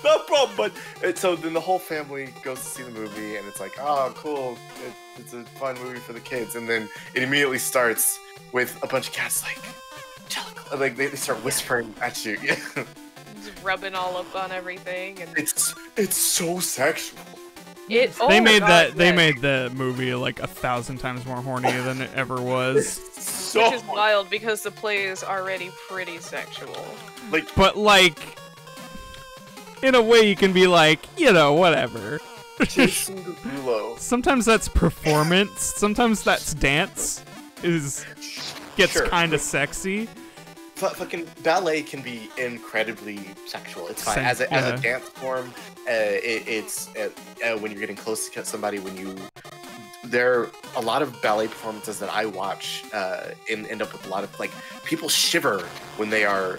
Speaker 2: No problem, but so then the whole family goes to see the movie, and it's like, oh, cool, it's a fun movie for the kids, and then it immediately starts with a bunch of cats like they start whispering at you.
Speaker 3: Just rubbing all up on everything, and
Speaker 2: it's so sexual.
Speaker 1: They made the movie like 1,000 times more horny than it ever was.
Speaker 3: Which is wild because the play is already pretty sexual.
Speaker 1: But in a way you can be like, whatever. Sometimes that's performance. Sometimes that's dance. Gets kind of sexy.
Speaker 2: Fucking ballet can be incredibly sexual. It's fine as a dance form. it's when you're getting close to somebody, there are a lot of ballet performances that I watch and end up with a lot of like people shiver when they are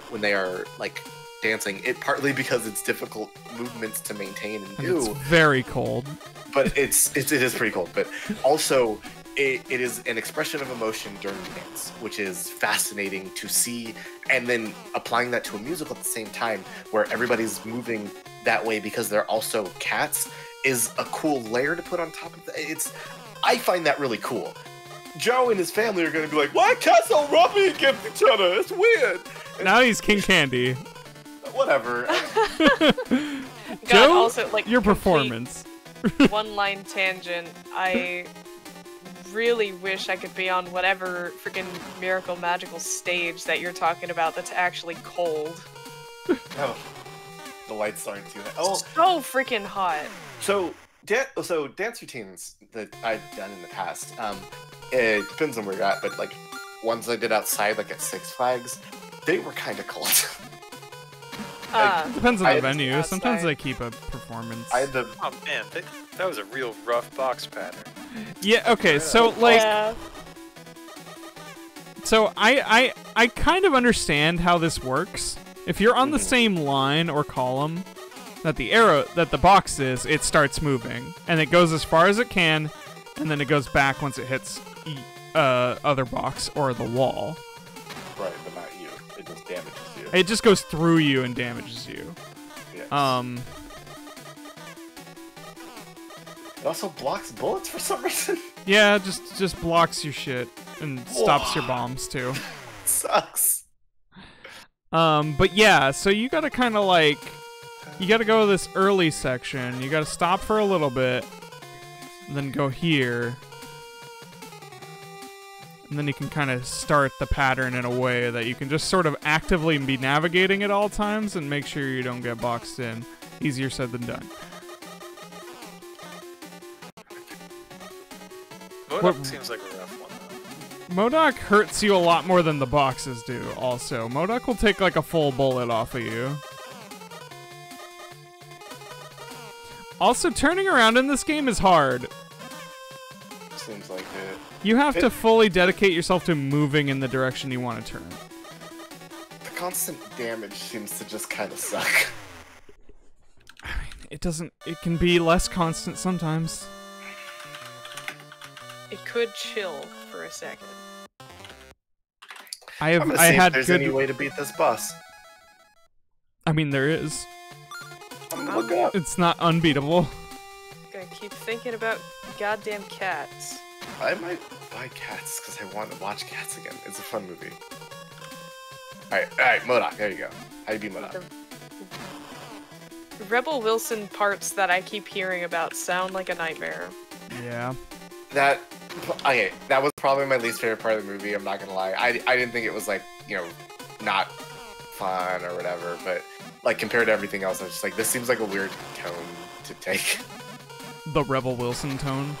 Speaker 2: like dancing. It partly because it's difficult movements to maintain and do.
Speaker 1: It's very cold.
Speaker 2: But it is pretty cold. But also it is an expression of emotion during the dance, which is fascinating to see, and then applying that to a musical at the same time where everybody's moving that way because they're also cats is a cool layer to put on top of that. I find that really cool. Joe and his family are going to be like, why cats don't rub against each other? It's weird.
Speaker 1: Now he's King Candy.
Speaker 2: Whatever.
Speaker 3: God,
Speaker 1: Joe,
Speaker 3: also, like,
Speaker 1: your performance.
Speaker 3: One-line tangent. I really wish I could be on whatever freaking miracle magical stage that you're talking about that's actually cold.
Speaker 2: Oh, the lights aren't too high. Oh,
Speaker 3: so freaking hot.
Speaker 2: So dance routines that I've done in the past, it depends on where you're at, but like ones I did outside, like at Six Flags, they were kind of cold.
Speaker 1: Depends on the venue.
Speaker 3: outside.
Speaker 1: Sometimes they keep a performance.
Speaker 4: Oh man, that was a real rough box pattern.
Speaker 1: Yeah. Okay. So like,
Speaker 3: Yeah.
Speaker 1: so I kind of understand how this works. If you're on the same line or column that the box is, it starts moving and it goes as far as it can, and then it goes back once it hits other box or the wall.
Speaker 2: Right, but not you. It just damages you.
Speaker 1: It just goes through you and damages you.
Speaker 2: Yes. It also blocks bullets for some reason.
Speaker 1: Yeah, just blocks your shit and stops your bombs too.
Speaker 2: Sucks.
Speaker 1: But yeah, so you gotta kind of like, you gotta go to this early section. You gotta stop for a little bit, and then go here. And then you can kind of start the pattern in a way that you can just sort of actively be navigating at all times and make sure you don't get boxed in. Easier said than done.
Speaker 4: Modoc seems like a rough one, though.
Speaker 1: Modoc hurts you a lot more than the boxes do, also. Modoc will take like a full bullet off of you. Also, turning around in this game is hard.
Speaker 2: Seems like it.
Speaker 1: You have to fully dedicate yourself to moving in the direction you want to turn.
Speaker 2: The constant damage seems to just kind of suck.
Speaker 1: I mean, it can be less constant sometimes.
Speaker 3: It could chill for a second.
Speaker 2: I'm gonna see if there's any way to beat this boss.
Speaker 1: I mean, there is.
Speaker 2: I'm gonna look it up.
Speaker 1: It's not unbeatable.
Speaker 3: Gotta keep thinking about goddamn cats.
Speaker 2: I might buy Cats because I want to watch Cats again. It's a fun movie. Alright, Modoc, there you go. How do you beat Modoc?
Speaker 3: The Rebel Wilson parts that I keep hearing about sound like a nightmare.
Speaker 1: Yeah.
Speaker 2: That was probably my least favorite part of the movie, I'm not gonna lie. I didn't think it was like, not fun or whatever, but like compared to everything else, I was just like, this seems like a weird tone to take.
Speaker 1: The Rebel Wilson tone.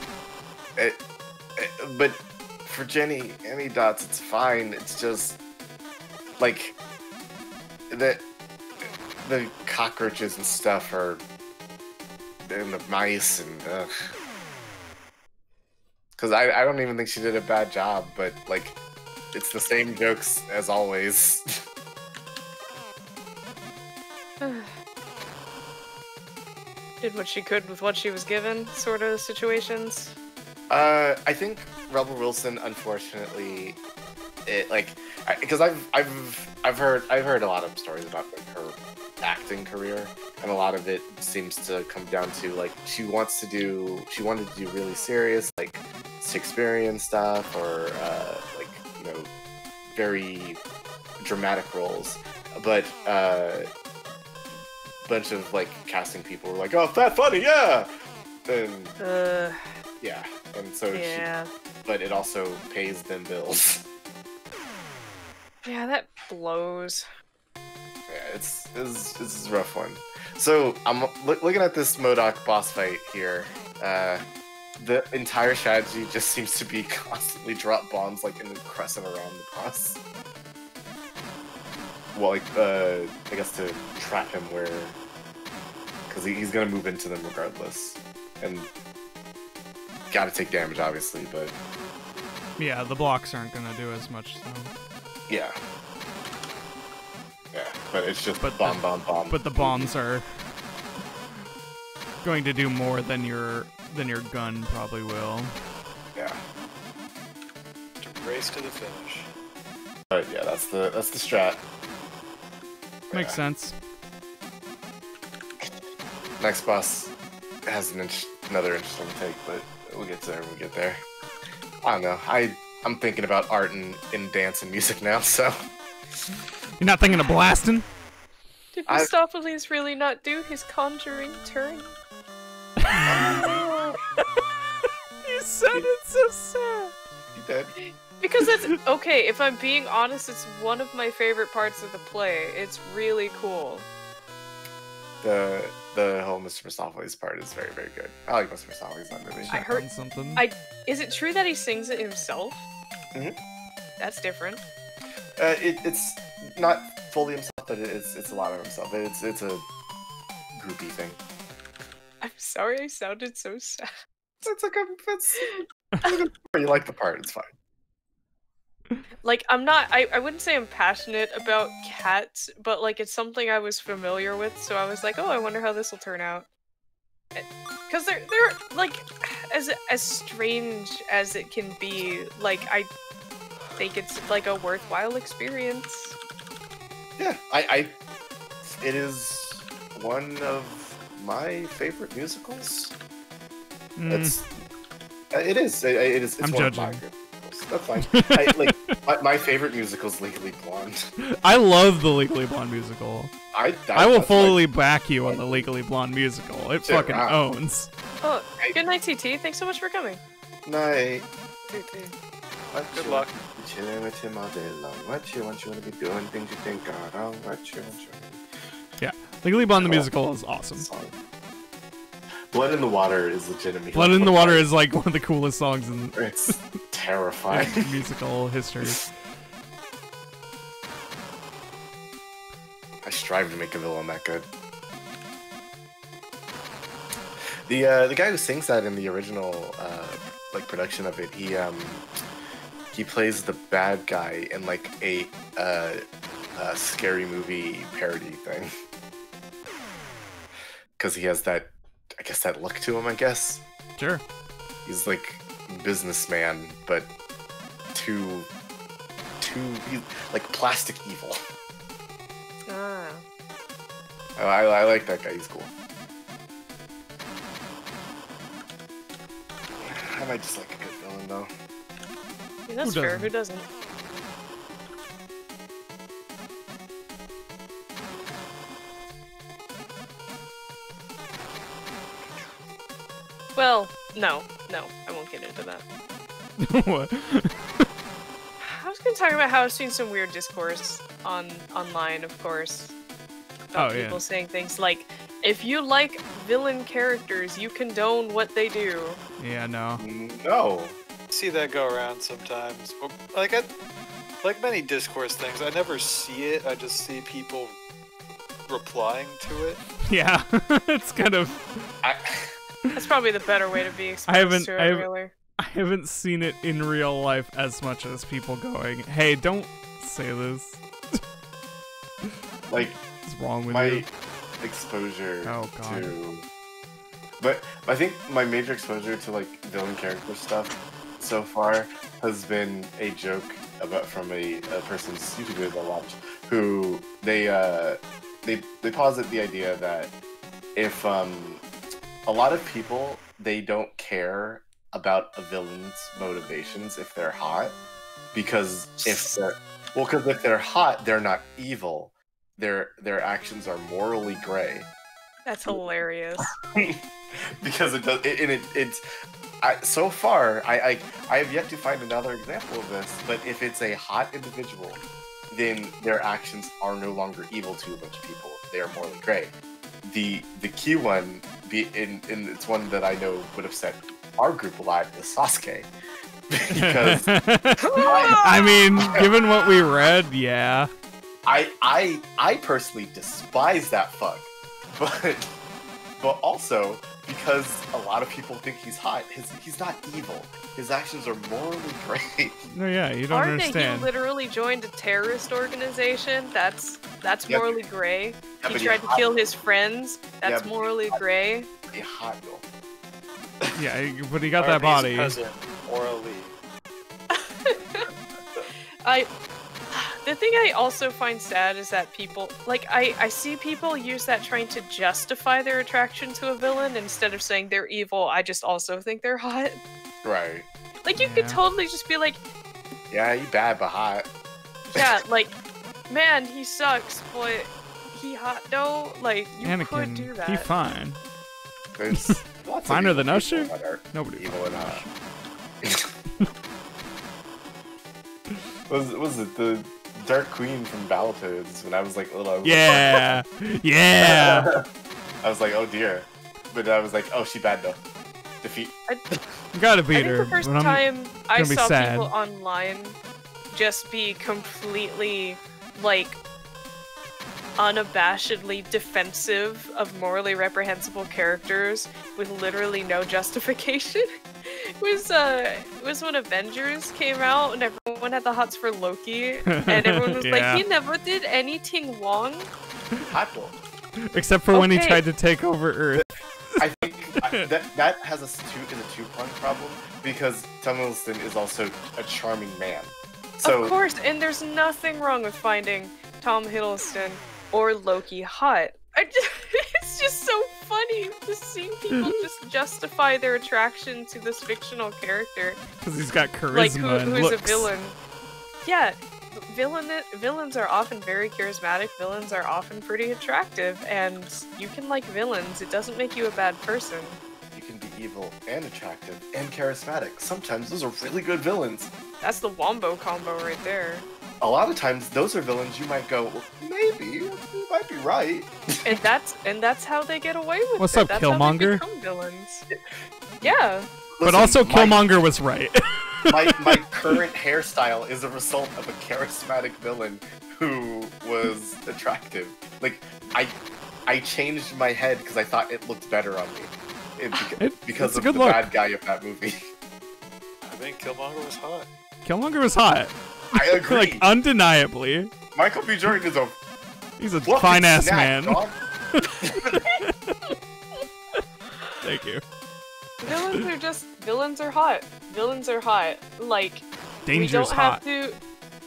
Speaker 2: But for Jenny Dots, it's fine. It's just like the cockroaches and stuff and the mice and because I don't even think she did a bad job, but like it's the same jokes as always.
Speaker 3: Did what she could with what she was given, sort of situations.
Speaker 2: I think Rebel Wilson, unfortunately, because I've heard a lot of stories about like, her acting career, and a lot of it seems to come down to like she wanted to do really serious like Shakespearean stuff or very dramatic roles, but bunch of like casting people were like, oh, Fat Funny, yeah, and yeah, and so
Speaker 3: yeah.
Speaker 2: But it also pays them bills.
Speaker 3: Yeah, that blows.
Speaker 2: Yeah, this is a rough one. So I'm looking at this Modoc boss fight here. The entire strategy just seems to be constantly drop bombs like in the crescent around the boss. Well, like I guess to trap him where, because he's gonna move into them regardless, and gotta take damage obviously, but
Speaker 1: Yeah, the blocks aren't gonna do as much. So.
Speaker 2: yeah, but it's just
Speaker 1: But
Speaker 2: bomb.
Speaker 1: But the bombs are going to do more than your gun probably will.
Speaker 2: Yeah,
Speaker 4: To race to the finish.
Speaker 2: but yeah, that's the strat.
Speaker 1: Makes sense.
Speaker 2: Next boss has another interesting take, but we'll get there when we get there. I don't know. I'm thinking about art and dance and music now, so.
Speaker 1: You're not thinking of blasting?
Speaker 3: Did Mistopheles really not do his conjuring turn?
Speaker 1: You sounded so sad.
Speaker 2: You did.
Speaker 3: Because it's okay, if I'm being honest, it's one of my favorite parts of the play. It's really cool.
Speaker 2: The whole Mr. Mistopheles part is very, very good. I like Mr. Mistopheles in that movie.
Speaker 3: I heard
Speaker 1: something.
Speaker 3: Is it true that he sings it himself?
Speaker 2: Mhm.
Speaker 3: That's different.
Speaker 2: It's not fully himself, but it's a lot of himself. It's a groupie thing.
Speaker 3: I'm sorry I sounded so sad.
Speaker 2: It's like you like the part. It's fine.
Speaker 3: Like, I wouldn't say I'm passionate about cats, but like it's something I was familiar with, so I was like, oh, I wonder how this will turn out. Because they're like, as strange as it can be, like, I think it's like a worthwhile experience.
Speaker 2: Yeah, it is one of my favorite musicals. It's
Speaker 1: I'm
Speaker 2: one of
Speaker 1: judging.
Speaker 2: my favorite musicals. That's fine. My favorite musical is Legally Blonde.
Speaker 1: I love the Legally Blonde musical. I will fully back you on the Legally Blonde musical. It fucking owns.
Speaker 3: Oh, good night, TT. Thanks so much for coming.
Speaker 2: Night.
Speaker 4: Good luck.
Speaker 2: Chilling with him all day long. What you want to be doing? Things you think are wrong. What you want.
Speaker 1: Yeah, Legally Blonde the musical is awesome.
Speaker 2: Song. Blood in the Water is legitimately.
Speaker 1: Blood in the Water is like one of the coolest songs in
Speaker 2: It's terrifying.
Speaker 1: musical history.
Speaker 2: I strive to make a villain that good. The guy who sings that in the original like production of it, he plays the bad guy in like a scary movie parody thing. Because he has that, I guess, that look to him, I guess.
Speaker 1: Sure.
Speaker 2: He's like businessman, but too like plastic evil.
Speaker 3: Ah.
Speaker 2: I like that guy. He's cool. I might just like a good villain though.
Speaker 3: Yeah, that's
Speaker 1: Who
Speaker 3: fair.
Speaker 1: doesn't?
Speaker 3: Who doesn't? Well, no, I won't get into that.
Speaker 1: What?
Speaker 3: I was gonna talk about how I've seen some weird discourse online, of course, about people saying things like, if you like villain characters, you condone what they do.
Speaker 1: Yeah, no.
Speaker 2: No.
Speaker 4: See that go around sometimes. Like like many discourse things, I never see it. I just see people replying to it.
Speaker 1: Yeah, it's kind of.
Speaker 3: That's probably the better way to be exposed to it, really.
Speaker 1: I haven't seen it in real life as much as people going, "Hey, don't say this."
Speaker 2: Like,
Speaker 1: what's wrong with
Speaker 2: my
Speaker 1: you?
Speaker 2: exposure
Speaker 1: Oh, God.
Speaker 2: to, but I think my major exposure to like villain character stuff so far has been a joke from a person's YouTube video I watched, who they posit the idea that if a lot of people, they don't care about a villain's motivations if they're hot, because if they're hot, they're not evil. Their actions are morally gray.
Speaker 3: That's hilarious.
Speaker 2: Because it does, so far, I have yet to find another example of this. But if it's a hot individual, then their actions are no longer evil to a bunch of people. They are morally gray. The key one, and it's one that I know would upset our group a lot, is Sasuke. Because
Speaker 1: I mean, given what we read, yeah.
Speaker 2: I personally despise that fuck, but but also because a lot of people think he's hot. He's not evil. His actions are morally great.
Speaker 1: No, yeah, you don't
Speaker 3: Aren't they?
Speaker 1: understand.
Speaker 3: He literally joined a terrorist organization. That's
Speaker 2: Yeah,
Speaker 3: morally gray.
Speaker 2: Yeah,
Speaker 3: He
Speaker 2: but
Speaker 3: tried to
Speaker 2: hot.
Speaker 3: kill his friends. That's
Speaker 2: but
Speaker 3: morally gray.
Speaker 2: A hot though.
Speaker 1: Yeah, but he got that body.
Speaker 4: Cousin, morally.
Speaker 3: The thing I also find sad is that people, like, I see people use that trying to justify their attraction to a villain instead of saying they're evil. I just also think they're hot.
Speaker 2: Right.
Speaker 3: Like, you
Speaker 1: Yeah.
Speaker 3: could totally just be like,
Speaker 2: Yeah, you bad but hot.
Speaker 3: yeah, like, man, he sucks, but he hot though. Like, you could
Speaker 1: Anakin,
Speaker 3: do that.
Speaker 1: he fine.
Speaker 2: There's lots
Speaker 1: Finer
Speaker 2: of
Speaker 1: than
Speaker 2: evil
Speaker 1: Usher?
Speaker 2: people that are
Speaker 1: Nobody.
Speaker 2: evil and hot. was it the Dark Queen from Battletoads when I was like little?
Speaker 1: Yeah, yeah.
Speaker 2: I was like, oh dear. But I was like, oh, she bad though. Defeat.
Speaker 1: You gotta
Speaker 3: I
Speaker 1: beat
Speaker 3: think
Speaker 1: her.
Speaker 3: the first
Speaker 1: but I'm-
Speaker 3: time I
Speaker 1: gonna be
Speaker 3: saw
Speaker 1: sad.
Speaker 3: people online just be completely, like, unabashedly defensive of morally reprehensible characters with literally no justification was when Avengers came out and everyone had the hots for Loki and everyone was
Speaker 1: Yeah.
Speaker 3: like, he never did anything wrong.
Speaker 2: Hot though.
Speaker 1: Except for when he
Speaker 3: Okay.
Speaker 1: tried to take over Earth.
Speaker 2: I think that has is a two-pronged problem because Tom Hiddleston is also a charming man. So
Speaker 3: Of course, and there's nothing wrong with finding Tom Hiddleston or Loki hot. It's just so funny to see people just justify their attraction to this fictional character,
Speaker 1: Because he's got charisma
Speaker 3: like
Speaker 1: and
Speaker 3: who's
Speaker 1: looks.
Speaker 3: a villain. Yeah, villains are often very charismatic. Villains are often pretty attractive, and you can like villains. It doesn't make you a bad person.
Speaker 2: you can be evil and attractive and charismatic. Sometimes those are really good villains.
Speaker 3: That's the wombo combo right there.
Speaker 2: A lot of times those are villains you might go, well, maybe you might be right.
Speaker 3: And that's how they get away with
Speaker 1: What's
Speaker 3: it.
Speaker 1: up,
Speaker 3: That's
Speaker 1: Killmonger?
Speaker 3: How they become villains. Yeah.
Speaker 1: But
Speaker 2: Listen,
Speaker 1: also,
Speaker 2: my-
Speaker 1: Killmonger was right.
Speaker 2: my current hairstyle is a result of a charismatic villain who was attractive. Like I changed my head because I thought it looked better on me. Because
Speaker 1: it's a
Speaker 2: of
Speaker 1: good
Speaker 2: the
Speaker 1: look.
Speaker 2: bad guy of that movie.
Speaker 4: I think Killmonger was hot.
Speaker 1: Killmonger was hot.
Speaker 2: I agree.
Speaker 1: Like, undeniably.
Speaker 2: Michael B. Jordan is a
Speaker 1: He's a
Speaker 2: fucking
Speaker 1: fine-ass
Speaker 2: snack,
Speaker 1: man.
Speaker 2: dog.
Speaker 1: Thank you.
Speaker 3: Villains are hot. Villains are hot. Like, we
Speaker 1: Danger's
Speaker 3: don't
Speaker 1: hot.
Speaker 3: have to.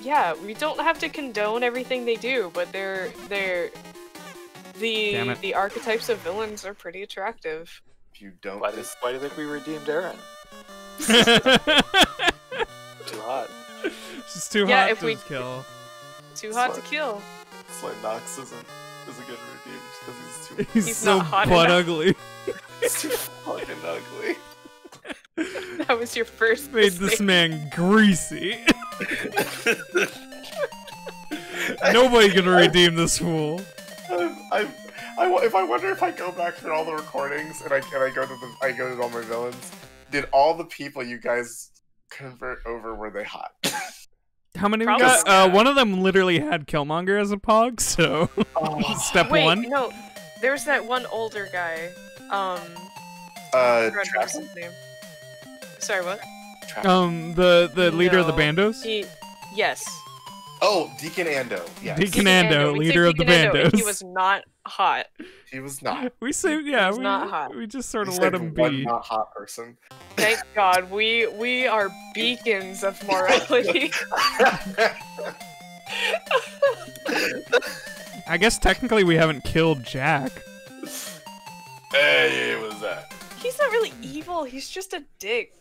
Speaker 3: Yeah, we don't have to condone everything they do, but they're
Speaker 1: Damn it.
Speaker 3: the archetypes of villains are pretty attractive.
Speaker 2: If you don't
Speaker 4: Why do you think we redeemed Eren? Too hot.
Speaker 1: She's too
Speaker 3: Yeah,
Speaker 1: hot
Speaker 3: if
Speaker 1: to
Speaker 3: we-
Speaker 1: kill.
Speaker 3: Too hot to
Speaker 2: Smart.
Speaker 3: kill.
Speaker 2: It's like Nox isn't get redeemed because
Speaker 1: He's
Speaker 3: He's
Speaker 1: so
Speaker 3: not hot
Speaker 1: butt
Speaker 3: enough.
Speaker 1: ugly.
Speaker 2: he's too fucking ugly.
Speaker 3: That was your first
Speaker 1: Made this
Speaker 3: mistake.
Speaker 1: man greasy. Nobody can redeem this fool.
Speaker 2: I wonder if I go back through all the recordings and I go to all my villains. Did all the people you guys convert over were they hot?
Speaker 1: How many we
Speaker 3: Probably
Speaker 1: got?
Speaker 3: not.
Speaker 1: One of them literally had Killmonger as a pog, so step
Speaker 3: Wait,
Speaker 1: one.
Speaker 3: no. There's that one older guy. I forgot
Speaker 2: Travis?
Speaker 3: his name. Sorry, what?
Speaker 1: The leader of the
Speaker 3: No.
Speaker 1: bandos.
Speaker 3: Yes.
Speaker 2: Oh, Deacon Ando. Yes.
Speaker 1: Deacon Ando,
Speaker 3: We
Speaker 1: leader
Speaker 3: took
Speaker 1: of the
Speaker 3: Deacon Ando, and
Speaker 1: bandos.
Speaker 3: he was not hot.
Speaker 2: He was not.
Speaker 1: We say, yeah,
Speaker 3: He's not hot.
Speaker 1: we just sort
Speaker 2: He
Speaker 1: of let
Speaker 2: said
Speaker 1: him
Speaker 2: one
Speaker 1: be.
Speaker 2: not hot person.
Speaker 3: Thank God, we are beacons of morality.
Speaker 1: I guess technically we haven't killed Jack.
Speaker 2: Hey, it was that.
Speaker 3: He's not really evil. He's just a dick.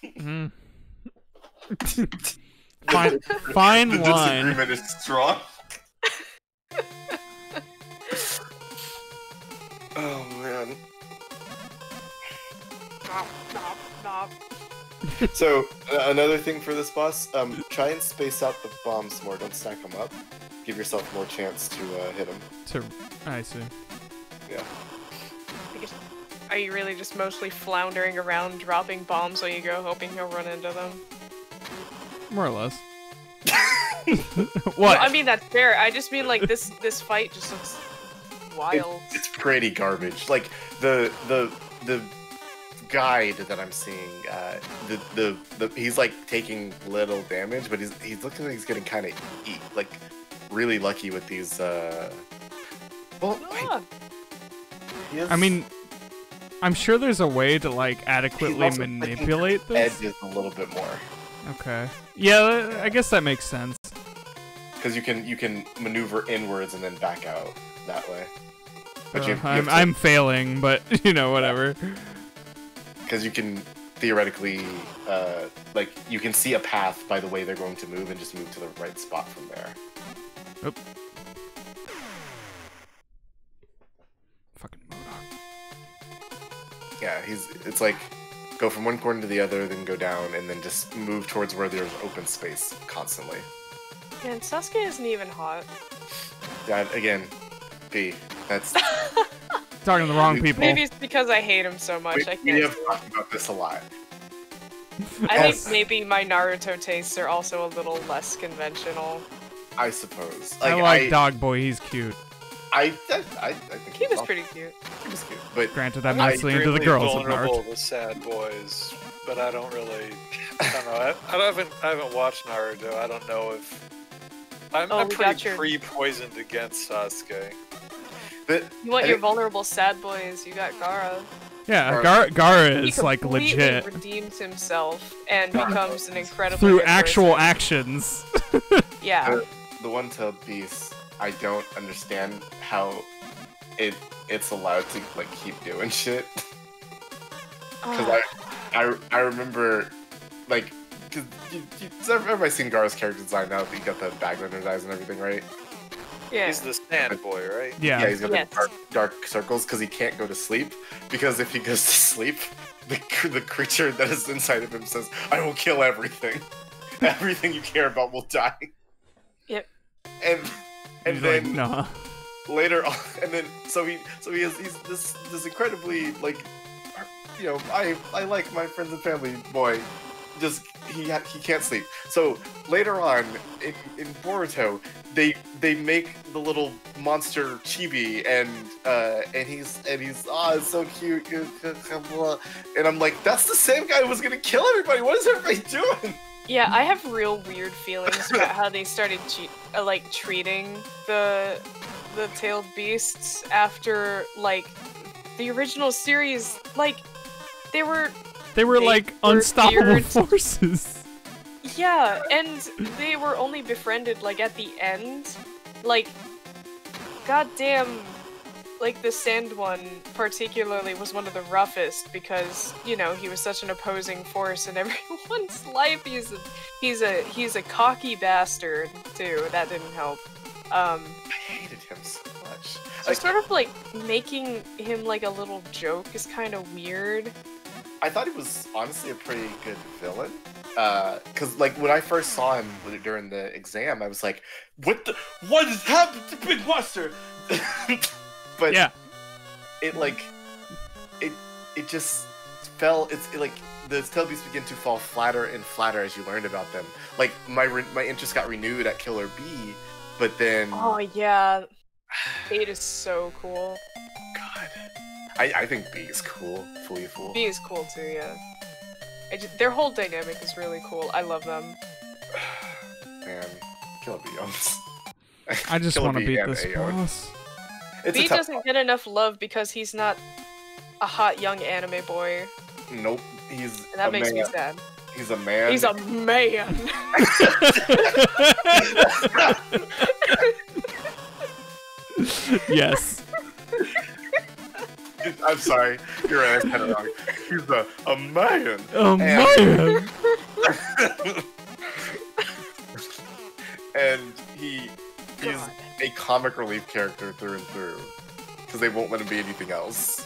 Speaker 1: Mm. Fine
Speaker 2: The
Speaker 1: line.
Speaker 2: disagreement is strong. Oh man. So another thing for this boss, try and space out the bombs more. Don't stack them up. Give yourself more chance to hit them.
Speaker 1: I see.
Speaker 2: Yeah.
Speaker 3: Are you really just mostly floundering around, dropping bombs while you go, hoping he'll run into them?
Speaker 1: More or less.
Speaker 3: Well,
Speaker 1: What?
Speaker 3: I mean, that's fair. I just mean, like, this fight just looks wild.
Speaker 2: It's pretty garbage. Like the guide that I'm seeing, he's like taking little damage, but he's looking like he's getting kind of like really lucky with these. Well,
Speaker 3: Ah,
Speaker 1: I mean, I'm sure there's a way to like adequately manipulate this.
Speaker 2: Edges a little bit more.
Speaker 1: Okay. Yeah, I guess that makes sense.
Speaker 2: Because you can maneuver inwards and then back out that way. But
Speaker 1: I'm failing, but you know, whatever.
Speaker 2: Because you can theoretically, like, you can see a path by the way they're going to move and just move to the right spot from there.
Speaker 1: Oop. Fucking Modoc.
Speaker 2: Yeah, it's like, go from one corner to the other, then go down, and then just move towards where there's open space constantly.
Speaker 3: man, Sasuke isn't even hot.
Speaker 2: Yeah, again, B. That's...
Speaker 1: Talking to the wrong people.
Speaker 3: Maybe it's because I hate him so much. I
Speaker 2: we
Speaker 3: can't.
Speaker 2: have talked about this a lot.
Speaker 3: I think maybe my Naruto tastes are also a little less conventional.
Speaker 2: I suppose.
Speaker 1: I like Dog Boy, he's cute.
Speaker 2: I think
Speaker 3: He was pretty cute.
Speaker 2: He was cute, but
Speaker 1: Granted, I'm mostly into the girls of
Speaker 4: vulnerable
Speaker 1: Naruto.
Speaker 4: to sad boys, but I don't really. I don't know. I haven't watched Naruto. I don't know if. I'm
Speaker 3: we
Speaker 4: pretty
Speaker 3: got your-
Speaker 4: pre-poisoned against Sasuke.
Speaker 2: but
Speaker 3: You want
Speaker 2: I
Speaker 3: your
Speaker 2: think-
Speaker 3: vulnerable sad boys? You got Gaara.
Speaker 1: Yeah,
Speaker 2: Gar-
Speaker 1: Gaara
Speaker 3: He
Speaker 1: is like
Speaker 3: completely
Speaker 1: legit
Speaker 3: redeems himself and becomes an incredibly
Speaker 1: through
Speaker 3: good
Speaker 1: actual
Speaker 3: person.
Speaker 1: actions.
Speaker 3: Yeah.
Speaker 2: the one-tailed beast. I don't understand how it's allowed to like keep doing shit. Because I remember like, cause everybody's seen Gaara's character design now that he got the bag under his eyes and everything, right?
Speaker 3: Yeah.
Speaker 4: He's the sand boy, right?
Speaker 1: Yeah.
Speaker 2: Yeah, he's got
Speaker 3: Yes.
Speaker 2: the dark circles because he can't go to sleep. Because if he goes to sleep, the creature that is inside of him says, "I will kill everything. Everything you care about will die."
Speaker 3: Yep.
Speaker 2: And
Speaker 1: He's
Speaker 2: then
Speaker 1: like, nah.
Speaker 2: later on, and then he's this incredibly like, you know, I like my friends and family boy. Just he can't sleep. So later on in Boruto, they make the little monster chibi and he's oh, it's so cute, and I'm like, that's the same guy who was gonna kill everybody. What is everybody doing?
Speaker 3: Yeah, I have real weird feelings about how they started like treating the tailed beasts after like the original series. Like they were
Speaker 1: like unstoppable
Speaker 3: feared.
Speaker 1: forces.
Speaker 3: Yeah, and they were only befriended like at the end. Like goddamn, like the Sand one particularly was one of the roughest because, you know, he was such an opposing force in everyone's life. He's a cocky bastard too. That didn't help.
Speaker 2: I hated him so much.
Speaker 3: So sort of like making him like a little joke is kind of weird.
Speaker 2: I thought he was honestly a pretty good villain. Cause like when I first saw him during the exam, I was like, what has happened to Big Monster? But
Speaker 1: Yeah.
Speaker 2: it just fell. Like the tail beasts begin to fall flatter and flatter as you learned about them. Like my interest got renewed at Killer B, but then
Speaker 3: Oh yeah, 8 is so cool.
Speaker 2: God, I think B is cool. Fully fool.
Speaker 3: B is cool too, yeah. Their whole dynamic is really cool. I love them.
Speaker 2: Man, Killer B owns.
Speaker 1: I just
Speaker 2: Killer
Speaker 1: want to
Speaker 2: B
Speaker 1: beat
Speaker 2: and
Speaker 1: this
Speaker 2: AO.
Speaker 1: boss.
Speaker 2: It's
Speaker 3: B
Speaker 2: a tough
Speaker 3: doesn't get enough love because he's not a hot young anime boy,
Speaker 2: Nope, he's
Speaker 3: and that
Speaker 2: a
Speaker 3: makes
Speaker 2: man.
Speaker 3: me sad.
Speaker 2: He's a man.
Speaker 3: He's a man.
Speaker 1: Yes.
Speaker 2: I'm sorry, you're right. I said it wrong. He's a man.
Speaker 1: Oh
Speaker 2: And-
Speaker 1: man.
Speaker 2: And he's
Speaker 3: God.
Speaker 2: a comic relief character through and through, because they won't let him be anything else.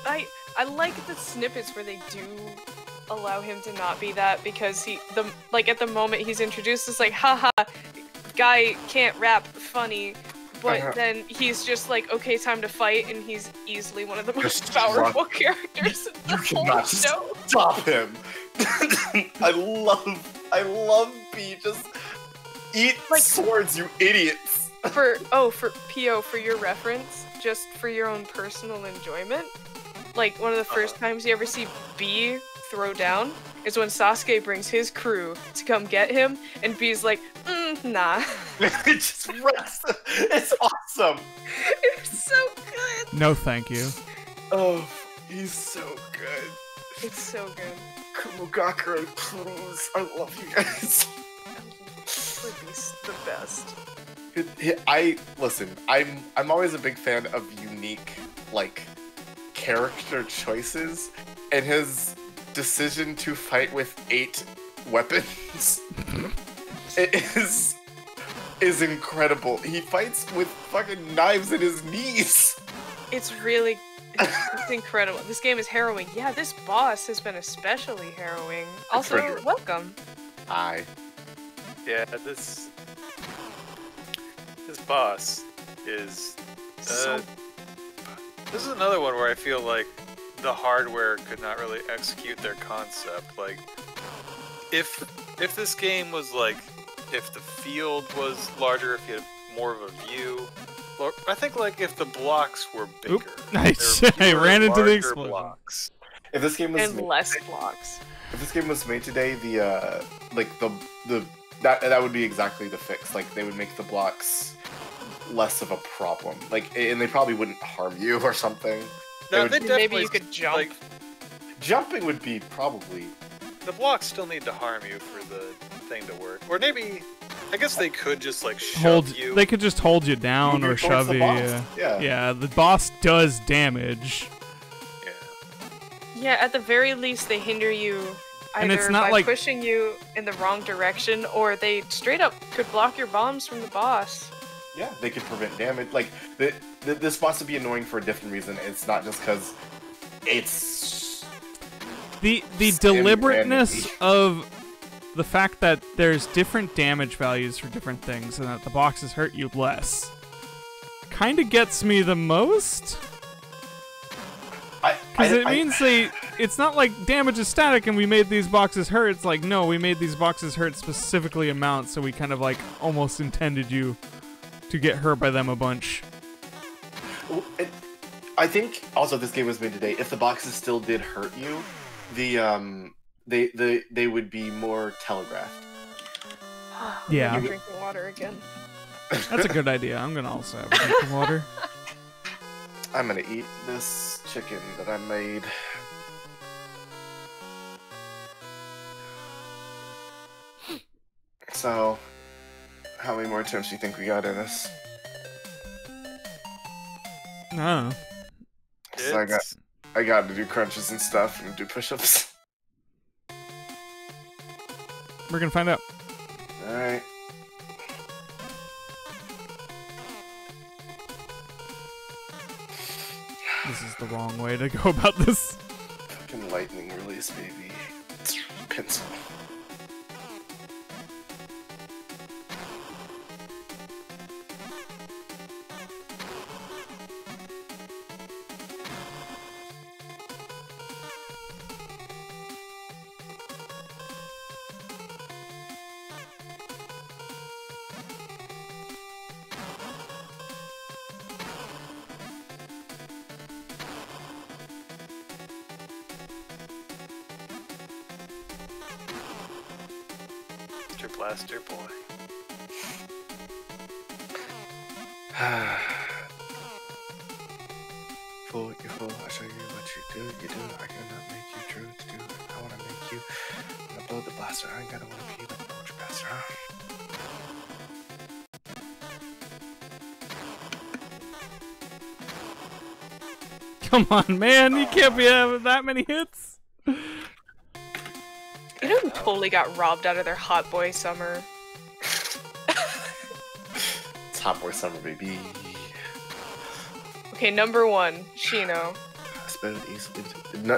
Speaker 3: I like the snippets where they do allow him to not be that because at the moment he's introduced it's like haha, guy can't rap, funny, but
Speaker 2: Uh-huh.
Speaker 3: then he's just like, okay, time to fight, and he's easily one of the most
Speaker 2: Just
Speaker 3: powerful
Speaker 2: rock.
Speaker 3: characters in the
Speaker 2: You
Speaker 3: whole
Speaker 2: cannot
Speaker 3: show.
Speaker 2: stop him. I love B. Just eat
Speaker 3: Like-
Speaker 2: swords, you idiots.
Speaker 3: For PO, for your reference, just for your own personal enjoyment. Like, one of the first times you ever see B throw down is when Sasuke brings his crew to come get him, and B's like, nah.
Speaker 2: It just wrecks. It's awesome.
Speaker 3: It's so good.
Speaker 1: No, thank you.
Speaker 2: Oh, he's so good.
Speaker 3: It's so good.
Speaker 2: Kumogakure, please. I love you guys.
Speaker 3: He's the best.
Speaker 2: Listen. I'm always a big fan of unique, like, character choices, and his decision to fight with 8 weapons is incredible. He fights with fucking knives in his knees.
Speaker 3: It's incredible. This game is harrowing. Yeah, this boss has been especially harrowing. Also, welcome.
Speaker 2: Hi.
Speaker 4: Yeah, this boss is this is another one where I feel like the hardware could not really execute their concept. Like, if this game was like, if the field was larger, if you had more of a view, or I think like if the blocks were bigger.
Speaker 1: Oop, nice. I ran into the explosion.
Speaker 4: Blocks.
Speaker 2: If this game was
Speaker 3: less blocks.
Speaker 2: If this game was made today, that would be exactly the fix. Like, they would make the blocks less of a problem. Like, and they probably wouldn't harm you or something.
Speaker 4: No,
Speaker 3: maybe you could jump.
Speaker 4: Like,
Speaker 2: jumping would be probably...
Speaker 4: The blocks still need to harm you for the thing to work. Or maybe, I guess they could just like shove you.
Speaker 1: They could just hold you down or shove you.
Speaker 2: Yeah,
Speaker 1: the boss does damage.
Speaker 3: Yeah, at the very least, they hinder you
Speaker 1: And it's
Speaker 3: either
Speaker 1: not
Speaker 3: by
Speaker 1: like-
Speaker 3: pushing you in the wrong direction, or they straight up could block your bombs from the boss.
Speaker 2: Yeah, they could prevent damage. Like, this boss would be annoying for a different reason. It's not just because it's...
Speaker 1: The deliberateness of the fact that there's different damage values for different things and that the boxes hurt you less kind of gets me the most. Because it means it's not like damage is static and we made these boxes hurt. It's like, no, we made these boxes hurt specifically amount, so we kind of like almost intended you to get hurt by them a bunch.
Speaker 2: I think also this game was made today. If the boxes still did hurt you, they would be more telegraphed.
Speaker 1: Yeah.
Speaker 3: I'm drinking water again.
Speaker 1: That's a good idea. I'm gonna also have a drink of water.
Speaker 2: I'm gonna eat this chicken that I made. So, how many more attempts do you think we got in this?
Speaker 1: I don't know.
Speaker 2: So I got to do crunches and stuff and do push-ups.
Speaker 1: We're gonna find out.
Speaker 2: Alright.
Speaker 1: This is the wrong way to go about this.
Speaker 2: Fucking lightning release, baby. It's pencil.
Speaker 4: Mr. Blaster Boy.
Speaker 2: Fool, you fool, I show you what you do. I cannot make you true to do it. I wanna make you. I'm gonna blow the blaster. I ain't gonna wanna be like a poacher blaster, huh?
Speaker 1: Come on, man. You can't be having that many hits.
Speaker 3: You know who totally got robbed out of their Hot Boy Summer?
Speaker 2: It's Hot Boy Summer, baby.
Speaker 3: Okay, number 1, Shino.
Speaker 2: Spend easily. No,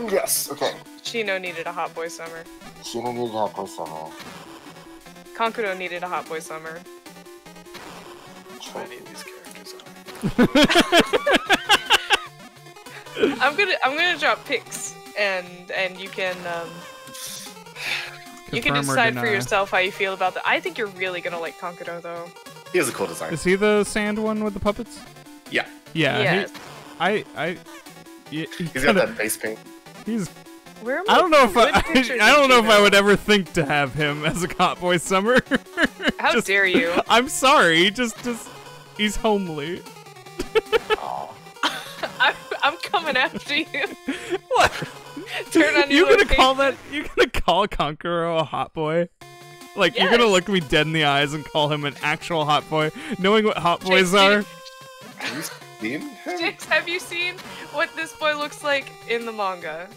Speaker 2: yes, okay.
Speaker 3: Shino needed a Hot Boy Summer.
Speaker 2: She don't need Hot Boy Summer.
Speaker 3: Kankuro needed a Hot Boy Summer.
Speaker 4: I need these characters on.
Speaker 3: I'm gonna drop pics and you can
Speaker 1: Confirm or
Speaker 3: decide for
Speaker 1: deny.
Speaker 3: yourself how you feel about that. I think you're really gonna like Kankuro though.
Speaker 2: He has a cool design.
Speaker 1: Is he the sand one with the puppets?
Speaker 2: Yeah.
Speaker 1: Yeah.
Speaker 3: Yes.
Speaker 1: He
Speaker 2: He's got
Speaker 1: kinda,
Speaker 2: that face paint.
Speaker 1: he's.
Speaker 3: Where am
Speaker 1: I don't know if
Speaker 3: good
Speaker 1: I
Speaker 3: pictures
Speaker 1: don't
Speaker 3: of
Speaker 1: know if I
Speaker 3: Gino?
Speaker 1: would ever think to have him as a Hot Boy Summer.
Speaker 3: How
Speaker 1: Just-
Speaker 3: dare you?
Speaker 1: I'm sorry. Just he's homely.
Speaker 2: Aw.
Speaker 3: I'm coming after you.
Speaker 1: What?
Speaker 3: Turn on
Speaker 1: You
Speaker 3: your
Speaker 1: gonna call
Speaker 3: face.
Speaker 1: that? You gonna call Conqueror a hot boy? Like you're gonna
Speaker 3: Yes.
Speaker 1: look me dead in the eyes and call him an actual hot boy, knowing what hot
Speaker 3: Chase,
Speaker 1: boys are?
Speaker 2: Have you seen him?
Speaker 3: James, have you seen what this boy looks like in the manga?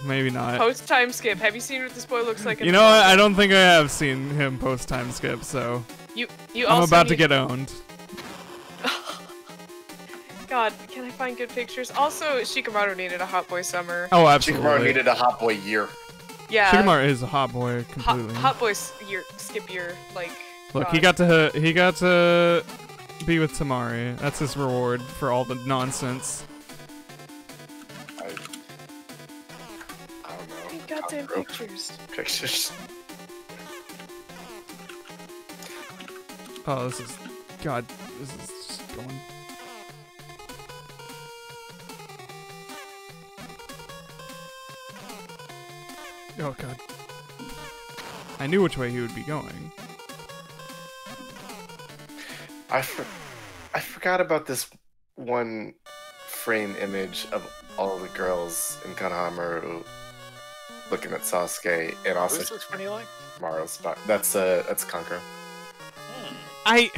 Speaker 1: Maybe not.
Speaker 3: Post time skip. Have you seen what this boy looks like in
Speaker 1: You
Speaker 3: the
Speaker 1: know what?
Speaker 3: manga?
Speaker 1: I don't think I have seen him post time skip, so
Speaker 3: You
Speaker 1: I'm
Speaker 3: also
Speaker 1: about to
Speaker 3: need-
Speaker 1: get owned.
Speaker 3: God, can I find good pictures? Also, Shikamaru needed a hot boy summer.
Speaker 1: Oh,
Speaker 2: Shikamaru
Speaker 1: absolutely.
Speaker 2: needed a hot boy year.
Speaker 3: Yeah.
Speaker 1: Shikamaru is a hot boy completely.
Speaker 3: Hot boys year skip year like.
Speaker 1: Look,
Speaker 3: God.
Speaker 1: he got to be with Tamari. That's his reward for all the nonsense.
Speaker 2: I don't know.
Speaker 3: He goddamn
Speaker 2: Conqueror
Speaker 3: pictures.
Speaker 2: Pictures.
Speaker 1: Oh, this is God. This is just going. Oh God. I knew which way he would be going.
Speaker 2: I forgot about this one frame image of all the girls in Konohamaru looking at Sasuke and also
Speaker 4: Who's which one you like?
Speaker 2: Maru's spot. That's Conqueror.
Speaker 1: I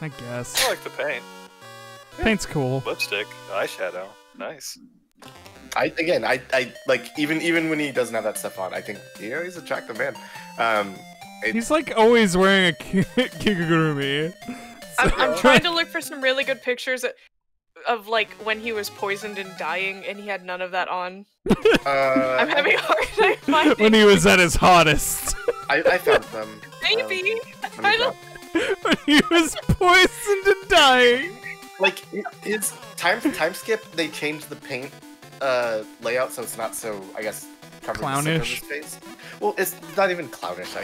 Speaker 1: guess.
Speaker 4: I like the paint.
Speaker 1: Paint's cool.
Speaker 4: Lipstick, eyeshadow, nice.
Speaker 2: I like even when he doesn't have that stuff on, I think he's an attractive man.
Speaker 1: He's like always wearing a kigurumi.
Speaker 3: I'm trying to look for some really good pictures of like when he was poisoned and dying, and he had none of that on. I'm having a hard time finding.
Speaker 1: When he was at his hottest.
Speaker 2: I found them.
Speaker 3: Maybe.
Speaker 2: Let me
Speaker 3: I don't.
Speaker 1: When he was poisoned and dying.
Speaker 2: Like his time skip, they changed the paint layout so it's not so, I guess, covering the center of his
Speaker 1: Clownish.
Speaker 2: face. Well, it's not even clownish.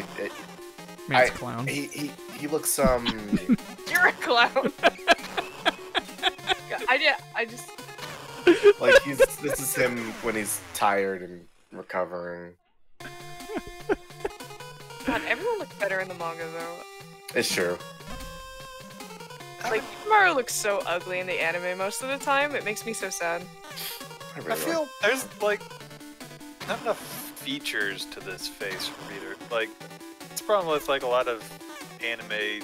Speaker 1: Man's clown.
Speaker 2: He looks
Speaker 3: You're a clown. I just.
Speaker 2: like this is him when he's tired and recovering.
Speaker 3: God, everyone looks better in the manga though.
Speaker 2: It's true.
Speaker 3: Like Maru looks so ugly in the anime most of the time. It makes me so sad.
Speaker 2: Really
Speaker 4: I feel there's like not enough features to this face for me to like. It's a problem with like a lot of anime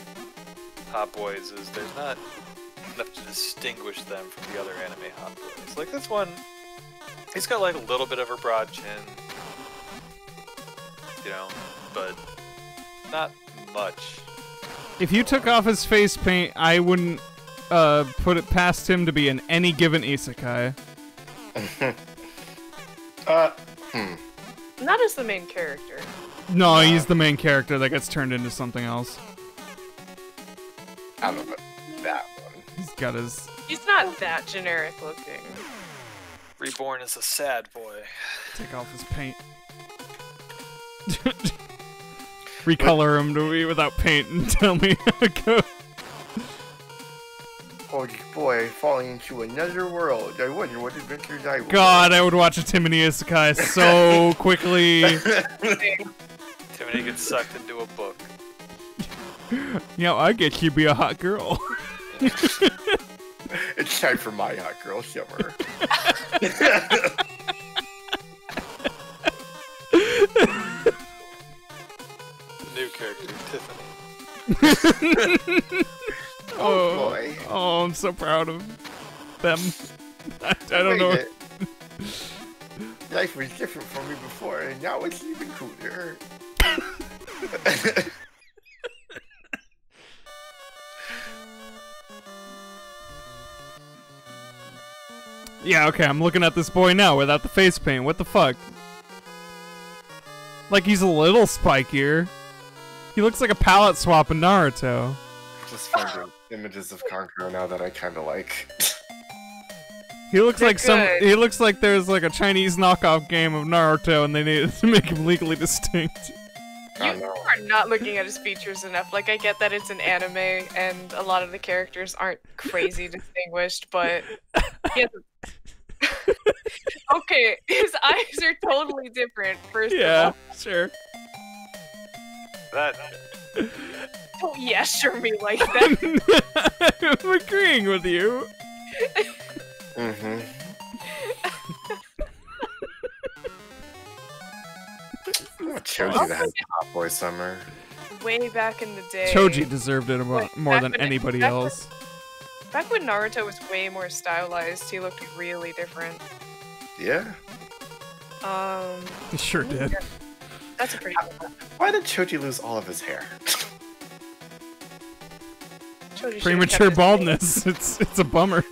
Speaker 4: hot boys is there's not enough to distinguish them from the other anime hot boys. Like this one, he's got like a little bit of a broad chin, you know, but not much.
Speaker 1: If you took off his face paint, I wouldn't put it past him to be in any given isekai.
Speaker 3: Not as the main character.
Speaker 1: No, he's the main character that gets turned into something else.
Speaker 2: I don't know about that one.
Speaker 1: He's got his...
Speaker 3: He's not that generic looking.
Speaker 4: Reborn is a sad boy.
Speaker 1: Take off his paint. Recolor him to me without paint and tell me how it goes.
Speaker 2: Oh boy, falling into another world. I wonder what adventures I will.
Speaker 1: God, I would watch a Timony isekai so quickly.
Speaker 4: Timothy gets sucked into a book.
Speaker 1: Yeah, I get you be a hot girl.
Speaker 2: It's time for my hot girl summer.
Speaker 4: New character, Tiffany.
Speaker 2: Oh boy.
Speaker 1: Oh, I'm so proud of them. I don't know.
Speaker 2: Made it. Life was different for me before, and now it's even cooler.
Speaker 1: Yeah, okay, I'm looking at this boy now without the face paint. What the fuck? Like he's a little spikier. He looks like a palette swap in Naruto.
Speaker 2: Just finding images of Conqueror now that I kind of like.
Speaker 1: He looks
Speaker 3: They're
Speaker 1: like
Speaker 3: good.
Speaker 1: he looks like there's like a Chinese knockoff game of Naruto and they needed to make him legally distinct.
Speaker 2: I
Speaker 3: You
Speaker 2: don't know.
Speaker 3: are not looking at his features enough. Like, I get that it's an anime and a lot of the characters aren't crazy distinguished, but he has okay, his eyes are totally different, first of
Speaker 1: Yeah,
Speaker 3: all.
Speaker 1: sure.
Speaker 4: That
Speaker 3: Don't yesher me like that.
Speaker 1: I'm agreeing with you.
Speaker 2: Mm-hmm. Choji that has Hot Boy Summer.
Speaker 3: Way back in the day.
Speaker 1: Choji deserved it more
Speaker 3: back
Speaker 1: than
Speaker 3: when-
Speaker 1: anybody
Speaker 3: back when-
Speaker 1: else.
Speaker 3: Back when Naruto was way more stylized, he looked really different.
Speaker 2: Yeah.
Speaker 1: He sure did.
Speaker 3: That's a pretty good one.
Speaker 2: Why did Choji lose all of his hair?
Speaker 3: Choji should've
Speaker 1: Premature
Speaker 3: kept his-
Speaker 1: baldness. It's a bummer.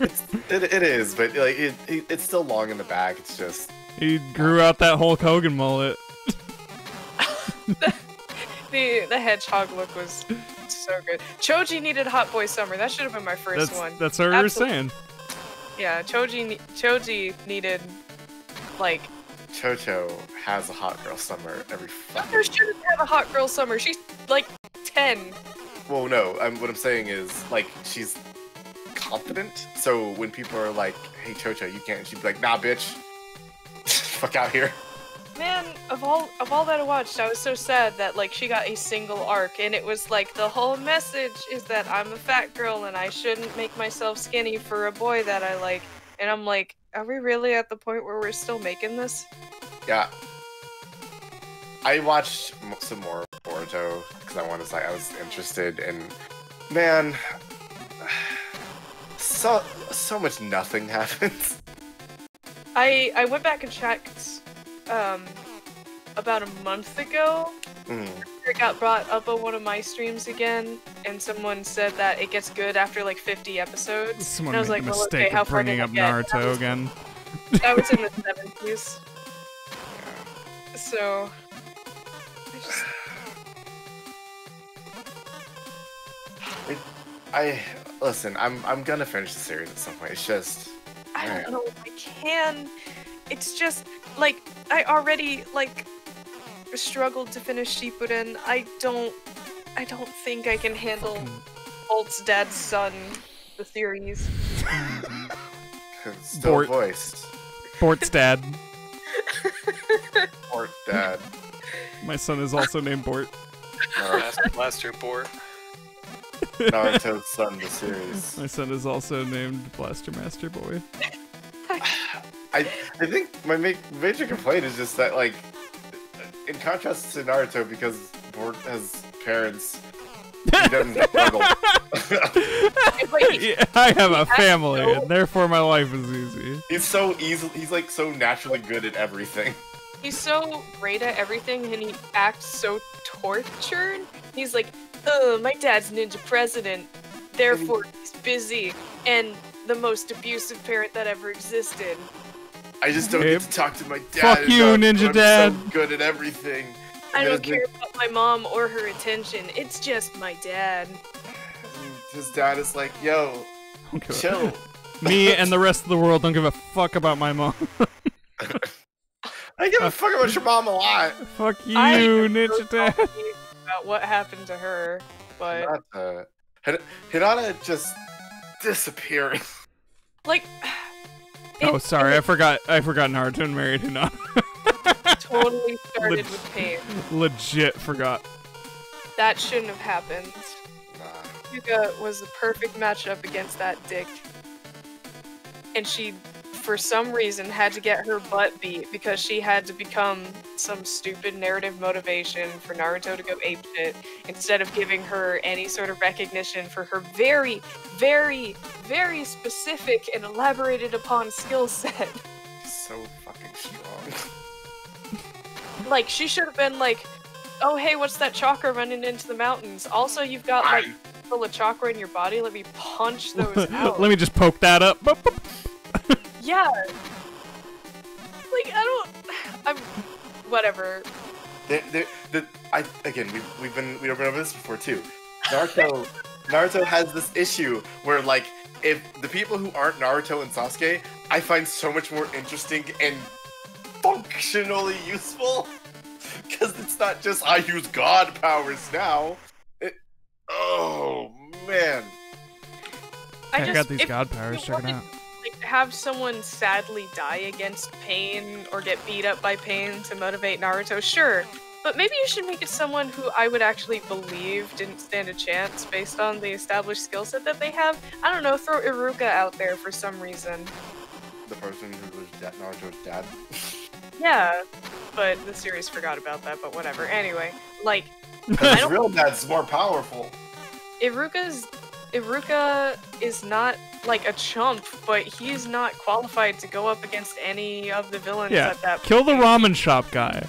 Speaker 2: It is, but like it's still long in the back. It's just
Speaker 1: He grew out that Hulk Hogan mullet.
Speaker 3: The hedgehog look was so good. Choji needed Hot Boy Summer. That should have been my first one.
Speaker 1: That's what we were
Speaker 3: Absolutely.
Speaker 1: saying.
Speaker 3: Yeah, Choji needed, like,
Speaker 2: Chocho has a hot girl summer every fucking.
Speaker 3: Thunder shouldn't have a hot girl summer. She's like 10.
Speaker 2: Well, no. What I'm saying is like she's confident. So when people are like, "Hey, Chocho, you can't," she'd be like, "Nah, bitch, fuck out here."
Speaker 3: Man, of all that I watched, I was so sad that like she got a single arc, and it was like the whole message is that I'm a fat girl and I shouldn't make myself skinny for a boy that I like. And I'm like, are we really at the point where we're still making this?
Speaker 2: Yeah. I watched some more Boruto because I was interested, and man, so much nothing happens.
Speaker 3: I went back and checked about a month ago. It got brought up on one of my streams again, and someone said that it gets good after like 50 episodes.
Speaker 1: Someone
Speaker 3: and I was
Speaker 1: made
Speaker 3: like,
Speaker 1: the
Speaker 3: well,
Speaker 1: mistake
Speaker 3: okay, how
Speaker 1: of
Speaker 3: far did
Speaker 1: bringing
Speaker 3: I
Speaker 1: up
Speaker 3: get?
Speaker 1: Naruto again.
Speaker 3: That was in the 70s. So,
Speaker 2: Listen. I'm gonna finish the series at some point. It's just
Speaker 3: I don't know if I can. It's just like I already like struggled to finish Shippuden. I don't think I can handle Bolt's dad's son, the series.
Speaker 2: still
Speaker 1: Bort.
Speaker 2: voiced.
Speaker 1: Bort's dad.
Speaker 2: Bort dad.
Speaker 1: My son is also named Bort.
Speaker 4: Blaster Bort.
Speaker 2: Naruto's son, the series.
Speaker 1: My son is also named Blaster Master Boy.
Speaker 2: I think my major complaint is just that, like, in contrast to Naruto, because Bort has parents, he doesn't struggle.
Speaker 1: Yeah, I have a family, and therefore my life is easy.
Speaker 2: He's so he's like so naturally good at everything.
Speaker 3: He's so great at everything, and he acts so tortured. He's like, my dad's ninja president, therefore he's busy, and the most abusive parent that ever existed.
Speaker 2: I just don't get to talk to my dad.
Speaker 1: Fuck you,
Speaker 2: enough,
Speaker 1: Ninja
Speaker 2: but I'm
Speaker 1: Dad.
Speaker 2: so good at everything.
Speaker 3: I
Speaker 2: And
Speaker 3: don't
Speaker 2: then
Speaker 3: care about my mom or her attention. It's just my dad.
Speaker 2: His dad is like, yo,
Speaker 1: Okay.
Speaker 2: chill.
Speaker 1: Me and the rest of the world don't give a fuck about my mom.
Speaker 2: I give a fuck about your mom a lot.
Speaker 1: Fuck you,
Speaker 3: I am
Speaker 1: Ninja
Speaker 3: so
Speaker 1: Dad.
Speaker 3: salty about what happened to her, but
Speaker 2: Hinata just disappearing.
Speaker 3: like,
Speaker 1: Oh, sorry, I forgot Naruto married Hinata.
Speaker 3: totally started with pain.
Speaker 1: Legit forgot.
Speaker 3: That shouldn't have happened.
Speaker 2: Nah.
Speaker 3: Yuga was the perfect matchup against that dick. And she, for some reason, had to get her butt beat because she had to become some stupid narrative motivation for Naruto to go apeshit instead of giving her any sort of recognition for her very, very, very specific and elaborated upon skill set.
Speaker 2: So fucking strong.
Speaker 3: Like, she should have been like, oh hey, what's that chakra running into the mountains? Also, you've got like full of chakra in your body, let me punch those out.
Speaker 1: Let me just poke that up. Boop, boop.
Speaker 3: Yeah. Like, I'm whatever.
Speaker 2: We've been over this before too. Naruto has this issue where, like, if the people who aren't Naruto and Sasuke, I find so much more interesting and functionally useful Because it's not just I use god powers now. Oh man.
Speaker 1: I got these god powers. Check it out.
Speaker 3: Like, have someone sadly die against pain or get beat up by pain to motivate Naruto, sure. But maybe you should make it someone who I would actually believe didn't stand a chance based on the established skill set that they have. I don't know, throw Iruka out there for some reason.
Speaker 2: The person who was Naruto's dad.
Speaker 3: Yeah, but the series forgot about that, but whatever. Anyway, like...
Speaker 2: His real dad's more powerful.
Speaker 3: Iruka is not like a chump, but he's not qualified to go up against any of the villains at that
Speaker 1: kill the ramen shop guy.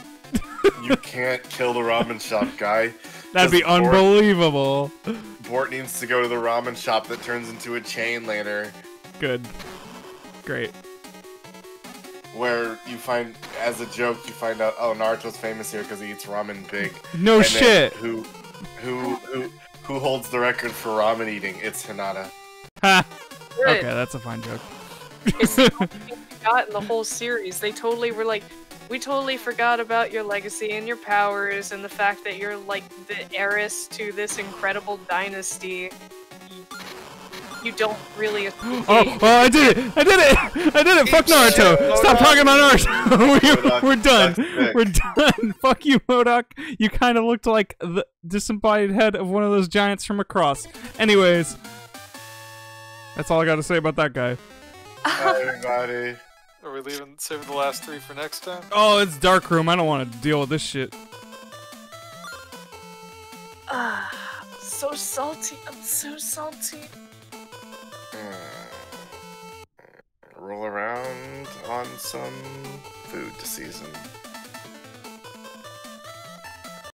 Speaker 2: You can't kill the ramen shop guy.
Speaker 1: That'd be unbelievable.
Speaker 2: Bort needs to go to the ramen shop that turns into a chain later.
Speaker 1: Good. Great.
Speaker 2: Where you find, as a joke, you find out, oh, Naruto's famous here because he eats ramen big.
Speaker 1: No
Speaker 2: and
Speaker 1: shit.
Speaker 2: Who holds the record for ramen eating? It's Hinata.
Speaker 1: Ha. Okay, that's a fine joke.
Speaker 3: It's the only thing we got in the whole series. They totally were like, we totally forgot about your legacy and your powers and the fact that you're like the heiress to this incredible dynasty. You don't really appreciate.
Speaker 1: Oh, I did it! I did it! I did it! Fuck Naruto! Stop talking about Naruto! We're done! We're done! Fuck you, Modoc! You kind of looked like the disembodied head of one of those giants from across. Anyways, that's all I got to say about that guy.
Speaker 2: Bye, everybody.
Speaker 4: Are we saving the last 3 for next time?
Speaker 1: Oh, it's Dark Room. I don't want to deal with this shit.
Speaker 3: So salty. I'm so salty.
Speaker 2: Roll around on some food to season.